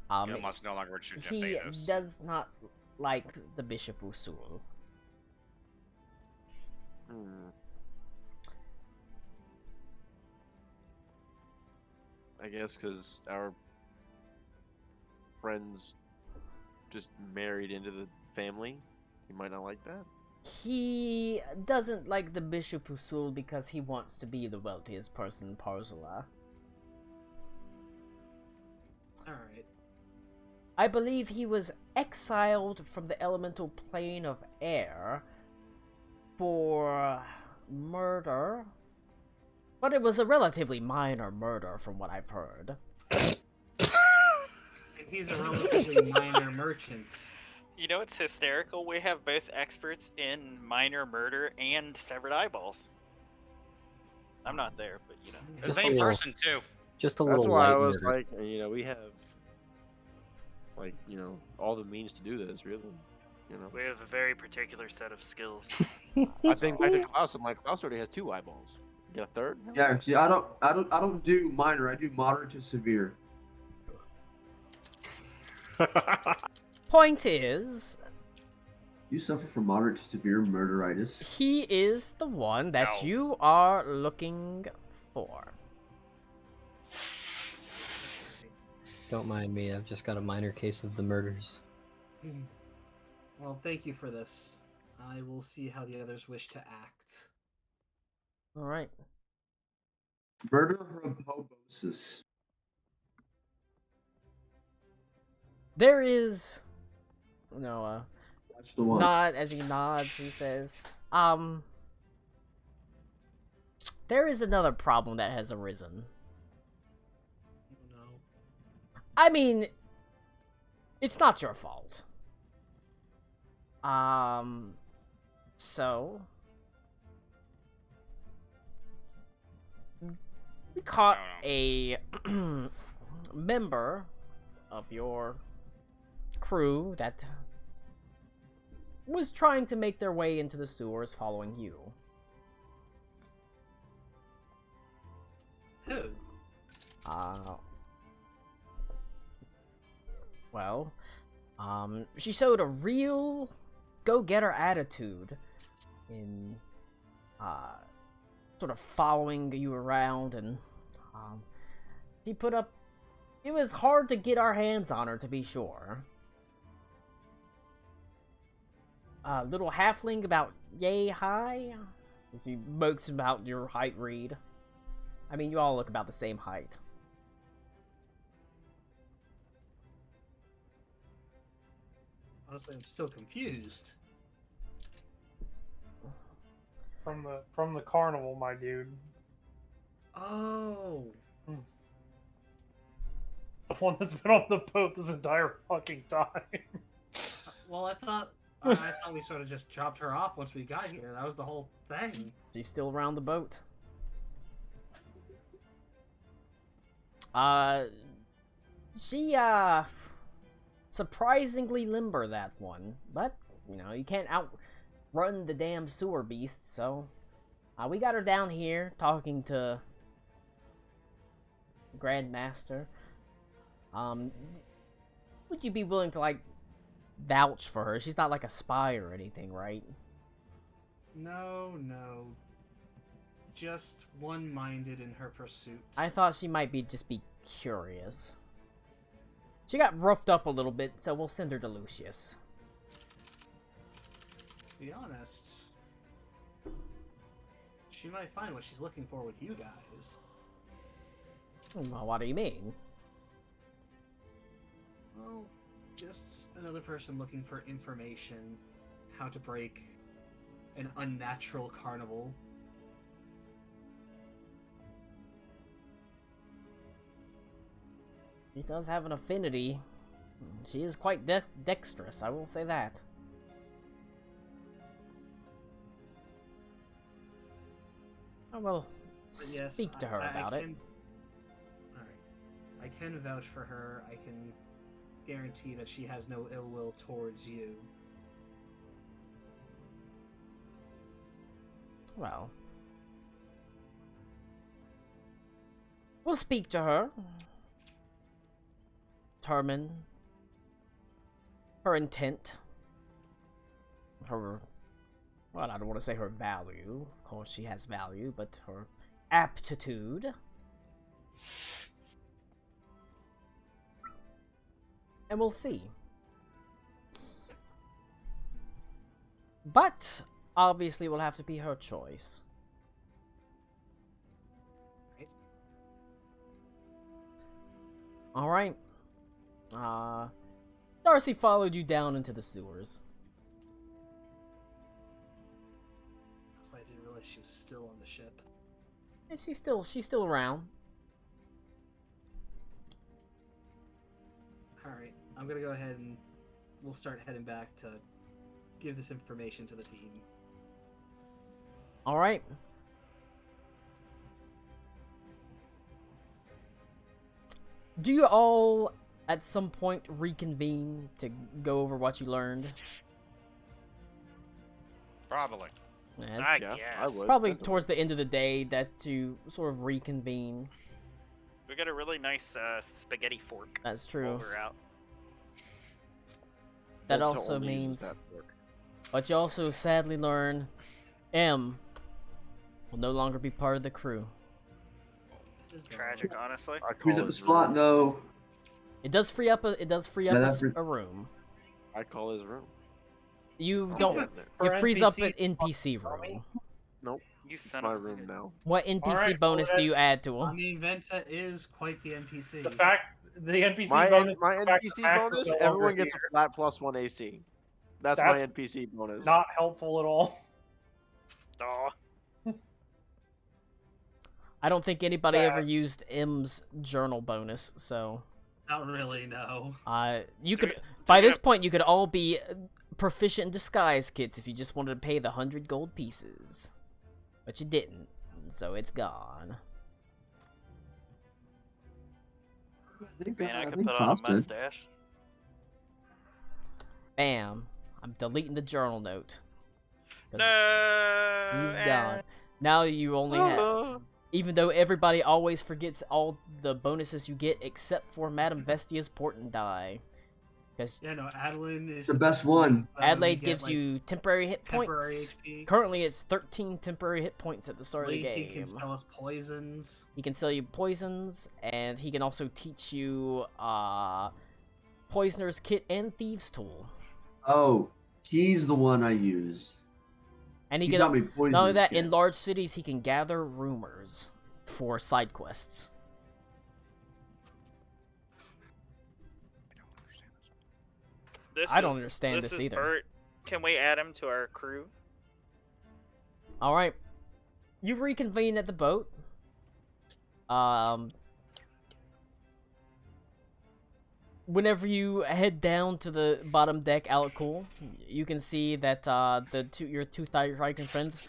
Elon Musk no longer works for Jeff He Bezos. does not like the Bishop Usul. I guess because our friends just married into the family, he might not like that. He doesn't like the Bishop Usul because he wants to be the wealthiest person in Parzula. Alright. I believe he was exiled from the elemental plane of air for murder. But it was a relatively minor murder from what I've heard. And he's a relatively minor merchant. You know what's hysterical? We have both experts in minor murder and severed eyeballs. I'm not there, but you know. The Just a same little- person, too. Just a That's little why I light was murder. like, we have, all the means to do this, really. We have a very particular set of skills. I think back to Klaus, and Klaus already has 2 eyeballs. Get a third? Yeah, see, I don't do minor. I do moderate to severe. Point is, You suffer from moderate to severe murderitis. he is the one that No. you are looking for. Don't mind me. I've just got a minor case of the murders. Well, thank you for this. I will see how the others wish to act. All right. Murder homosis. There is no That's the one. nod as he nods. He says, there is another problem that has arisen. Oh no. I mean, it's not your fault. So we caught a member of your crew that was trying to make their way into the sewers following you. Who? Well, she showed a real go-getter attitude in, sort of following you around, and, he put up... It was hard to get our hands on her, to be sure. Little halfling about yay high? As he boasts about your height, Reed. I mean, you all look about the same height. Honestly, I'm still confused. From the carnival, my dude. Oh. The one that's been on the boat this entire fucking time. Well, I thought we sort of just chopped her off once we got here. That was the whole thing. She's still around the boat. She, surprisingly limber, that one. But, you know, you can't outrun the damn sewer beasts, so... we got her down here, talking to... Grandmaster. Would you be willing to, like, vouch for her? She's not like a spy or anything, right? No. Just one-minded in her pursuits. I thought she might just be curious. She got roughed up a little bit, so we'll send her to Lucius. To be honest, she might find what she's looking for with you guys. Well, what do you mean? Well, just another person looking for information, how to break an unnatural carnival. She does have an affinity. She is quite dexterous, I will say that. I will But yes, speak to her about it. Alright. I can vouch for her. I can guarantee that she has no ill will towards you. Well, we'll speak to her. Determine her intent. Her... Well, I don't want to say her value. Of course, she has value, but her aptitude. And we'll see. But, obviously, it will have to be her choice. Alright. Darcy followed you down into the sewers. I didn't realize she was still on the ship. And she's still around. Alright, I'm gonna go ahead and we'll start heading back to give this information to the team. Alright. Do you all, at some point, reconvene to go over what you learned? Probably. Yeah, it's I Yeah, guess. I would. probably definitely. towards the end of the day that you sort of reconvene. We got a really nice spaghetti fork. That's While true. we're out. That Vento also only uses means, that fork. but you also sadly learn, M will no longer be part of the crew. Just go. Tragic, honestly. I Frees call up the his spot room. though. It does free up a Yeah, that free- a room. I call his room. You I'm don't. getting it. It For frees up an NPC NPC Tommy? room. Nope, You it's son my of a room bitch. now. What NPC Alright, bonus well, do you add to I him? mean, Venta is quite the NPC. The fact the NPC My bonus my the fact NPC that Max is bonus, no everyone longer gets a here. flat +1 AC. That's my NPC bonus. Not helpful at all. Aw. I don't think anybody ever Fast. used M's journal bonus, so Not really, no. you Do could we- by do we this point you could all be proficient in disguise kits if you just wanted to pay the 100 gold pieces, but you didn't, so it's gone. Man, I could think put on a Costa- mustache. Bam! I'm deleting the journal note. 'Cause No. He's gone. Now you only have. Even though everybody always forgets all the bonuses you get except for Madame Vestia's Portent Die. Because Yeah, no, Adeline is The best one. Adelaide gives you temporary hit temporary points. HP. Currently it's 13 temporary hit points at the start of the He game. can sell us poisons. He can sell you poisons, and he can also teach you Poisoner's Kit and Thieves Tool. Oh, he's the one I use. And he He can taught me not only poisonous that, kit. in large cities he can gather rumors for side quests. I don't understand this is either. Bert. Can we add him to our crew? Alright. You've reconvened at the boat. Whenever you head down to the bottom deck, Alcool, you can see that your two Thyricon friends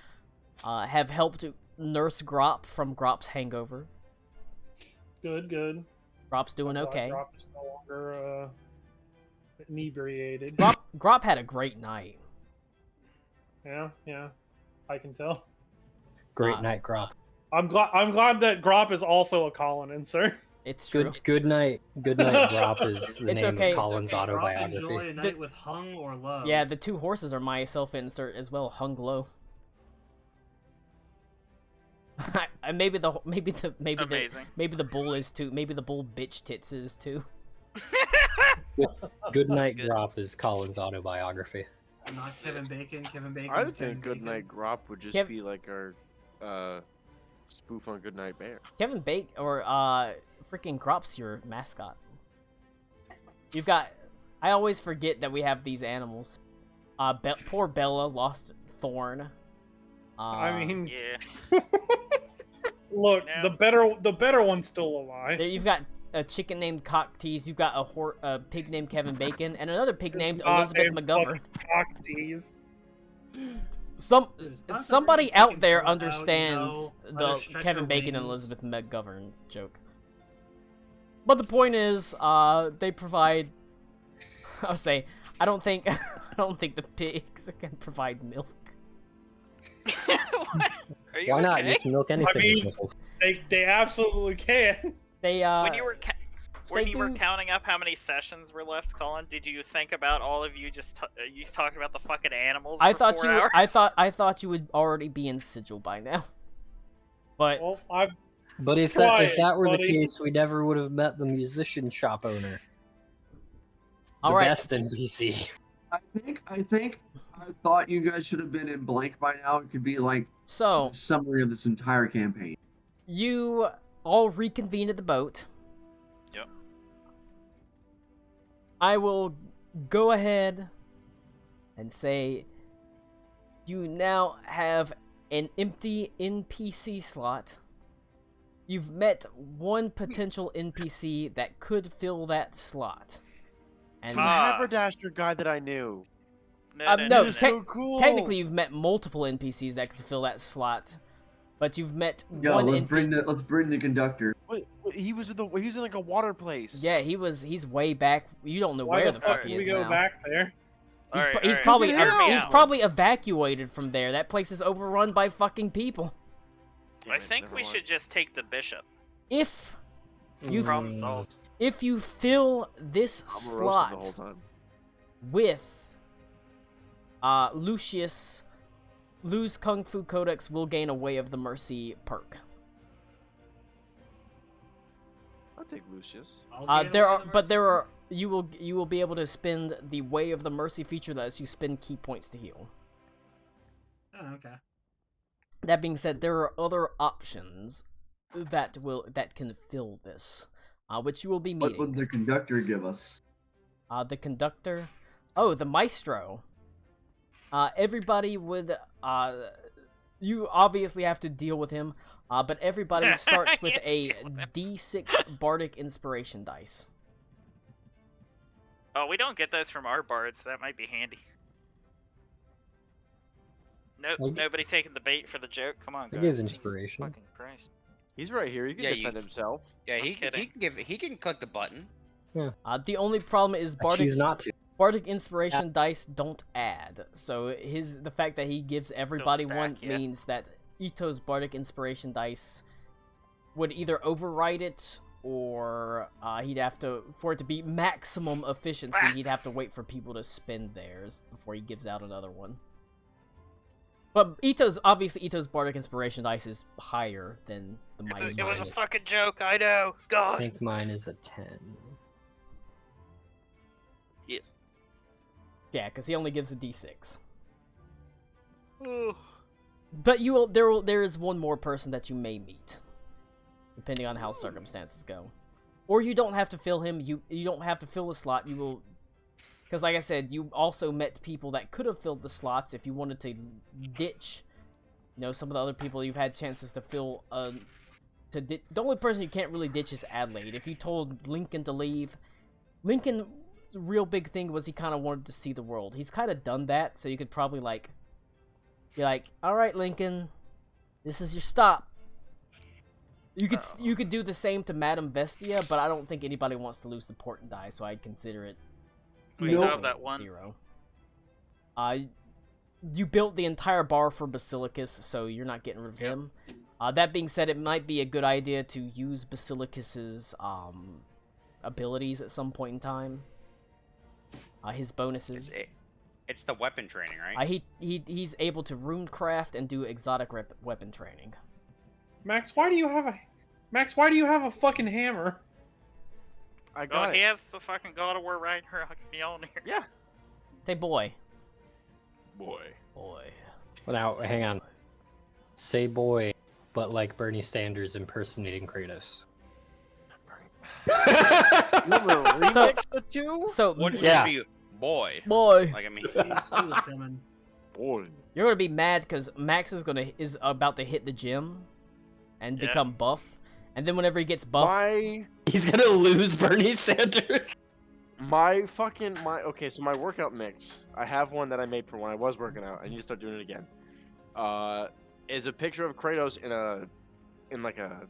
have helped nurse Grop from Grop's hangover. Good, good. Grop's doing okay. Drop is no longer inebriated. Grop had a great night. Yeah, yeah. I can tell. Great night, Grop. I'm glad that Grop is also a Colin, sir. It's true. Good night, Grop is the It's name okay. of Colin's Grop enjoy autobiography. a night with hung or low. Yeah, the two horses are my self-insert as well, hung low. maybe the bull is too. Maybe the bull bitch tits is too. Good night, Grop is Colin's autobiography. Not Kevin Bacon. Kevin Bacon. I Kevin think Bacon. Goodnight Grop would just Kev- be like our spoof on Goodnight Bear. Kevin Bake or freaking Grop's your mascot. You've got. I always forget that we have these animals. Poor Bella lost Thorn. I mean, Yeah. look, Now- the better one's still alive. You've got a chicken named Cock Tease. You've got a pig named Kevin Bacon, and another pig named It's not Elizabeth a McGovern. fucking cock tease. There's not Somebody very out chicken there fur out, understands let the her stretch Kevin her Bacon and wings. Elizabeth McGovern joke. But the point is, they provide. I'll say, I don't think the pigs can provide milk. What? Are you Why not? okay? You can milk anything. mean- with nipples. They absolutely can. They When you were they you were do- counting up how many sessions were left, Colin, did you think about all of you just you talking about the fucking animals? I for thought 4 you hours? I thought you would already be in Sigil by now. But Well, I've But if Try that it, were the buddy. case, we never would have met the musician shop owner. The all right, best NPC. I thought you guys should have been in blank by now. It could be like so a summary of this entire campaign. you all reconvene at the boat. Yep. I will go ahead and say you now have an empty NPC slot. You've met one potential NPC that could fill that slot. And The haberdasher guy that I knew. no, was so cool. technically you've met multiple NPCs that could fill that slot. But you've met Yo, one let's bring the conductor. Wait, he was in like a water place. Yeah, he's way back. You don't know why where the the fuck fuck he did we is go now. back there? He's, Alright, he's alright, probably hear me he's out. probably evacuated from there. That place is overrun by fucking people. I think we should just take the bishop. If you Problem solved. if you fill this I'm roasting the slot whole time. with Lucius, Lu's Kung Fu Codex will gain a Way of the Mercy perk. I'll take Lucius. You will be able to spend the Way of the Mercy feature that lets you spend key points to heal. Oh, okay. That being said, there are other options that can fill this, which you will be meeting. What would the conductor give us? The conductor, the maestro. Everybody would. You obviously have to deal with him, but everybody starts with a D6 Bardic Inspiration dice. Oh, we don't get those from our bards. That might be handy. Nope, Well, nobody taking the bait for the joke. Come on, It guys. gives Jesus inspiration. Fucking Christ. He's right here. He can Yeah, defend himself. Yeah, I'm he kidding. can click the button. The only problem is I choose not to. Bardic Inspiration dice don't add. So the fact that he gives everybody stack, one yeah. means that Ito's Bardic Inspiration dice would either override it or he'd have to, for it to be maximum efficiency, he'd have to wait for people to spend theirs before he gives out another one. But Ito's Bardic Inspiration dice is higher than the It was a Mighty. fucking joke, I know. I God. think mine is a 10. Yes. Yeah, because he only gives a D6. Ooh. But there is one more person that you may meet, depending on how circumstances go. Or you don't have to fill him. You don't have to fill the slot. You will, because like I said, you also met people that could have filled the slots if you wanted to ditch. Some of the other people you've had chances to fill. The only person you can't really ditch is Adelaide. If you told Lincoln to leave, Lincoln's real big thing was he kind of wanted to see the world. He's kind of done that, so you could probably be like, all right, Lincoln, this is your stop. You could do the same to Madame Vestia, but I don't think anybody wants to lose the port and die, so I'd consider it. We Nope. have that one. 0. You built the entire bar for Basilicus, so you're not getting rid of him. That being said, it might be a good idea to use Basilicus's abilities at some point in time. His bonuses. It's the weapon training, right? He's able to runecraft and do exotic weapon training. Max, why do you have a fucking hammer? I Oh, got he it. has the fucking God of War right here. Mjolnir. Yeah. Say boy. Boy. Boy. Well, now, hang on. Say boy, but like Bernie Sanders impersonating Kratos. Remix the two? So Wouldn't Yeah. it be boy? boy, Like I mean, These two is coming. Boy. you're gonna be mad because Max is about to hit the gym and Yeah. become buff, and then whenever he gets buff, He's gonna lose Bernie Sanders. Okay, so my workout mix, I have one that I made for when I was working out. I need to start doing it again. Is a picture of Kratos in like a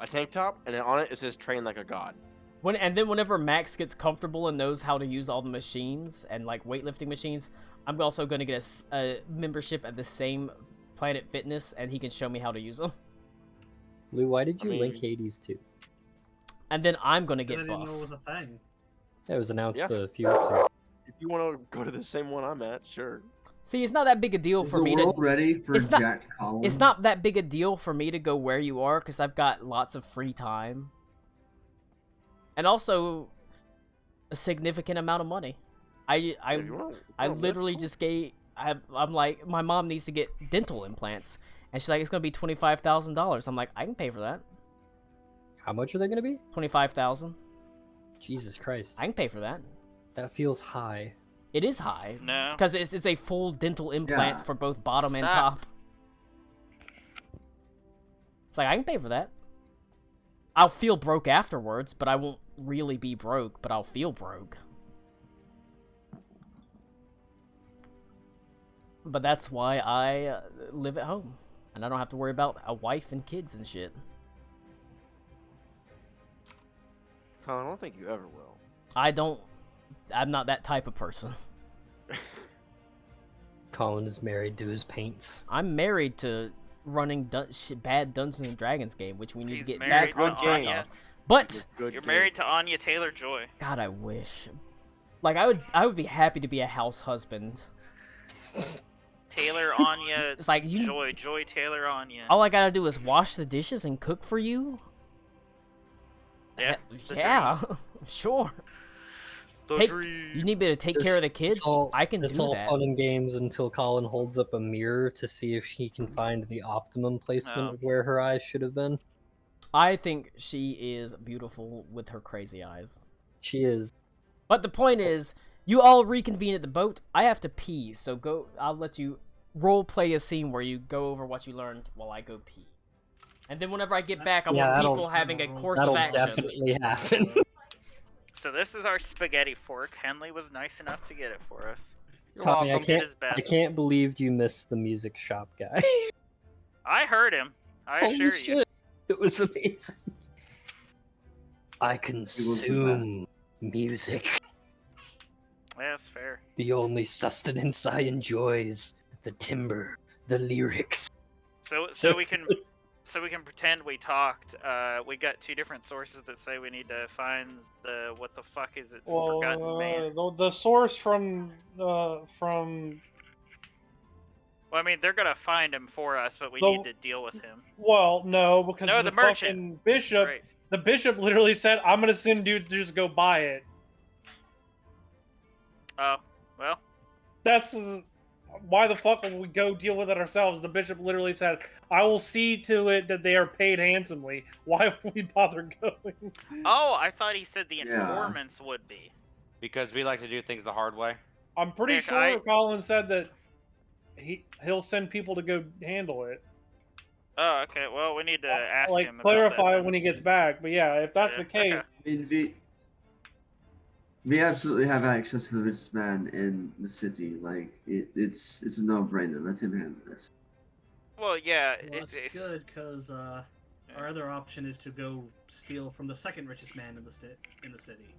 tank top, and then on it says "Train like a god." whenever Max gets comfortable and knows how to use all the machines and like weightlifting machines, I'm also gonna get a membership at the same Planet Fitness, and he can show me how to use them. Lou, why did you I link mean- Hades too? And then I'm gonna I get didn't buff. know it was a thing. That was announced Yeah. a few weeks ago. If you want to go to the same one I'm at, sure. See, it's not that big a deal Is for the me world to. ready for It's not- Jack Collins? It's not that big a deal for me to go where you are because I've got lots of free time, and also a significant amount of money. I literally just I'm like, my mom needs to get dental implants, and she's like, it's gonna be $25,000. I'm like, I can pay for that. How much are they gonna be? 25,000. Jesus Christ. I can pay for that. That feels high. It is high No. because it's a full dental implant Yeah. for both bottom and Stop. top. It's like I can pay for that. I'll feel broke afterwards, but I won't really be broke, but I'll feel broke. But that's why I live at home, and I don't have to worry about a wife and kids and shit. Colin, I don't think you ever will. I'm not that type of person. Colin is married to his paints. I'm married to running bad Dungeons and Dragons game, which we need He's to get married back on to track Anya. of. But Good You're game. married to Anya Taylor-Joy. God, I wish. Like I would be happy to be a house husband. Taylor Anya It's like you. Joy Taylor Anya. All I gotta do is wash the dishes and cook for you. Yeah, the Yeah, sure. The Take- dream. You need me to take care of the kids? I can It's do all that. fun and games until Colin holds up a mirror to see if he can find the optimum placement Oh. of where her eyes should have been. I think she is beautiful with her crazy eyes. She is. But the point is, you all reconvene at the boat. I have to pee, so go. I'll let you role play a scene where you go over what you learned while I go pee. And then whenever I get back, I want that'll- people having a course That'll of action. definitely happen. So this is our spaghetti fork. Henley was nice enough to get it for us. You're Tommy, welcome. Did his I best. can't believe you missed the music shop guy. I heard him. I Holy assure you. shit. It was amazing. I the consume music. Yeah, that's fair. The only sustenance I enjoy is the timbre, the lyrics. So we can pretend we talked. We got two different sources that say we need to find the what the fuck is it? Forgotten Man. The source from Well, I mean, they're gonna find him for us, but we The- need to deal with him. well, no, because No, the the merchant. fucking bishop. Right. The bishop literally said, "I'm gonna send dudes to just go buy it." Oh, well. That's why the fuck will we go deal with it ourselves? The bishop literally said, "I will see to it that they are paid handsomely." Why would we bother going? Oh, I thought he said the Yeah. informants would be. Because we like to do things the hard way. I'm pretty Nick, sure Colin said that he'll send people to go handle it. Oh, okay. Well, we need to ask Like him. about clarify that when he gets back. But yeah, if that's Yeah, the case, okay. I mean, we absolutely have access to the richest man in the city. Like it's a no-brainer. Let him handle this. Well, yeah. Well, that's it's good because our other option is to go steal from the second richest man in the city.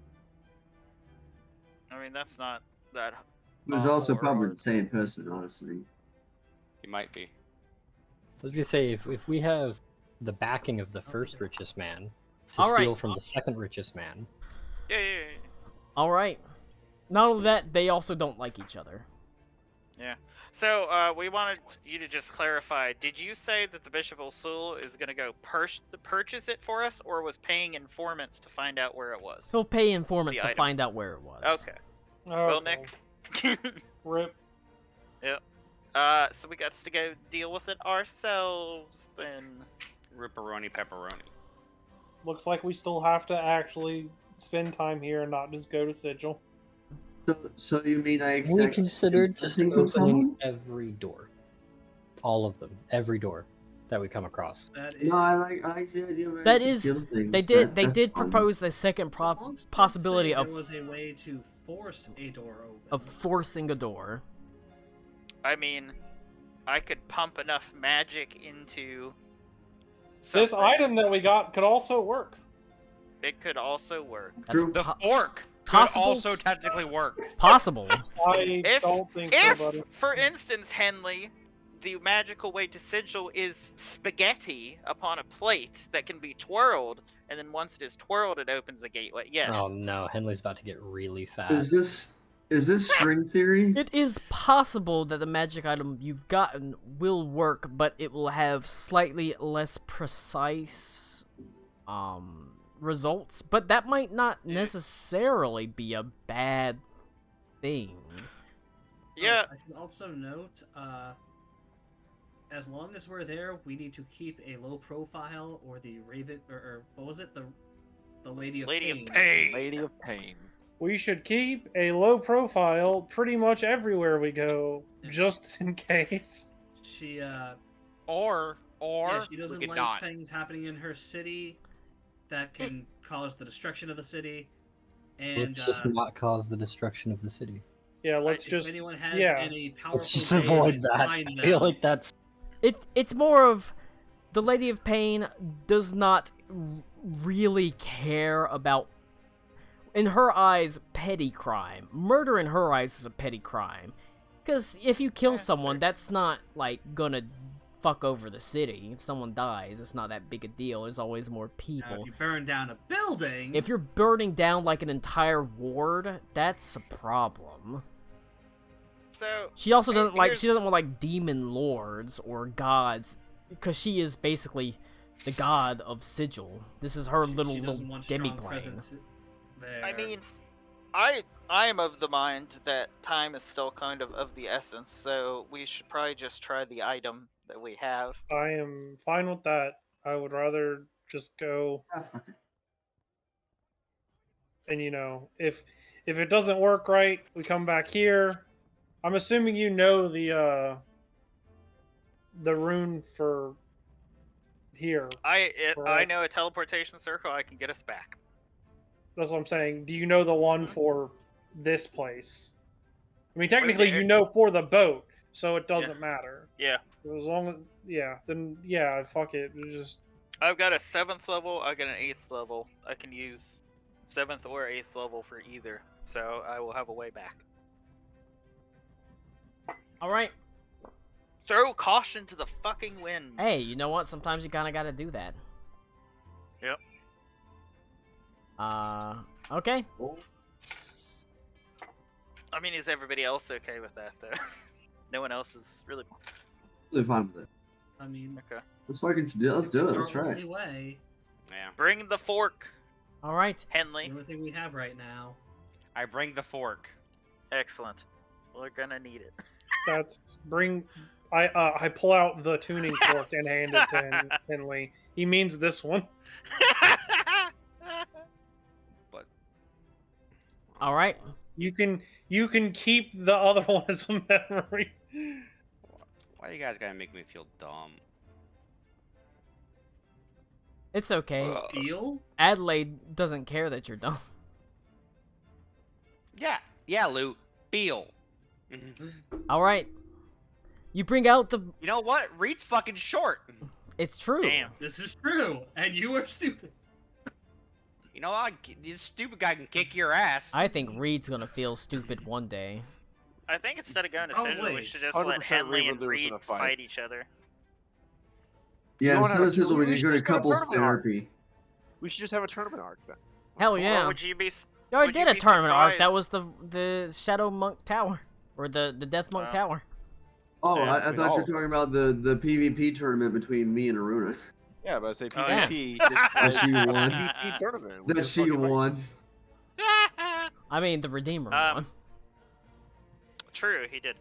I mean, that's not that. It was also Or- probably the same person, honestly. He might be. I was gonna say, if we have the backing of the first richest man to All right. steal from the second richest man, Yeah. All right. Not only that, they also don't like each other. So we wanted you to just clarify. Did you say that the Bishop of Sul is going to go purchase it for us, or was paying informants to find out where it was? He'll pay informants The to item. find out where it was. Okay. oh, Well, Nick. rip. So we got to go deal with it ourselves then. Ripperoni pepperoni. Looks like we still have to actually spend time here and not just go to Sigil. So you mean I we expect considered just something from opening someone? every door, all of them, every door that we come across. That is, No, I like the idea of That to is- steal things. They did. They That's did fun. propose the second Monks did possibility say of there was a way to force a door open. forcing a door. I mean, I could pump enough magic into. This something. item that we got could also work. It could also work. That's True. The fork could possible? also technically work. Possible. I If- don't think so, If, buddy. for instance, Henley, the magical way to sigil is spaghetti upon a plate that can be twirled, and then once it is twirled, it opens a gateway. Yes. Oh no, Henley's about to get really fast. Is this string theory? It is possible that the magic item you've gotten will work, but it will have slightly less precise results. But that might not necessarily be a bad thing. Yeah. I should also note, as long as we're there, we need to keep a low profile, or the Raven, or what was it, the Lady of Lady Pain. of Pain. Lady of Pain. We should keep a low profile pretty much everywhere we go, just in case. She Or yeah, she we doesn't could like not. things happening in her city that can cause the destruction of the city. And Let's just not cause the destruction of the city. Yeah, let's if just. anyone has yeah. any powerful Let's just way avoid to that. find I feel them, like that's It's more of the Lady of Pain does not really care about. in her eyes, petty crime. Murder in her eyes is a petty crime. Because if you kill someone, that's not, like, gonna fuck over the city. If someone dies, it's not that big a deal. There's always more Now, people. if you burn down a building, If you're burning down, like, an entire ward, that's a problem. So She also doesn't like, here's- she doesn't want, like, demon lords or gods. Because she is basically the god of Sigil. This is her she little doesn't want strong demi-plane. presence there. I mean, I am of the mind that time is still kind of the essence, so we should probably just try the item that we have. I am fine with that. I would rather just go Ah, fuck it. and if it doesn't work right, we come back here. I'm assuming you know the rune for here. I Correct. know a teleportation circle. I can get us back. That's what I'm saying. Do you know the one for this place? I mean, technically, there. you know for the boat, so it doesn't matter. Yeah, As long as, then fuck it. Just I've got a 7th level. I got an 8th level. I can use 7th or 8th level for either, so I will have a way back. Alright. Throw caution to the fucking wind. Hey, you know what? Sometimes you kinda gotta do that. Yep. Okay. I mean, is everybody else okay with that though? No one else is really Really fine with it. I mean, okay. Let's fucking let's do it. it's Let's our try only it. way. Yeah. Bring the fork, Alright. The Henley. only thing we have right now. I bring the fork. Excellent. We're gonna need it. that's bring. I pull out the tuning fork and hand it to Henley. He means this one. But Alright. You can keep the other one as a memory. why you guys gotta make me feel dumb? It's okay. Deal? Adelaide doesn't care that you're dumb. Yeah, Lou. Feel. Alright. You bring out the... You know what? Reed's fucking short. It's true. Damn. This is true, and you are stupid. You know what? This stupid guy can kick your ass. I think Reed's gonna feel stupid one day. I think instead of going to Oh, Sigil, we wait. should just let 100% Henley Reed and would lose in Reed a fight. fight each other. Yeah, don't instead have a of Sizzle, we we need to should go to just have a couples tournament arc. therapy. We should just have a tournament arc then. Hell Or yeah. would you be? You already would did you a be tournament arc. That surprised- was the Shadow Monk Tower. Or the Death Monk Wow. Tower. Oh, Yeah, I between thought you all were of them. talking about the PvP tournament between me and Aruna. Yeah, but I say Oh, yeah. PvP. That Just she play a won. PvP tournament. We That just she fucking fight. won. I mean, the Redeemer Um, one. True, he did.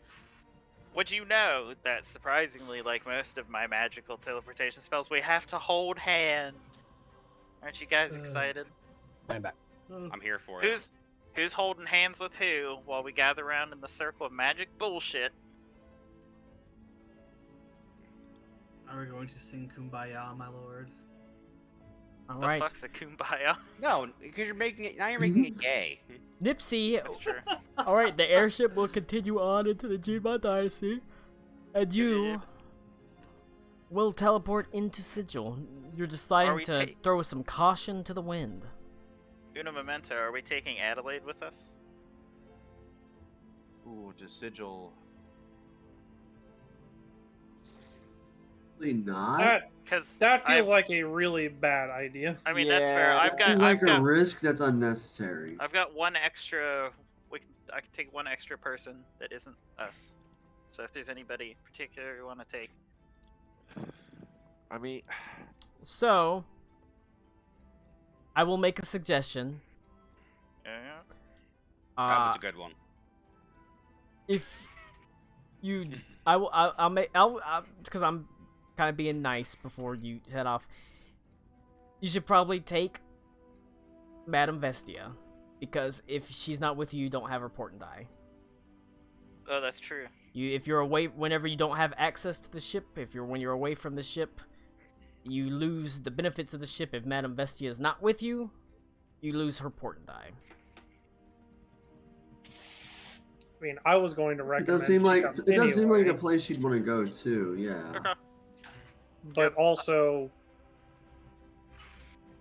Would you know that surprisingly, like most of my magical teleportation spells, we have to hold hands? Aren't you guys excited? I'm back. I'm here for it. Who's holding hands with who while we gather around in the circle of magic bullshit? Are we going to sing Kumbaya, my lord? The Alright. fuck's a kumbaya? No, because you're making it. Now you're making it gay. Nipsey, That's true. alright, the airship will continue on into the Jima Dynasty. And you will teleport into Sigil. You're deciding we to throw some caution to the wind. Una memento, are we taking Adelaide with us? Ooh, to Sigil. Probably not. Because That feels like a really bad idea. I mean, that's fair. Yeah, I've Seems got, like I've got, a risk that's unnecessary. I've got one extra. I can take one extra person that isn't us. So if there's anybody particular you want to take, I mean, So, I will make a suggestion. yeah. That was a good one. If you, I'll make, because I'm kind of being nice before you head off. You should probably take Madame Vestia, because if she's not with you, you don't have her port and die. Oh, that's true. If you're away, whenever you don't have access to the ship, when you're away from the ship, you lose the benefits of the ship. If Madame Vestia is not with you, you lose her port and die. I mean, I was going to It recommend. does seem like Teacup it does seem like a anyway, place she'd want to go to. Yeah. Okay. but also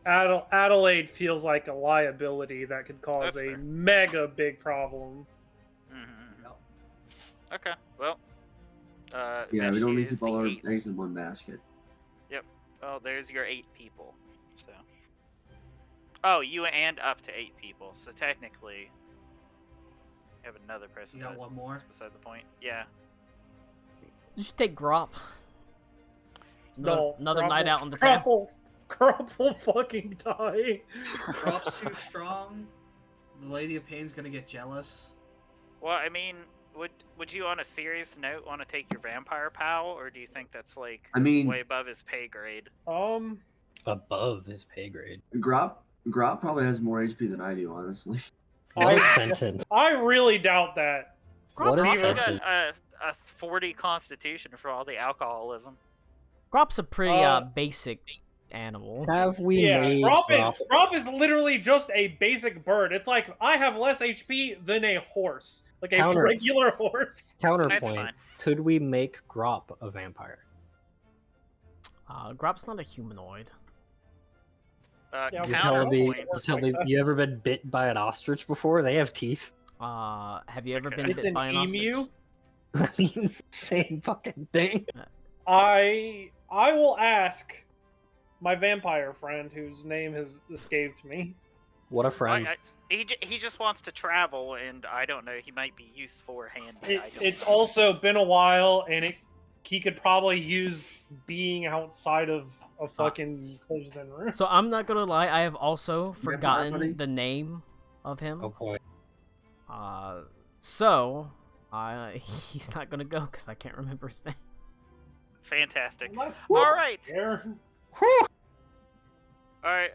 Adelaide feels like a liability that could cause That's a fair. mega big problem. Okay, well. Yeah, then we don't she need to is keep all the our eighth. eggs in one basket. Oh, there's your 8 people. So. Oh, you and up to 8 people. So technically, you have another person. You got but one more? That's beside the point. Yeah. You should take Grop. No, Another Grop night will- out on the town. Grop will fucking die. Drop's too strong. The Lady of Pain's gonna get jealous. Well, I mean, would you, on a serious note, want to take your vampire pal, or do you think that's like I mean, way above his pay grade? Above his pay grade. Grop probably has more HP than I do, honestly. What a I- sentence. I really doubt that. What a He's got sentence. a 40 constitution for all the alcoholism. Grop's a pretty Uh, basic animal. Have we Yeah, made Grop is literally just a basic bird. It's like I have less HP than a horse, like a Counter. regular horse. That's counterpoint? fine. Could we make Grop a vampire? Grop's not a humanoid. Yeah, You're counterpoint. telling me you ever been bit by an ostrich before? They have teeth. Have you ever Okay. been It's bit an by an emu. ostrich? I mean, same fucking thing. I will ask my vampire friend, whose name has escaped me. What a friend. He just wants to travel, and I don't know. He might be useful or handy. I don't It's know. also been a while, and he could probably use being outside of a fucking closed-in room. So I'm not gonna lie, I have also Vampire forgotten buddy? the name of him. Oh boy. So he's not gonna go because I can't remember his name. Fantastic. Let's All not right. there. All right.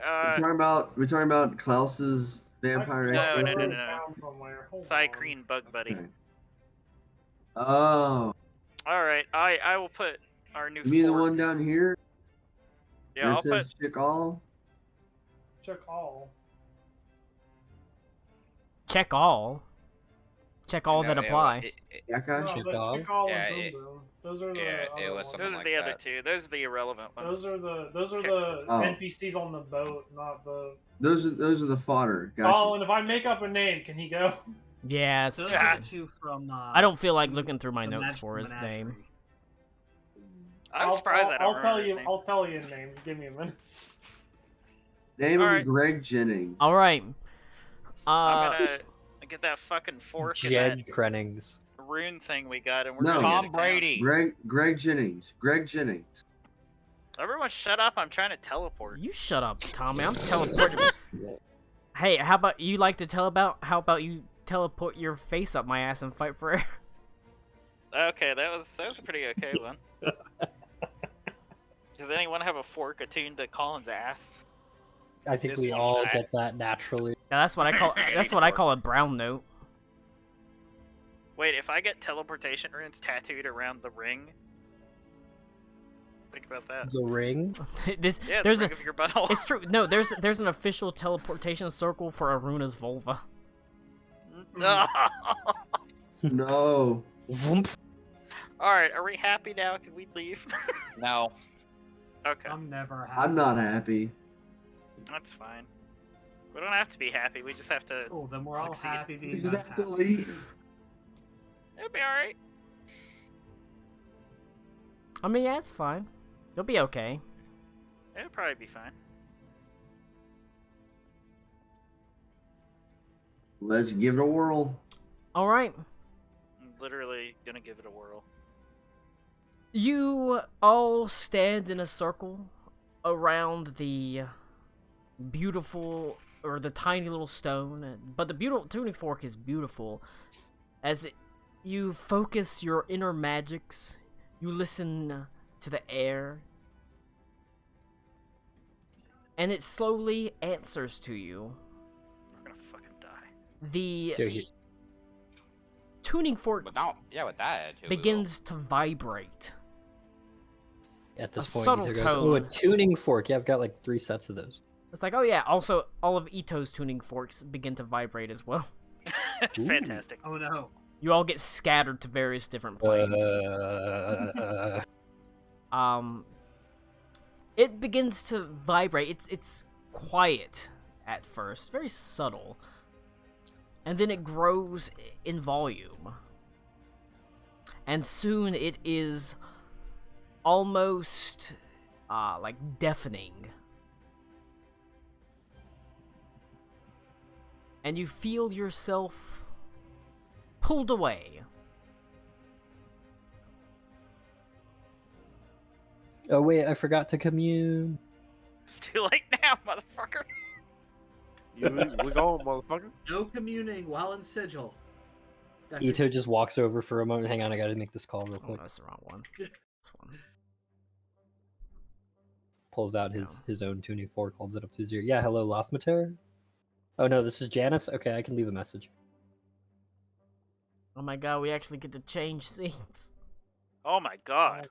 We're talking about Klaus's vampire No, expert. no, no, Wrote no, it no. down somewhere. Hold on. Thicrene Bug Buddy. Okay. Oh, All right. I will put our new. you mean the fork- one down here Yeah, that I'll says put. chick all? Check all. Check all. Check all that apply. That guy? No, Chick but all? Check all Yeah, and it- Boom Boom. Those are the yeah, it other was ones. something Those are like the other that. two. Those are the irrelevant ones. Those are the Oh. NPCs on the boat, not the. Those are the fodder. Gotcha. Oh, and if I make up a name, can he go? Yeah, it's Those fine. are the two from. I don't feel like looking through my the notes Magical for his name. Menagerie. I'm surprised I don't I'll tell remember you. his name. I'll tell you names. Give me a minute. Name him Alright. Greg Jennings. All right. I'm gonna get that fucking fork and Jed that Krennings. rune thing we got, and we're No. gonna Tom get to Brady. Greg Jennings. Greg Jennings. town. Everyone, shut up! I'm trying to teleport. You shut up, Tommy. I'm teleporting. Hey, how about you like to tell about? How about you teleport your face up my ass and fight for air? Okay, that was a pretty okay one. Does anyone have a fork attuned to Colin's ass? I think This we one all guy. get that naturally. Yeah, that's what I call. That's what I call a brown note. Wait, if I get teleportation runes tattooed around the ring, think about that. The ring? This Yeah, there's the a. ring of your butthole. It's true. No, there's an official teleportation circle for Aruna's vulva. No. No. Voomp. All right, are we happy now? Can we leave? No. Okay, I'm never happy. I'm not happy. that's fine. We don't have to be happy. We just have to. Cool, then we're all Succeed. happy You being just have to unhappy. leave. It'll be all right. I mean, yeah, it's fine. You'll be okay. It'll probably be fine. Let's give it a whirl. All right. I'm literally gonna give it a whirl. You all stand in a circle around the beautiful, or the tiny little stone, but the beautiful tuning fork is beautiful. As you focus your inner magics, you listen to the air, and it slowly answers to you. We're gonna fucking die. The So he- tuning fork Without, yeah, with that attitude. begins to vibrate. At this A point, subtle Ether goes, "Oh, a tone. tuning fork. Yeah, I've got like 3 sets of those." It's like, oh yeah, also all of Ito's tuning forks begin to vibrate as well. Fantastic. Oh no. You all get scattered to various different planes. It begins to vibrate. It's quiet at first, very subtle, and then it grows in volume. And soon it is almost like deafening. And you feel yourself pulled away. Oh wait, I forgot to commune. It's too late now, motherfucker. We go, motherfucker. No communing while in Sigil. Dr. Ito just walks over for a moment. Hang on, I gotta make this call real Oh, quick. that's the wrong one. This one. Pulls out his own tuning fork, holds it up to his ear. Yeah, hello, Lothmater? Oh no, this is Janice? Okay, I can leave a message. Oh my god, we actually get to change scenes. Oh my god.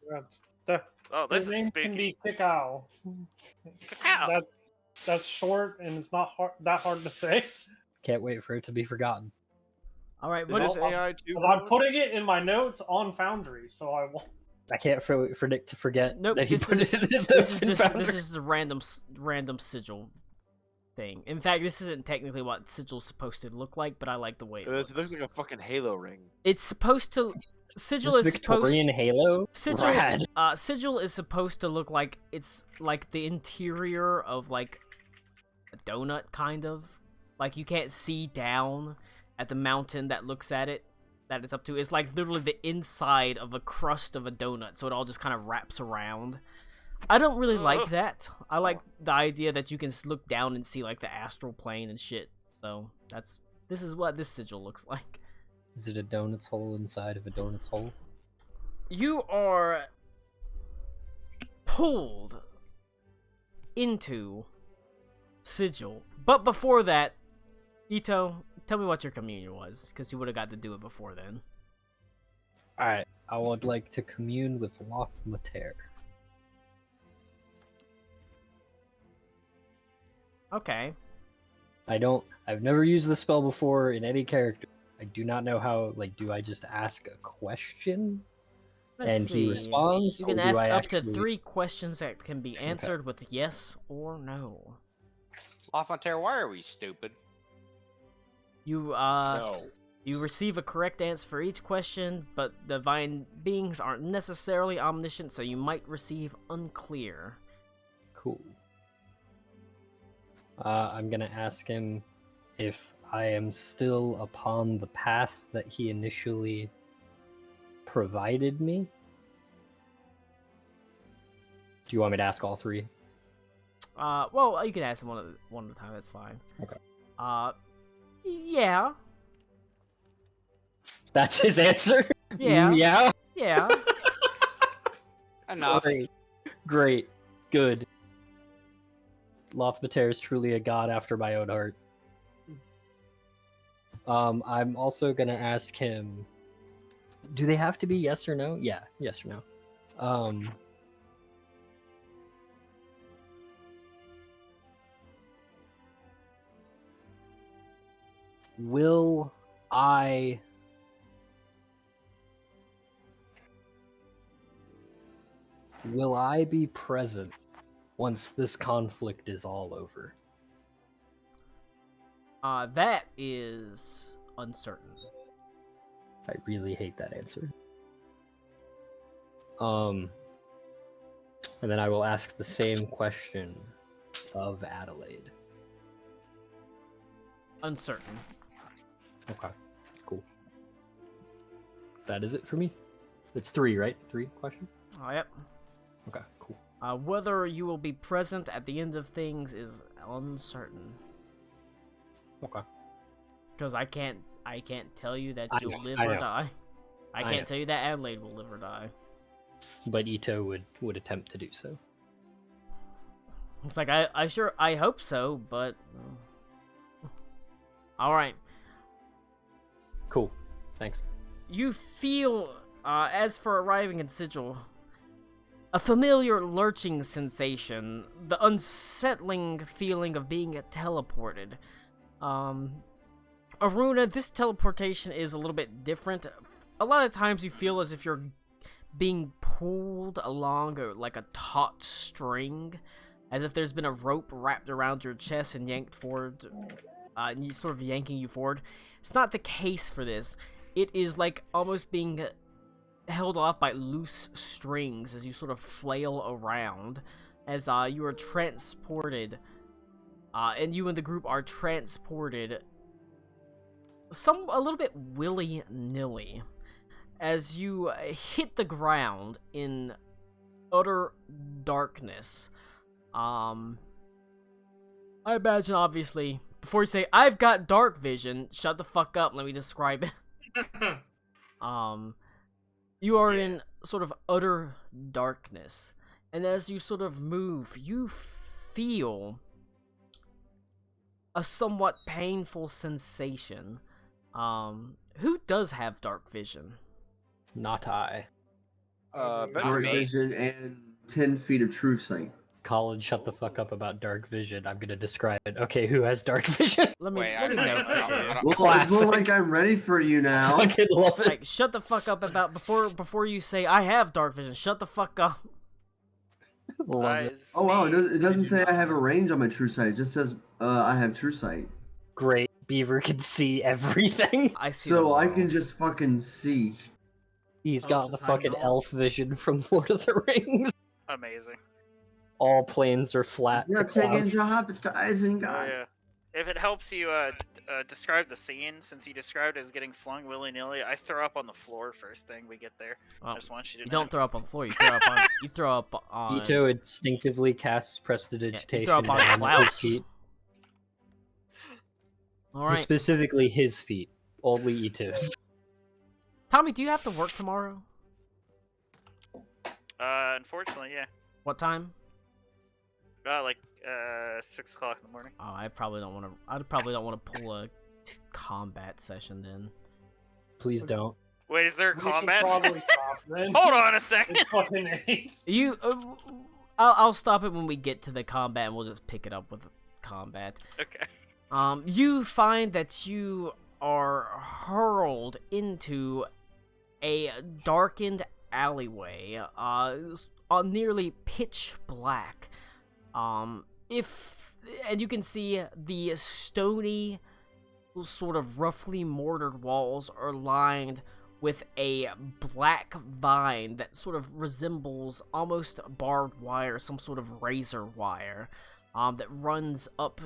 Oh, this His is name spooky. can be Kikau. Cacao. That's short and it's not that hard to say. Can't wait for it to be forgotten. Alright, Is what this is... AI too? 'Cause I'm putting it in my notes on Foundry, so I will. I can't for Nick to forget Nope, that he this put is, it in his this notes is in just Foundry. this is the random sigil thing. In fact, this isn't technically what sigil's supposed to look like, but I like the way it looks. It looks like a fucking Halo ring. It's supposed to... Sigil This is Victorian Halo? Sigil, Rad. Sigil is supposed to look like it's like the interior of like a donut, kind of. Like you can't see down at the mountain that looks at it, that it's up to. It's like literally the inside of a crust of a donut, so it all just kind of wraps around. I don't really like that. I like the idea that you can look down and see like the astral plane and shit. So this is what this Sigil looks like. Is it a donut's hole inside of a donut's hole? You are pulled into Sigil. But before that, Ito, tell me what your communion was, because you would have got to do it before then. Alright, I would like to commune with Lothmater. Okay. I've never used the spell before in any character. I do not know how, like, do I just ask a question? Let's And see. he responds? You can or do ask I up to actually... 3 questions that can be answered with yes or no. Lafontaire, why are we stupid? You, No. You receive a correct answer for each question, but divine beings aren't necessarily omniscient, so you might receive unclear. Cool. I'm gonna ask him if I am still upon the path that he initially provided me. Do you want me to ask all 3? Well, you can ask them one at a time, that's fine. Okay. Yeah. That's his answer? Yeah. Yeah? Yeah. Enough. Great. Good. Lothmater is truly a god after my own heart. I'm also gonna ask him, do they have to be yes or no? Yeah, yes or no. Will I be present once this conflict is all over? That is uncertain. I really hate that answer. And then I will ask the same question of Adelaide. Uncertain. Okay, that's cool. That is it for me. It's 3, right? 3 questions? Oh, yep. Okay, cool. Whether you will be present at the end of things is uncertain. Okay. Because I can't tell you that I you'll know, live I or know. die. I I can't know. tell you that Adelaide will live or die. But Ito would attempt to do so. It's like I hope so, but all right. Cool. Thanks. You feel, as for arriving in Sigil, a familiar lurching sensation, the unsettling feeling of being teleported. Aruna, this teleportation is a little bit different. A lot of times you feel as if you're being pulled along like a taut string, as if there's been a rope wrapped around your chest and yanked forward, and sort of yanking you forward. It's not the case for this. It is like almost being held off by loose strings as you sort of flail around, as you are transported, and you and the group are transported a little bit willy-nilly as you hit the ground in utter darkness. I imagine, obviously, before you say, I've got dark vision, shut the fuck up, let me describe it. You are in sort of utter darkness, and as you sort of move, you feel a somewhat painful sensation. Who does have dark vision? Not I. Not Dark me. vision and 10 feet of true sight. Colin, shut the fuck up about dark vision. I'm gonna describe it. Okay, who has dark vision? Let me Wait, know for sure. I don't- Well, it's Classic. more like I'm ready for you now. Fucking love it. Like, shut the fuck up about before you say I have dark vision. Shut the fuck up. Love it. Oh wow, it doesn't do say not I have a know. range on my true sight. It just says I have true sight. Great. Beaver can see everything. I see. the So I world. can just fucking see. He's Oh, got it's the just hiding fucking all- elf vision from Lord of the Rings. Amazing. All planes are flat. You're to taking clouds. jobs to Oh Isengard. yeah. If it helps you describe the scene, since you described it as getting flung willy-nilly, I throw up on the floor first thing we get there. Well, I just want you to you know. don't throw up on the floor. You throw up on. You throw up on. Ito instinctively casts prestidigitation throw up on on Klaus. his feet. All right, Specifically his feet. Only Ito's. Tommy, do you have to work tomorrow? Unfortunately, yeah. What time? Like 6 o'clock in the morning. Oh, I probably don't want to. I probably don't want to pull a combat session then. Please don't. Wait, is there We should combat? probably stop then. Hold on a second. It's fucking 8. You, I'll stop it when we get to the combat, and we'll just pick it up with combat. Okay. You find that you are hurled into a darkened alleyway, nearly pitch black. And you can see the stony, sort of roughly mortared walls are lined with a black vine that sort of resembles almost barbed wire, some sort of razor wire, that runs up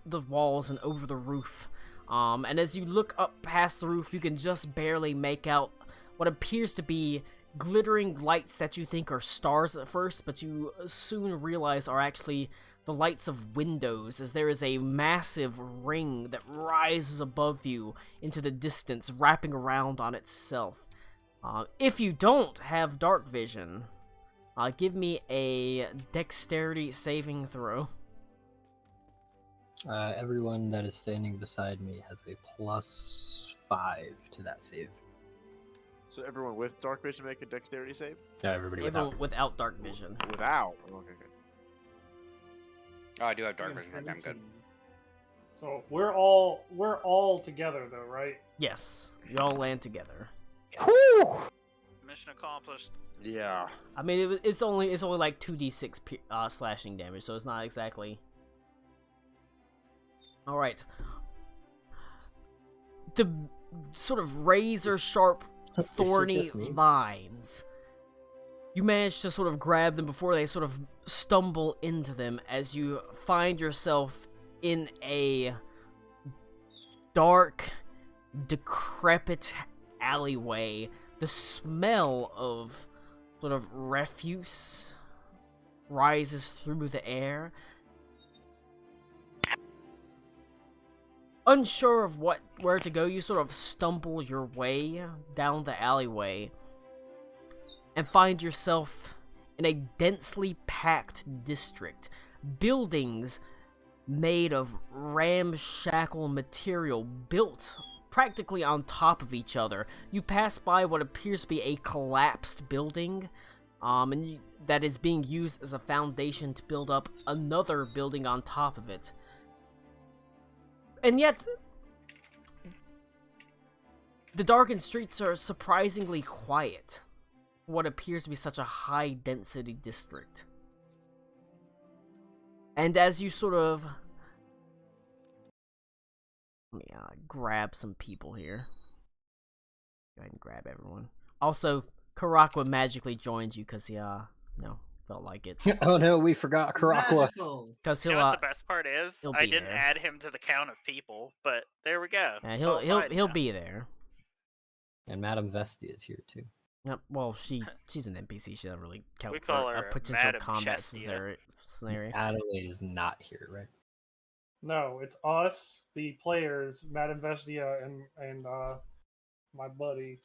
the walls and over the roof. And as you look up past the roof, you can just barely make out what appears to be glittering lights that you think are stars at first, but you soon realize are actually the lights of windows, as there is a massive ring that rises above you into the distance, wrapping around on itself. If you don't have dark vision, give me a dexterity saving throw. Everyone that is standing beside me has a +5 to that save. So everyone with dark vision make a dexterity save? No, everybody Even without. without dark vision. Without. Okay, good. Oh, I do have dark vision. Okay, I'm good. So we're all together though, right? Yes, you all land together. Mission accomplished. Yeah. I mean, it's only like 2d6 slashing damage, so it's not exactly. All right. The sort of razor sharp, Is it thorny just me? vines. You manage to sort of grab them before they sort of stumble into them as you find yourself in a dark, decrepit alleyway. The smell of sort of refuse rises through the air. Unsure of where to go, you sort of stumble your way down the alleyway and find yourself in a densely packed district. Buildings made of ramshackle material built practically on top of each other. You pass by what appears to be a collapsed building, that is being used as a foundation to build up another building on top of it. And yet, the darkened streets are surprisingly quiet for what appears to be such a high-density district. And as you sort of... Let me grab some people here. Go ahead and grab everyone. Also, Karakwa magically joined you because he, felt like it. Oh no, we forgot Karakwa. Magical. Because You he'll, know what the best part is? he'll I be didn't there. add him to the count of people, but there we go. Yeah, It's all fine he'll now. be there. And Madame Vestia is here too. Yep. Well, she's an NPC. She doesn't really count We for call a her potential Madame combat Chestia. scenario. Adelaide is not here, right? No, it's us, the players, Madame Vestia, and my buddy.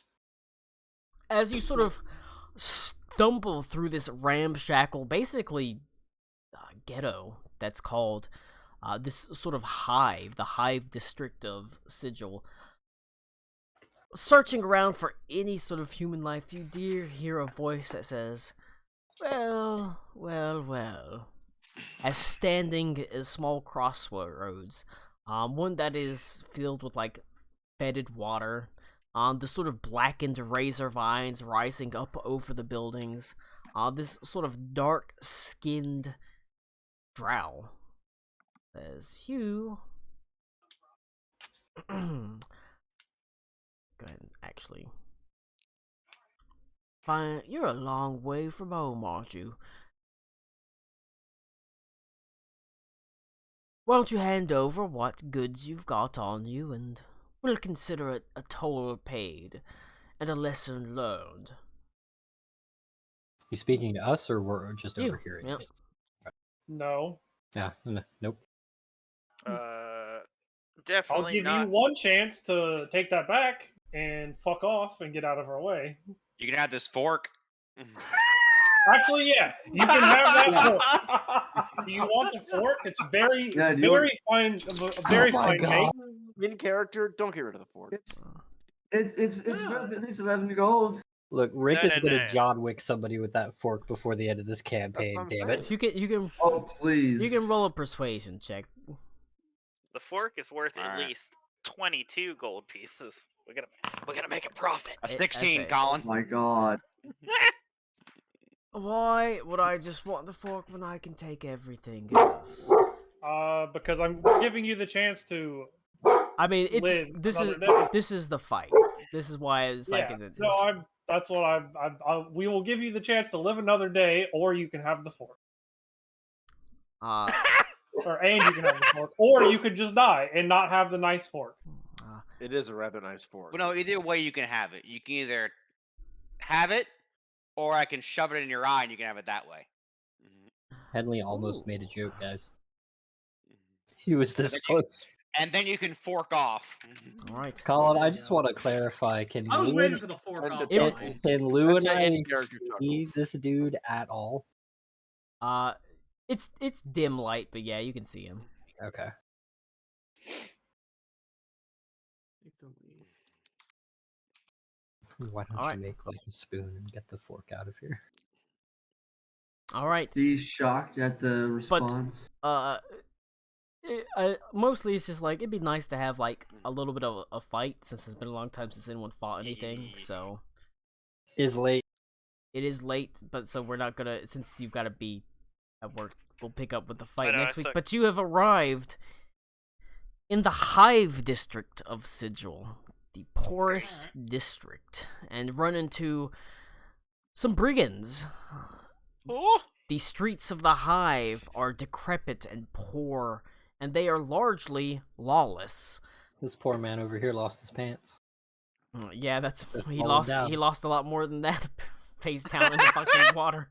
As you sort of stumble through this ramshackle, basically ghetto that's called this sort of hive, the hive district of Sigil. Searching around for any sort of human life, you hear a voice that says, "Well, well, well." As standing is small crossroads, one that is filled with like fetid water, the sort of blackened razor vines rising up over the buildings, this sort of dark-skinned drow says, "You." Go ahead and actually. Fine, you're a long way from home, aren't you? Why don't you hand over what goods you've got on you, and we'll consider it a toll paid and a lesson learned. You speaking to us, or we're just You, overhearing? yep. this? No. Yeah. Nope. I'll Definitely give not. you one chance to take that back and fuck off and get out of our way. You can have this fork. Actually, yeah, you can have that fork. Do you want the fork? It's very, Yeah, do you very fine, very Oh my fine God. made. In character, don't get rid of the fork. It's worth at least 11 gold. Look, Rick No, is no, gonna no. John Wick somebody with that fork before the end of this That's what campaign. I'm Damn saying. it! You can Oh please. you can roll a persuasion check. The fork is worth at Alright. least 22 gold pieces. We're gonna make a profit. A I 16, say- Oh Colin. my god. Why would I just want the fork when I can take everything else? Because I'm giving you the chance to. I mean, Live this is another day. this is the fight. This is why it's like Yeah, no, that's what we will give you the chance to live another day, or you can have the fork, uh, and you can have the fork, or you could just die and not have the nice fork. It is a rather nice fork. Well, no, either way you can have it. You can either have it, or I can shove it in your eye and you can have it that way. Henley almost Ooh. made a joke, guys. He was this close. And then you can fork off. all right. Colin, I just want to clarify: can I was Lou waiting and, for the fork That's off. a can, chuckle. can Lou and That's I an in-character see this dude at all? It's dim light, but yeah, you can see him. Okay. Why don't Alright. you make like a spoon and get the fork out of here? All right. Be shocked at the response. Mostly it's just like it'd be nice to have like a little bit of a fight since it's been a long time since anyone fought anything. So Is late. it is late, but so we're not gonna since you've got to be at work. We'll pick up with the fight know, next I week. suck. But you have arrived in the Hive district of Sigil, the poorest district, and run into some brigands. Oh, The streets of the Hive are decrepit and poor, and they are largely lawless. This poor man over here lost his pants. Yeah, that's That's he all lost. down. He lost a lot more than that. Face down in the fucking water.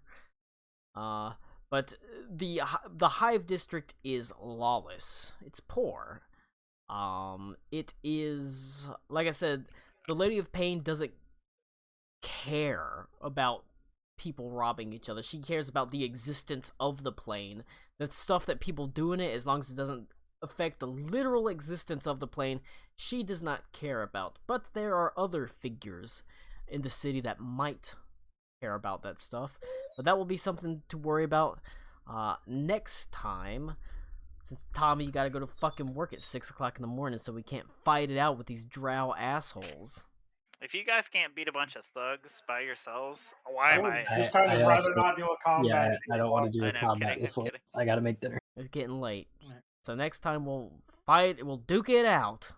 But the Hive district is lawless. It's poor. It is like I said. The Lady of Pain doesn't care about people robbing each other. She cares about the existence of the plane. The stuff that people do in it, as long as it doesn't affect the literal existence of the plane, she does not care about. But there are other figures in the city that might care about that stuff. But that will be something to worry about next time. Since Tommy, you gotta go to fucking work at 6 o'clock in the morning, so we can't fight it out with these drow assholes. If you guys can't beat a bunch of thugs by yourselves, why am I? Just kind of I rather also- not do a combat. Yeah, I don't want to do I a know, combat kidding, this I'm late. kidding. I gotta make dinner. It's getting late. Alright. So next time we'll fight, we'll duke it out.